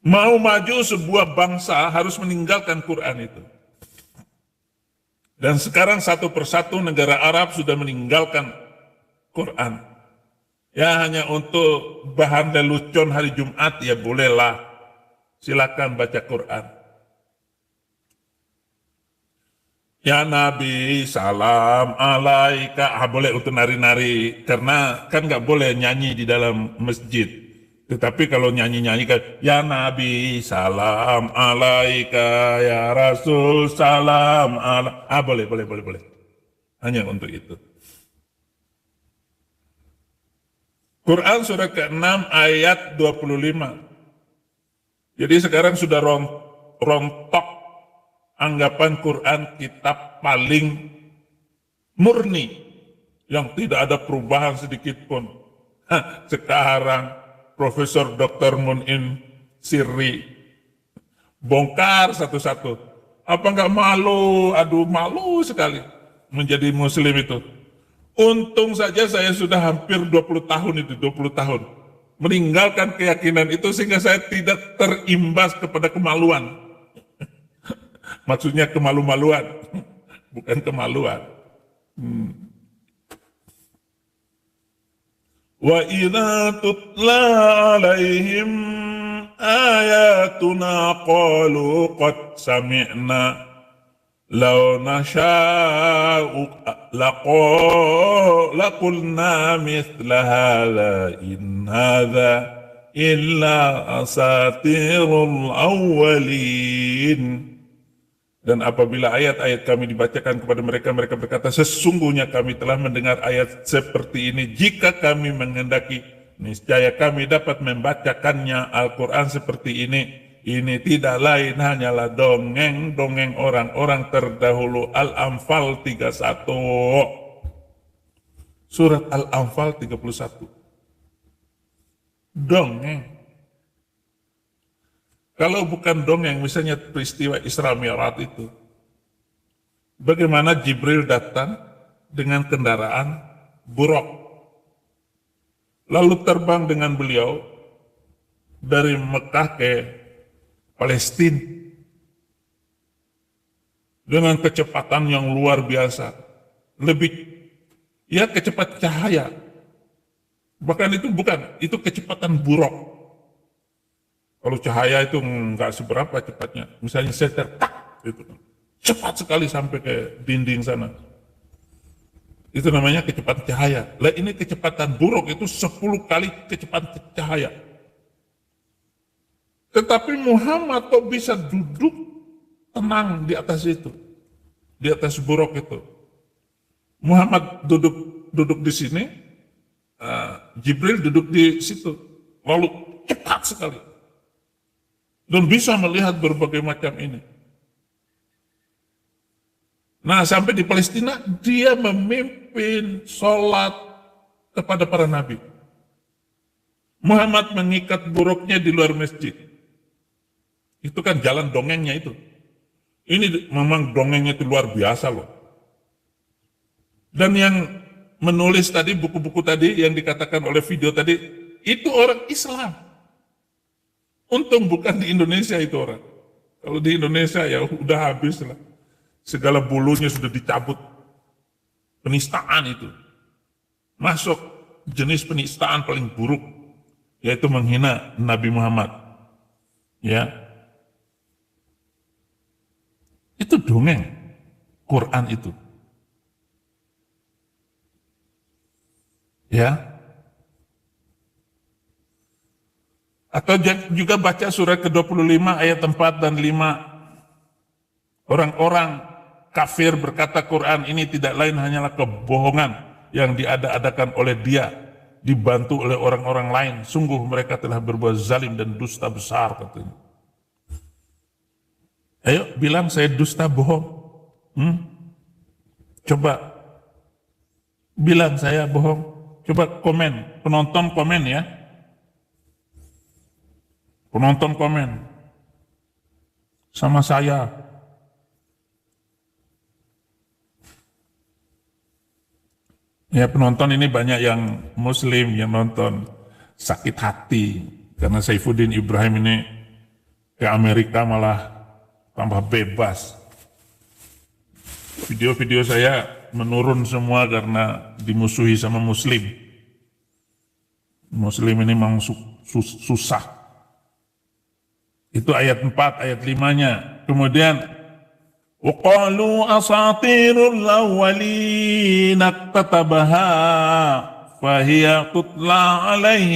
Mau maju sebuah bangsa, harus meninggalkan Quran itu. Dan sekarang satu persatu negara Arab sudah meninggalkan Quran. Ya hanya untuk bahan lelucon hari Jumat ya bolehlah. Silakan baca Quran. Ya Nabi, salam alaika. Boleh untuk nari-nari. Karena kan nggak boleh nyanyi di dalam masjid. Tetapi kalau nyanyi-nyanyi kan, ya Nabi, salam alaika. Ya Rasul, salam alaika. Boleh. Hanya untuk itu. Quran surah ke-6 ayat 25. Jadi sekarang sudah rontok anggapan Quran kitab paling murni yang tidak ada perubahan sedikit pun. Sekarang Profesor Dr. Munin Sirri bongkar satu-satu. Apa nggak malu? Aduh, malu sekali menjadi muslim itu. Untung saja saya sudah hampir 20 tahun itu, 20 tahun. Meninggalkan keyakinan itu sehingga saya tidak terimbas kepada kemaluan. Maksudnya kemalu-maluan, bukan kemaluan. Wa idza tutla alaihim ayatuna qalu qad sami'na law nasha'u laqulna mithla hadha in hadha illa asatirul awwalin. Dan apabila ayat-ayat kami dibacakan kepada mereka, mereka berkata, sesungguhnya kami telah mendengar ayat seperti ini. Jika kami menghendaki, niscaya kami dapat membacakannya. Al-Quran seperti ini tidak lain hanyalah dongeng-dongeng orang-orang terdahulu. Al-Anfal 31. Surat Al-Anfal 31. Dongeng. Kalau bukan dongeng, misalnya peristiwa Isra Mi'raj itu, bagaimana Jibril datang dengan kendaraan buruk, lalu terbang dengan beliau dari Mekah ke Palestina dengan kecepatan yang luar biasa, kecepatan cahaya. Bahkan itu kecepatan buruk. Kalau cahaya itu nggak seberapa cepatnya. Misalnya seter, itu cepat sekali sampai ke dinding sana. Itu namanya kecepatan cahaya. Lah ini kecepatan buruk itu 10 kali kecepatan cahaya. Tetapi Muhammad kok bisa duduk tenang di atas itu, di atas buruk itu. Muhammad duduk di sini, Jibril duduk di situ, lalu cepat sekali. Dan bisa melihat berbagai macam ini. Nah, sampai di Palestina, dia memimpin sholat kepada para nabi. Muhammad mengikat buruknya di luar masjid. Itu kan jalan dongengnya itu. Ini memang dongengnya itu luar biasa loh. Dan yang menulis tadi, buku-buku tadi, yang dikatakan oleh video tadi, itu orang Islam. Untung bukan di Indonesia itu orang. Kalau di Indonesia ya udah habis lah. Segala bulunya sudah dicabut. Penistaan itu. Masuk jenis penistaan paling buruk. Yaitu menghina Nabi Muhammad. Ya. Itu dongeng. Quran itu. Ya. Atau juga baca surat ke-25 ayat 4 dan 5. Orang-orang kafir berkata Quran ini tidak lain hanyalah kebohongan yang diada-adakan oleh dia, dibantu oleh orang-orang lain. Sungguh mereka telah berbuat zalim dan dusta besar, katanya. Ayo bilang saya dusta bohong. Coba bilang saya bohong. Coba komen, penonton komen ya. Penonton komen sama saya. Ya penonton ini banyak yang muslim yang nonton, sakit hati karena Saifuddin Ibrahim ini ke Amerika malah tambah bebas. Video-video saya menurun semua karena dimusuhi sama muslim. Muslim ini memang susah. Itu ayat 4, ayat 5-nya. Kemudian وَقَالُوا أَسَاطِيرُ الْأَوَّلِينَ اكْتَتَبَهَا فَهِيَ تُتْلَى عَلَيْهِ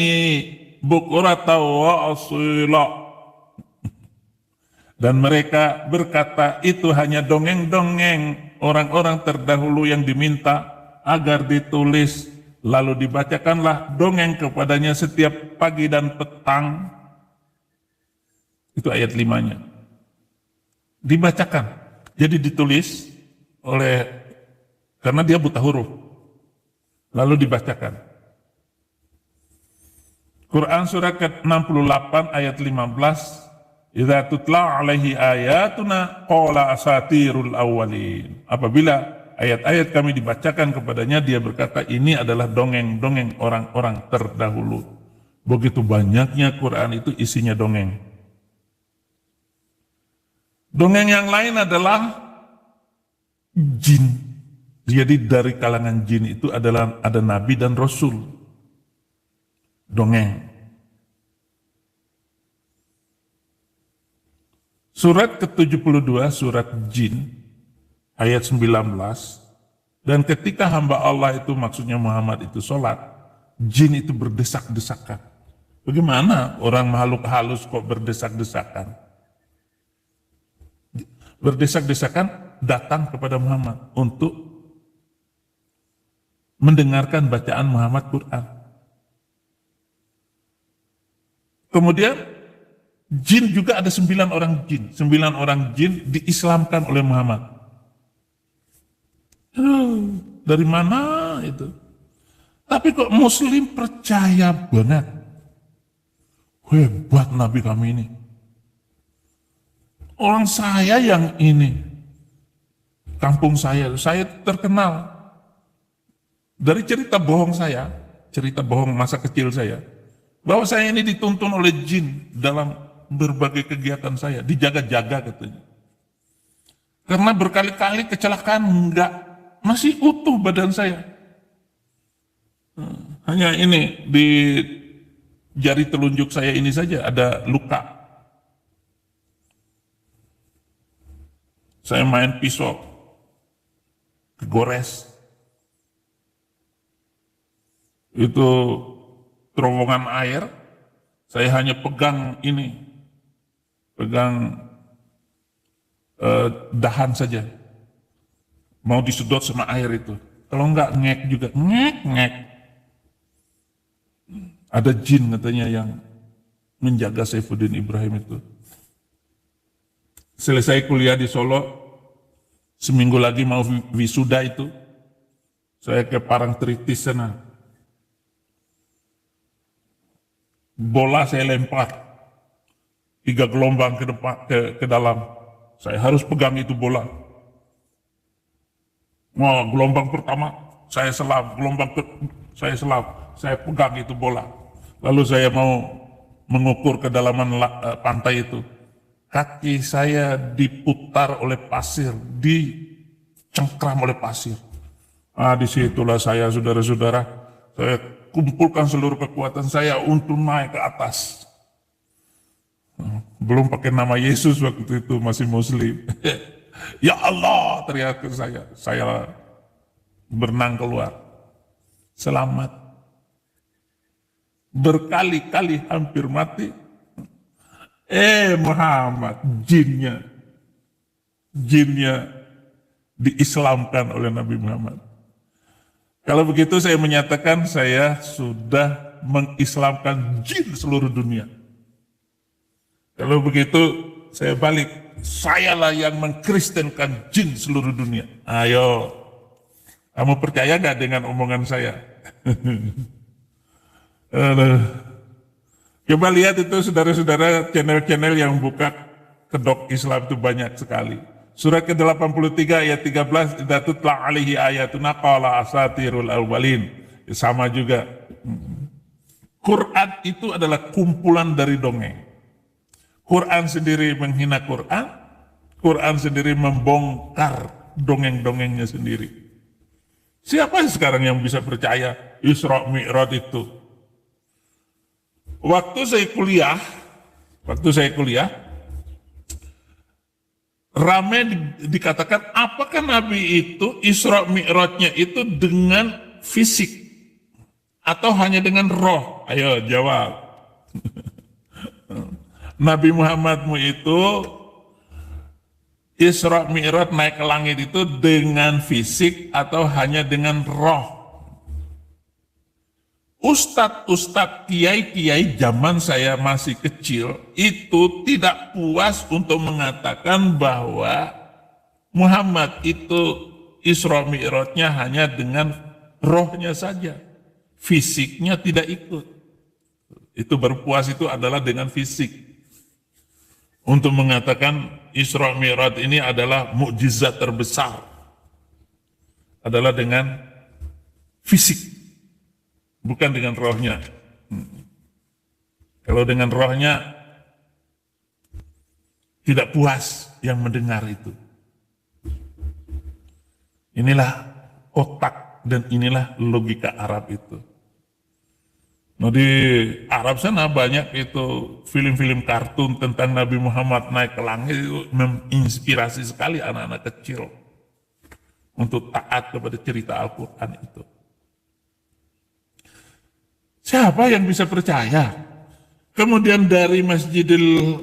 بُكْرَةً وَأَصِيلًا. Dan mereka berkata, itu hanya dongeng-dongeng orang-orang terdahulu yang diminta agar ditulis, lalu dibacakanlah dongeng kepadanya setiap pagi dan petang. Itu ayat 5-nya. Dibacakan. Jadi ditulis karena dia buta huruf. Lalu dibacakan. Quran surat ke-68 ayat 15. Idza tutla alaihi ayatuna qala asatirul awwalin. Apabila ayat-ayat kami dibacakan kepadanya, dia berkata ini adalah dongeng-dongeng orang-orang terdahulu. Begitu banyaknya Quran itu isinya dongeng. Dongeng yang lain adalah jin. Jadi dari kalangan jin itu ada nabi dan rasul. Dongeng. Surat ke-72, surat jin, ayat 19. Dan ketika hamba Allah itu, maksudnya Muhammad itu sholat, jin itu berdesak-desakan. Bagaimana orang makhluk halus kok berdesak-desakan? Berdesak-desakan datang kepada Muhammad untuk mendengarkan bacaan Muhammad Quran. Kemudian jin juga ada 9 orang jin. 9 orang jin diislamkan oleh Muhammad. Dari mana itu? Tapi kok Muslim percaya banget. Hebat Nabi kami ini. Orang saya yang ini, kampung saya terkenal dari cerita bohong masa kecil saya, bahwa saya ini dituntun oleh jin dalam berbagai kegiatan saya, dijaga-jaga katanya. Karena berkali-kali kecelakaan masih utuh badan saya. Hanya ini di jari telunjuk saya ini saja ada luka. Saya main pisau, kegores. Itu terowongan air, saya hanya pegang dahan saja. Mau disedot sama air itu. Kalau enggak ngek juga, ngek. Ada jin katanya yang menjaga Saifuddin Ibrahim itu. Selesai kuliah di Solo, seminggu lagi mau wisuda itu, saya ke Parangtritis sana. Bola saya lempar, 3 gelombang ke depan, ke dalam. Saya harus pegang itu bola. Gelombang pertama, saya selam. Saya pegang itu bola. Lalu saya mau mengukur kedalaman pantai itu. Kaki saya diputar oleh pasir, dicengkram oleh pasir. Disitulah saya, saudara-saudara, saya kumpulkan seluruh kekuatan saya untuk naik ke atas. Belum pakai nama Yesus waktu itu, masih Muslim. Ya Allah, teriak saya berenang keluar. Selamat. Berkali-kali hampir mati. Muhammad, jinnya diislamkan oleh Nabi Muhammad. Kalau begitu saya menyatakan saya sudah mengislamkan jin seluruh dunia. Kalau begitu saya balik, sayalah yang mengkristenkan jin seluruh dunia. Ayo, kamu percaya gak dengan omongan saya? Coba lihat itu saudara-saudara, channel-channel yang buka kedok Islam itu banyak sekali. Surat ke-83 ayat 13, idza tutla alaihi ayatuna qala asatirul awwalin. Sama juga. Quran itu adalah kumpulan dari dongeng. Quran sendiri menghina Quran, Quran sendiri membongkar dongeng-dongengnya sendiri. Siapa sekarang yang bisa percaya Isra Mi'raj itu? Waktu saya kuliah, ramai dikatakan apakah Nabi itu Isra Mi'rajnya itu dengan fisik atau hanya dengan roh? Ayo jawab. Nabi Muhammadmu itu Isra Mi'raj naik ke langit itu dengan fisik atau hanya dengan roh? Ustadz-ustadz, kiai-kiai zaman saya masih kecil itu tidak puas untuk mengatakan bahwa Muhammad itu Isra Mi'rajnya hanya dengan rohnya saja, fisiknya tidak ikut. Itu berpuas itu adalah dengan fisik. Untuk mengatakan Isra Mi'raj ini adalah mukjizat terbesar, adalah dengan fisik, bukan dengan rohnya. Kalau dengan rohnya tidak puas yang mendengar itu. Inilah otak dan inilah logika Arab itu. Nah, di Arab sana banyak itu film-film kartun tentang Nabi Muhammad naik ke langit, itu menginspirasi sekali anak-anak kecil untuk taat kepada cerita Al-Quran itu. Siapa yang bisa percaya? Kemudian dari Masjidil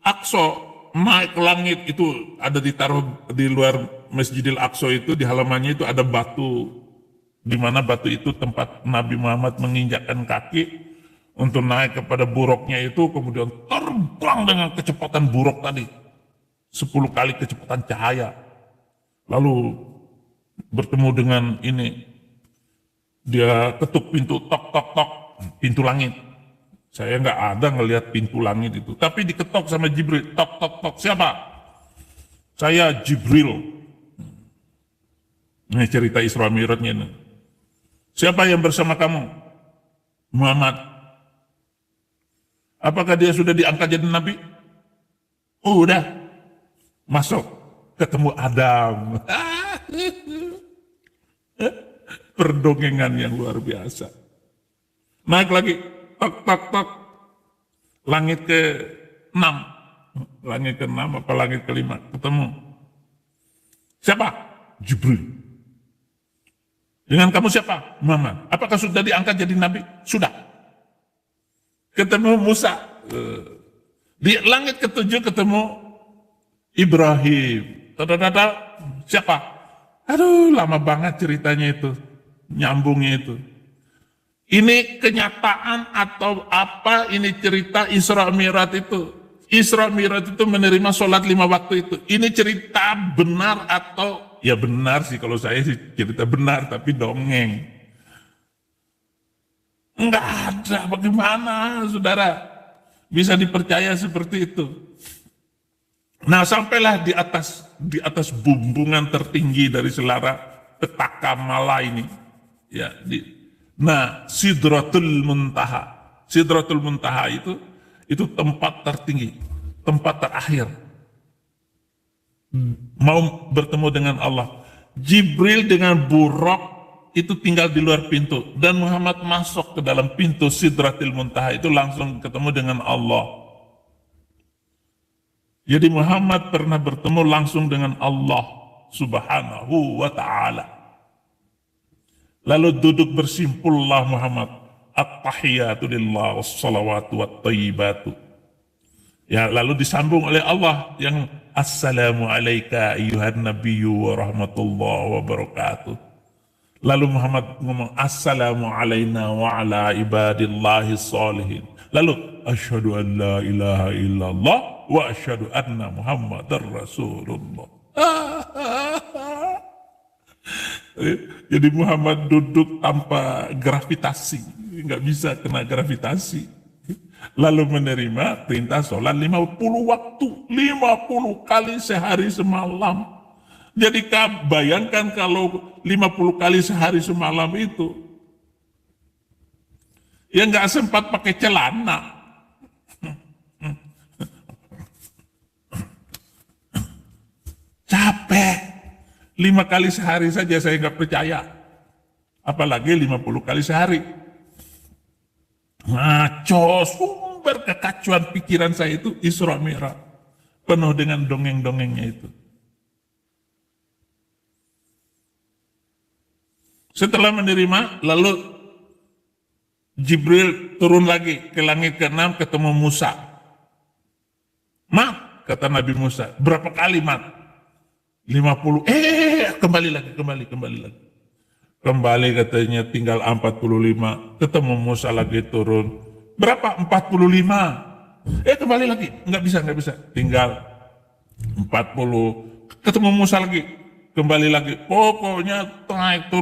Aqsa naik ke langit itu ada ditaruh di luar Masjidil Aqsa itu, di halamannya itu ada batu, di mana batu itu tempat Nabi Muhammad menginjakkan kaki untuk naik kepada buruknya itu, kemudian terbang dengan kecepatan buruk tadi 10 kali kecepatan cahaya, lalu bertemu dengan ini, dia ketuk pintu, tok tok tok, pintu langit. Saya nggak ada ngelihat pintu langit itu, tapi diketok sama Jibril, tok tok tok. Siapa? Saya Jibril. Ini cerita Isra Mi'rajnya ini. Siapa yang bersama kamu? Muhammad. Apakah dia sudah diangkat jadi nabi? Oh, udah. Masuk. Ketemu Adam. Perdongengan yang luar biasa. Naik lagi. Tok, tok, tok. Langit ke-6. Langit ke-6 apa langit ke-5? Ketemu. Siapa? Jibril. Dengan kamu siapa? Muhammad. Apakah sudah diangkat jadi nabi? Sudah. Ketemu Musa. Di langit ke-7 ketemu Ibrahim. Tadadada. Siapa? Aduh, lama banget ceritanya itu. Nyambungnya itu. Ini kenyataan atau apa ini cerita Isra Mi'raj itu? Isra Mi'raj itu menerima sholat 5 waktu itu. Ini cerita benar atau... Ya benar sih, kalau saya sih cerita benar, tapi dongeng. Enggak ada, bagaimana saudara bisa dipercaya seperti itu? Nah, sampailah di atas bumbungan tertinggi dari selara petaka mala ini. Ya, nah, Sidratul Muntaha. Sidratul Muntaha itu tempat tertinggi, tempat terakhir. Mau bertemu dengan Allah. Jibril dengan buruk itu tinggal di luar pintu. Dan Muhammad masuk ke dalam pintu Sidratul Muntaha itu langsung ketemu dengan Allah. Jadi Muhammad pernah bertemu langsung dengan Allah Subhanahu wa ta'ala. Lalu duduk bersimpullah Muhammad. At-tahiyatu lillah wassalawatu wat-tayyibatu. Ya, lalu disambung oleh Allah yang Assalamu alayka ayyuhan nabiyyu wa rahmatullahi wa barakatuh. Lalu Muhammad ngomong Assalamu alayna wa ala ibadillahi salihin. Lalu asyhadu an la ilaha illallah wa asyhadu anna Muhammadar Rasulullah. Jadi Muhammad duduk tanpa gravitasi, nggak bisa kena gravitasi. Lalu menerima perintah sholat 50 waktu, 50 kali sehari semalam. Jadi bayangkan kalau 50 kali sehari semalam itu, ya nggak sempat pakai celana. Capek. 5 kali sehari saja saya nggak percaya. Apalagi 50 kali sehari. Ngaco, sumber kekacauan pikiran saya itu Isra Mi'raj. Penuh dengan dongeng-dongengnya itu. Setelah menerima, lalu Jibril turun lagi ke langit ke-6 ketemu Musa. Mat, kata Nabi Musa, berapa kali mat? 50. Kembali lagi. Kembali katanya tinggal 45. Ketemu Musa lagi turun. Berapa? 45. Kembali lagi. Nggak bisa. Tinggal 40. Ketemu Musa lagi. Kembali lagi. Pokoknya naik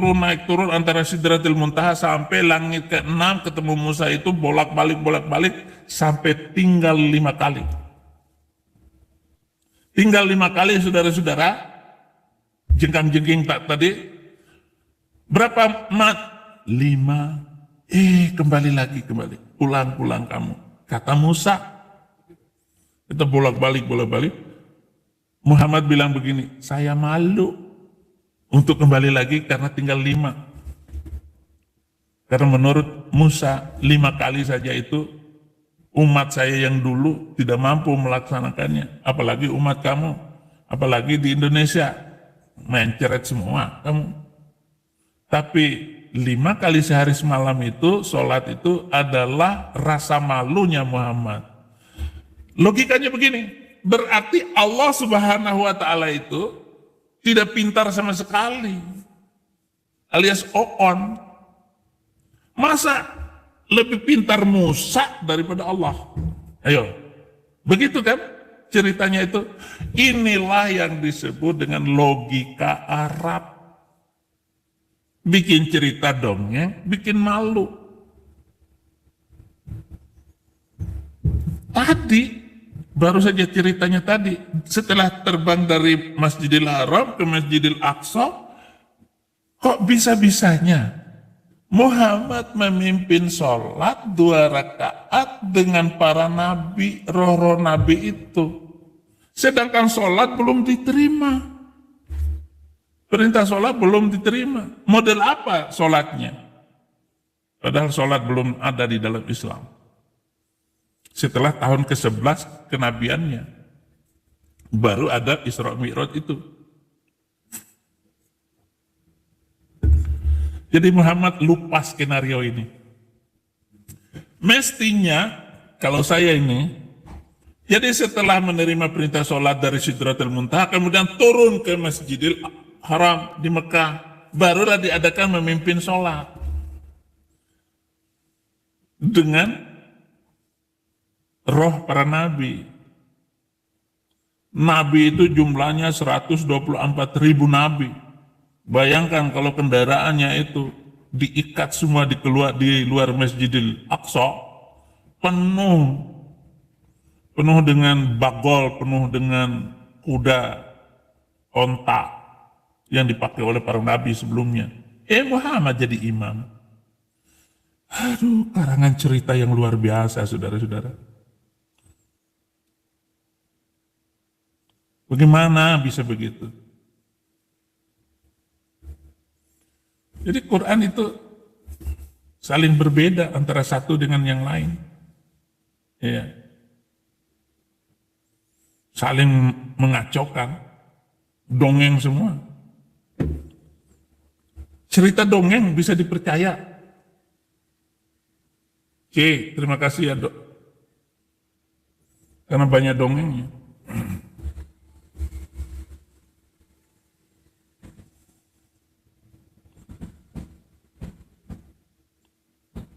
turun antara Sidratul Muntaha sampai langit ke-6 ketemu Musa itu bolak-balik sampai tinggal 5 kali. Tinggal 5 kali saudara-saudara. Jengkang-jengking tak tadi. Berapa mat? 5. Kembali lagi. Pulang kamu. Kata Musa. Kita bolak-balik. Muhammad bilang begini, saya malu untuk kembali lagi karena tinggal 5. Karena menurut Musa 5 kali saja itu umat saya yang dulu tidak mampu melaksanakannya. Apalagi umat kamu, apalagi di Indonesia, menceret semua kamu. Tapi 5 kali sehari semalam itu, sholat itu adalah rasa malunya Muhammad. Logikanya begini, berarti Allah Subhanahu wa Ta'ala itu tidak pintar sama sekali, alias oon. Masa lebih pintar Musa daripada Allah? Ayo, begitu kan ceritanya itu? Inilah yang disebut dengan logika Arab. Bikin cerita dongeng, bikin malu. Tadi baru saja ceritanya tadi, setelah terbang dari Masjidil Haram ke Masjidil Aqsa, kok bisa-bisanya Muhammad memimpin sholat 2 rakaat dengan para nabi, roh-roh nabi itu. Sedangkan sholat belum diterima. Perintah sholat belum diterima. Model apa sholatnya? Padahal sholat belum ada di dalam Islam. Setelah tahun ke-11 kenabiannya, baru ada Isra Mi'raj itu. Jadi Muhammad lupa skenario ini. Mestinya, kalau saya ini, jadi setelah menerima perintah sholat dari Sidratul Muntaha, kemudian turun ke Masjidil Haram di Mekah, barulah diadakan memimpin sholat. Dengan roh para nabi. Nabi itu jumlahnya 124.000 nabi. Bayangkan kalau kendaraannya itu diikat semua di luar Masjidil Aqsa, penuh dengan bagol, penuh dengan kuda, onta yang dipakai oleh para nabi sebelumnya. Muhammad jadi imam. Aduh, karangan cerita yang luar biasa, saudara-saudara. Bagaimana bisa begitu? Jadi Quran itu saling berbeda antara satu dengan yang lain. Ya. Saling mengacaukan. Dongeng semua. Cerita dongeng bisa dipercaya. Oke, terima kasih ya, Dok. Karena banyak dongengnya.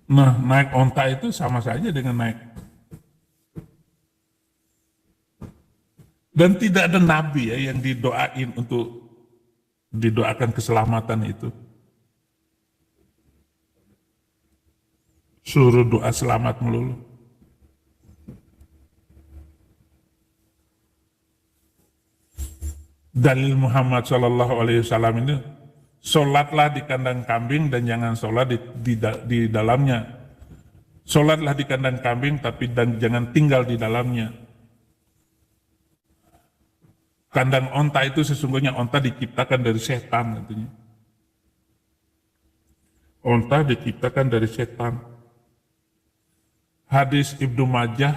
Nah, naik onta itu sama saja dengan naik. Dan tidak ada nabi ya yang didoain untuk didoakan keselamatan itu. Suruh doa selamat melulu. Dalil Muhammad SAW ini, sholatlah di kandang kambing dan jangan sholat di dalamnya. Sholatlah di kandang kambing dan jangan tinggal di dalamnya. Kandang onta itu sesungguhnya onta diciptakan dari setan. Katanya. Onta diciptakan dari setan. hadis Ibnu Majah,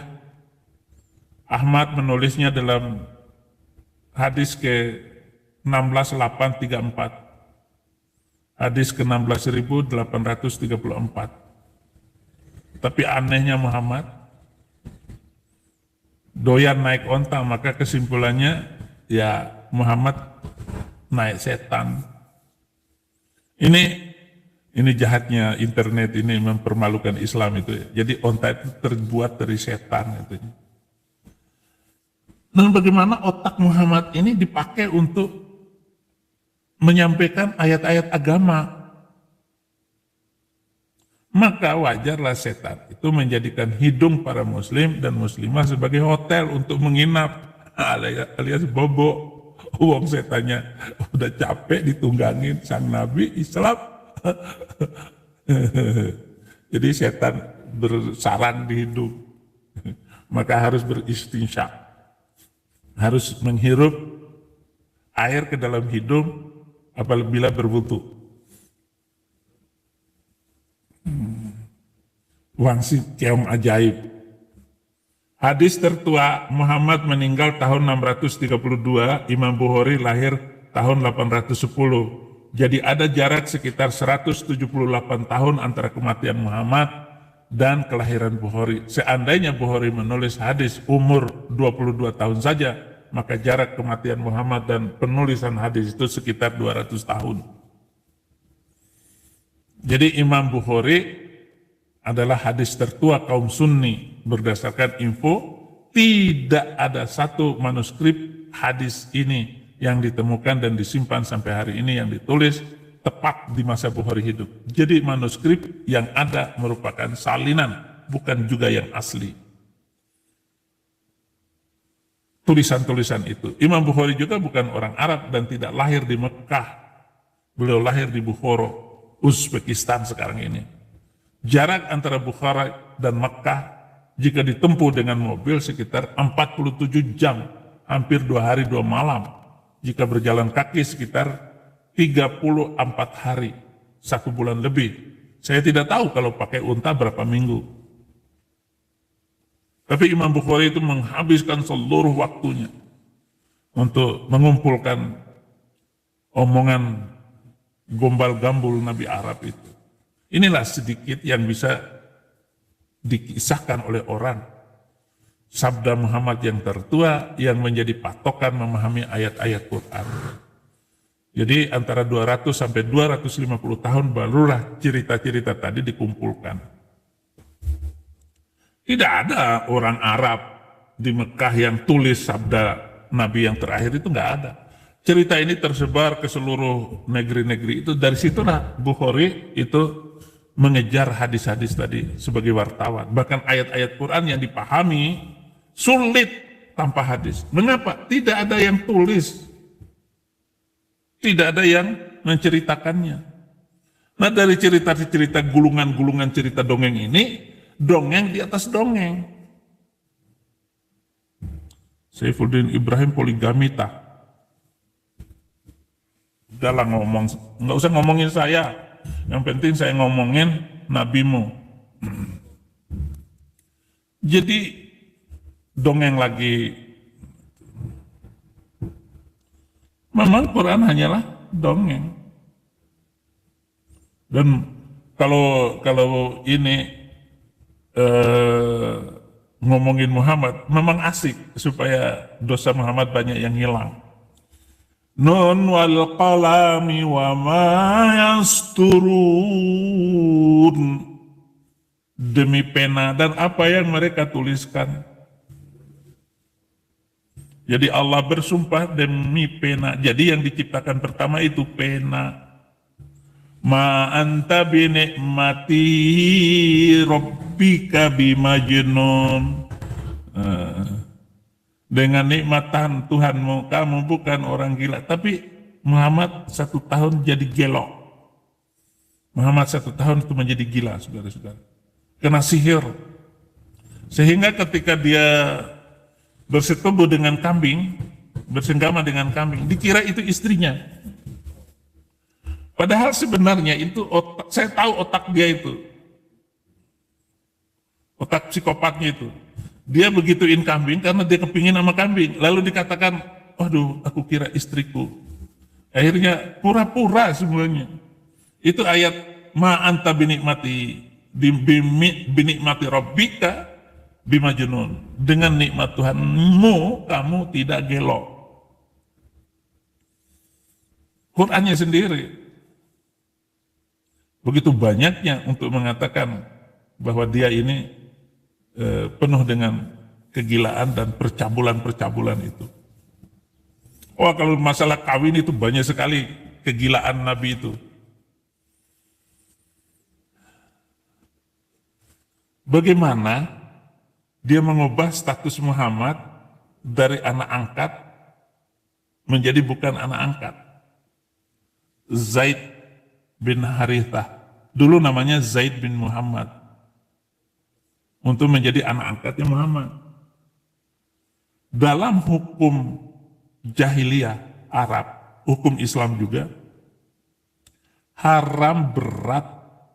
Ahmad menulisnya dalam hadis ke 16834, hadis ke 16.834. Tapi anehnya Muhammad doyan naik onta, maka kesimpulannya ya Muhammad naik setan. Ini jahatnya internet ini, mempermalukan Islam itu. Jadi onta itu terbuat dari setan katanya. Dan bagaimana otak Muhammad ini dipakai untuk menyampaikan ayat-ayat agama. Maka wajarlah setan itu menjadikan hidung para muslim dan muslimah sebagai hotel untuk menginap, alias bobo. Uang setannya udah capek ditunggangin sang Nabi Islam. Jadi setan bersarang di hidung. Maka harus beristinsyak, harus menghirup air ke dalam hidung apabila berwudu. Wangsi keong ajaib. Hadis tertua, Muhammad meninggal tahun 632, Imam Bukhari lahir tahun 810. Jadi ada jarak sekitar 178 tahun antara kematian Muhammad dan kelahiran Bukhari. Seandainya Bukhari menulis hadis umur 22 tahun saja, maka jarak kematian Muhammad dan penulisan hadis itu sekitar 200 tahun. Jadi Imam Bukhari adalah hadis tertua kaum Sunni. Berdasarkan info, tidak ada satu manuskrip hadis ini yang ditemukan dan disimpan sampai hari ini yang ditulis tepat di masa Bukhari hidup. Jadi manuskrip yang ada merupakan salinan, bukan juga yang asli. Tulisan-tulisan itu. Imam Bukhari juga bukan orang Arab dan tidak lahir di Mekah. Beliau lahir di Bukhara, Uzbekistan sekarang ini. Jarak antara Bukhara dan Mekah jika ditempuh dengan mobil sekitar 47 jam, hampir 2 hari 2 malam. Jika berjalan kaki sekitar 34 hari, 1 bulan lebih. Saya tidak tahu kalau pakai unta berapa minggu. Tapi Imam Bukhari itu menghabiskan seluruh waktunya untuk mengumpulkan omongan gombal-gambul Nabi Arab itu. Inilah sedikit yang bisa dikisahkan oleh orang. Sabda Muhammad yang tertua yang menjadi patokan memahami ayat-ayat Quran. Jadi antara 200 sampai 250 tahun barulah cerita-cerita tadi dikumpulkan. Tidak ada orang Arab di Mekah yang tulis sabda Nabi yang terakhir, itu nggak ada. Cerita ini tersebar ke seluruh negeri-negeri itu. Dari situlah Bukhari itu mengejar hadis-hadis tadi sebagai wartawan. Bahkan ayat-ayat Quran yang dipahami sulit tanpa hadis. Mengapa? Tidak ada yang tulis. Tidak ada yang menceritakannya. Nah, dari cerita-cerita gulungan-gulungan cerita dongeng ini, dongeng di atas dongeng. Saifuddin Ibrahim poligamita. Udahlah ngomong, nggak usah ngomongin saya. Yang penting saya ngomongin nabimu. Jadi dongeng lagi. Memang Quran hanyalah dongeng. Dan kalau ini ngomongin Muhammad, memang asik supaya dosa Muhammad banyak yang hilang. Nun wal qalami wa ma yasturun. Demi pena dan apa yang mereka tuliskan. Jadi Allah bersumpah demi pena. Jadi yang diciptakan pertama itu pena. Ma anta bi ni'mati rabbika bimajnun. Dengan nikmatan Tuhanmu, kamu bukan orang gila. Tapi Muhammad 1 tahun jadi gelok. Muhammad 1 tahun itu menjadi gila, saudara-saudara. Kena sihir. Sehingga ketika dia bersetubuh dengan kambing, bersenggama dengan kambing, dikira itu istrinya. Padahal sebenarnya itu otak, saya tahu otak dia itu. otak psikopatnya itu. Dia begituin kambing karena dia kepingin sama kambing. Lalu dikatakan, waduh, aku kira istriku. Akhirnya pura-pura semuanya. Itu ayat ma anta binikmati rabbika bimajnun. Dengan nikmat Tuhanmu, kamu tidak gelo. Qurannya sendiri. Begitu banyaknya untuk mengatakan bahwa dia ini penuh dengan kegilaan dan percabulan-percabulan itu. Oh, kalau masalah kawin itu banyak sekali kegilaan Nabi itu. Bagaimana dia mengubah status Muhammad dari anak angkat menjadi bukan anak angkat. Zaid bin Harithah, dulu namanya Zaid bin Muhammad, untuk menjadi anak angkatnya Muhammad. Dalam hukum jahiliyah Arab, hukum Islam juga, haram berat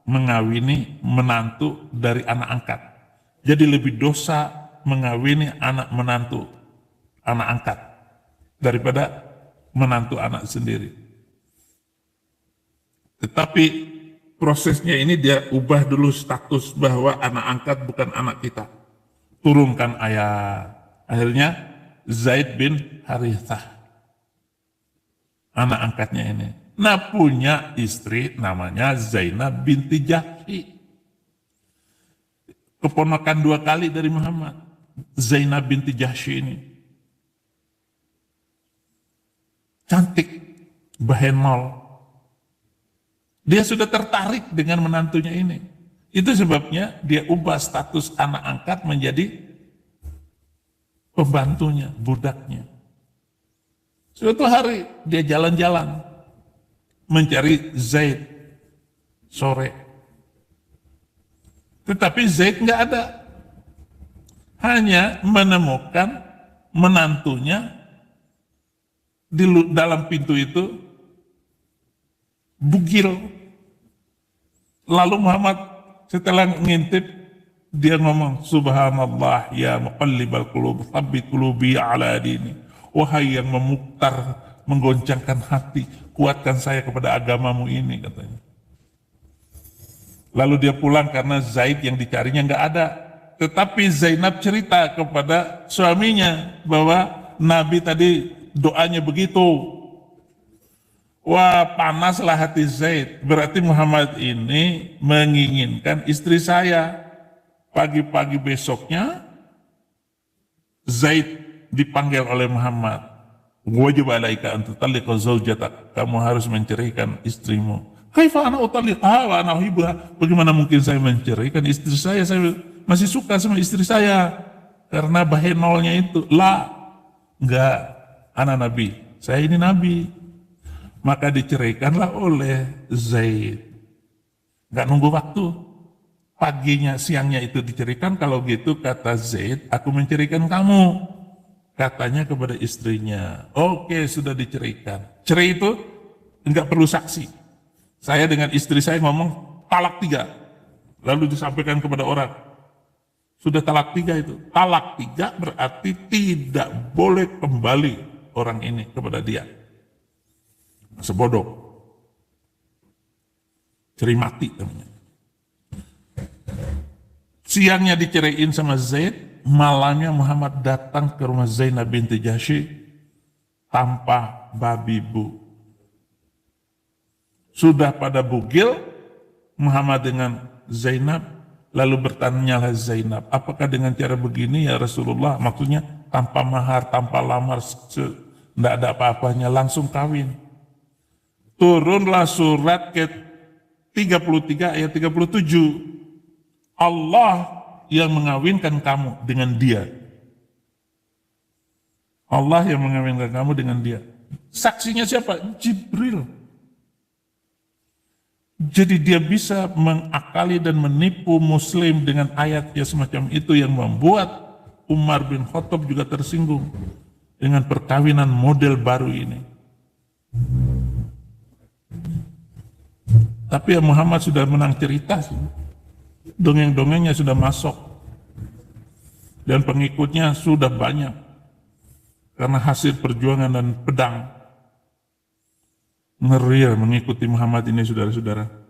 mengawini menantu dari anak angkat. Jadi lebih dosa mengawini anak menantu anak angkat daripada menantu anak sendiri. Tetapi prosesnya ini dia ubah dulu status bahwa anak angkat bukan anak kita. Turunkan ayat. Akhirnya Zaid bin Harithah, anak angkatnya ini. Nah, punya istri namanya Zainab binti Jahsy. Keponakan 2 kali dari Muhammad. Zainab binti Jahsy ini. Cantik, bahenol. Dia sudah tertarik dengan menantunya ini. Itu sebabnya dia ubah status anak angkat menjadi pembantunya, budaknya. Suatu hari dia jalan-jalan mencari Zaid sore. Tetapi Zaid nggak ada. Hanya menemukan menantunya di dalam pintu itu bugil. Lalu Muhammad setelah ngintip, dia ngomong, Subhanallah ya muqallibal qulub, tsabbit qulubi ala dini. Wahai yang memuktar, menggoncangkan hati, kuatkan saya kepada agamamu ini, katanya. Lalu dia pulang karena Zaid yang dicarinya nggak ada. Tetapi Zainab cerita kepada suaminya bahwa Nabi tadi doanya begitu. Wah, panaslah hati Zaid. Berarti Muhammad ini menginginkan istri saya. Pagi-pagi besoknya, Zaid dipanggil oleh Muhammad. Wajib alaika an tutalliqa zawjatak. Kamu harus menceraikan istrimu. Kaifa ana utalliqha wa ana uhibbuha? Bagaimana mungkin saya menceraikan istri saya? Saya masih suka sama istri saya. Karena bahenolnya itu. Enggak. Ana Nabi. Saya ini Nabi. Maka diceraikanlah oleh Zaid. Gak nunggu waktu. Paginya, siangnya itu diceraikan. Kalau gitu kata Zaid, aku menceraikan kamu. Katanya kepada istrinya. Oke, sudah diceraikan. Cerai itu enggak perlu saksi. Saya dengan istri saya ngomong talak 3. Lalu disampaikan kepada orang. Sudah talak 3 itu. Talak 3 berarti tidak boleh kembali orang ini kepada dia. Sebodoh. Cerai mati namanya. Siangnya diceraiin sama Zaid, malamnya Muhammad datang ke rumah Zainab binti Jahsy tanpa babi bu. Sudah pada bugil, Muhammad dengan Zainab, lalu bertanyalah Zainab, apakah dengan cara begini ya Rasulullah? Maksudnya tanpa mahar, tanpa lamar, tidak ada apa-apanya, langsung kawin. Turunlah surat ke 33 ayat 37. Allah yang mengawinkan kamu dengan dia. Allah yang mengawinkan kamu dengan dia. Saksinya siapa? Jibril. Jadi dia bisa mengakali dan menipu muslim dengan ayat yang semacam itu yang membuat Umar bin Khattab juga tersinggung dengan perkawinan model baru ini. Tapi Muhammad sudah menang cerita, dongeng-dongengnya sudah masuk. dan pengikutnya sudah banyak karena hasil perjuangan dan pedang. Ngeri ya mengikuti Muhammad ini, saudara-saudara.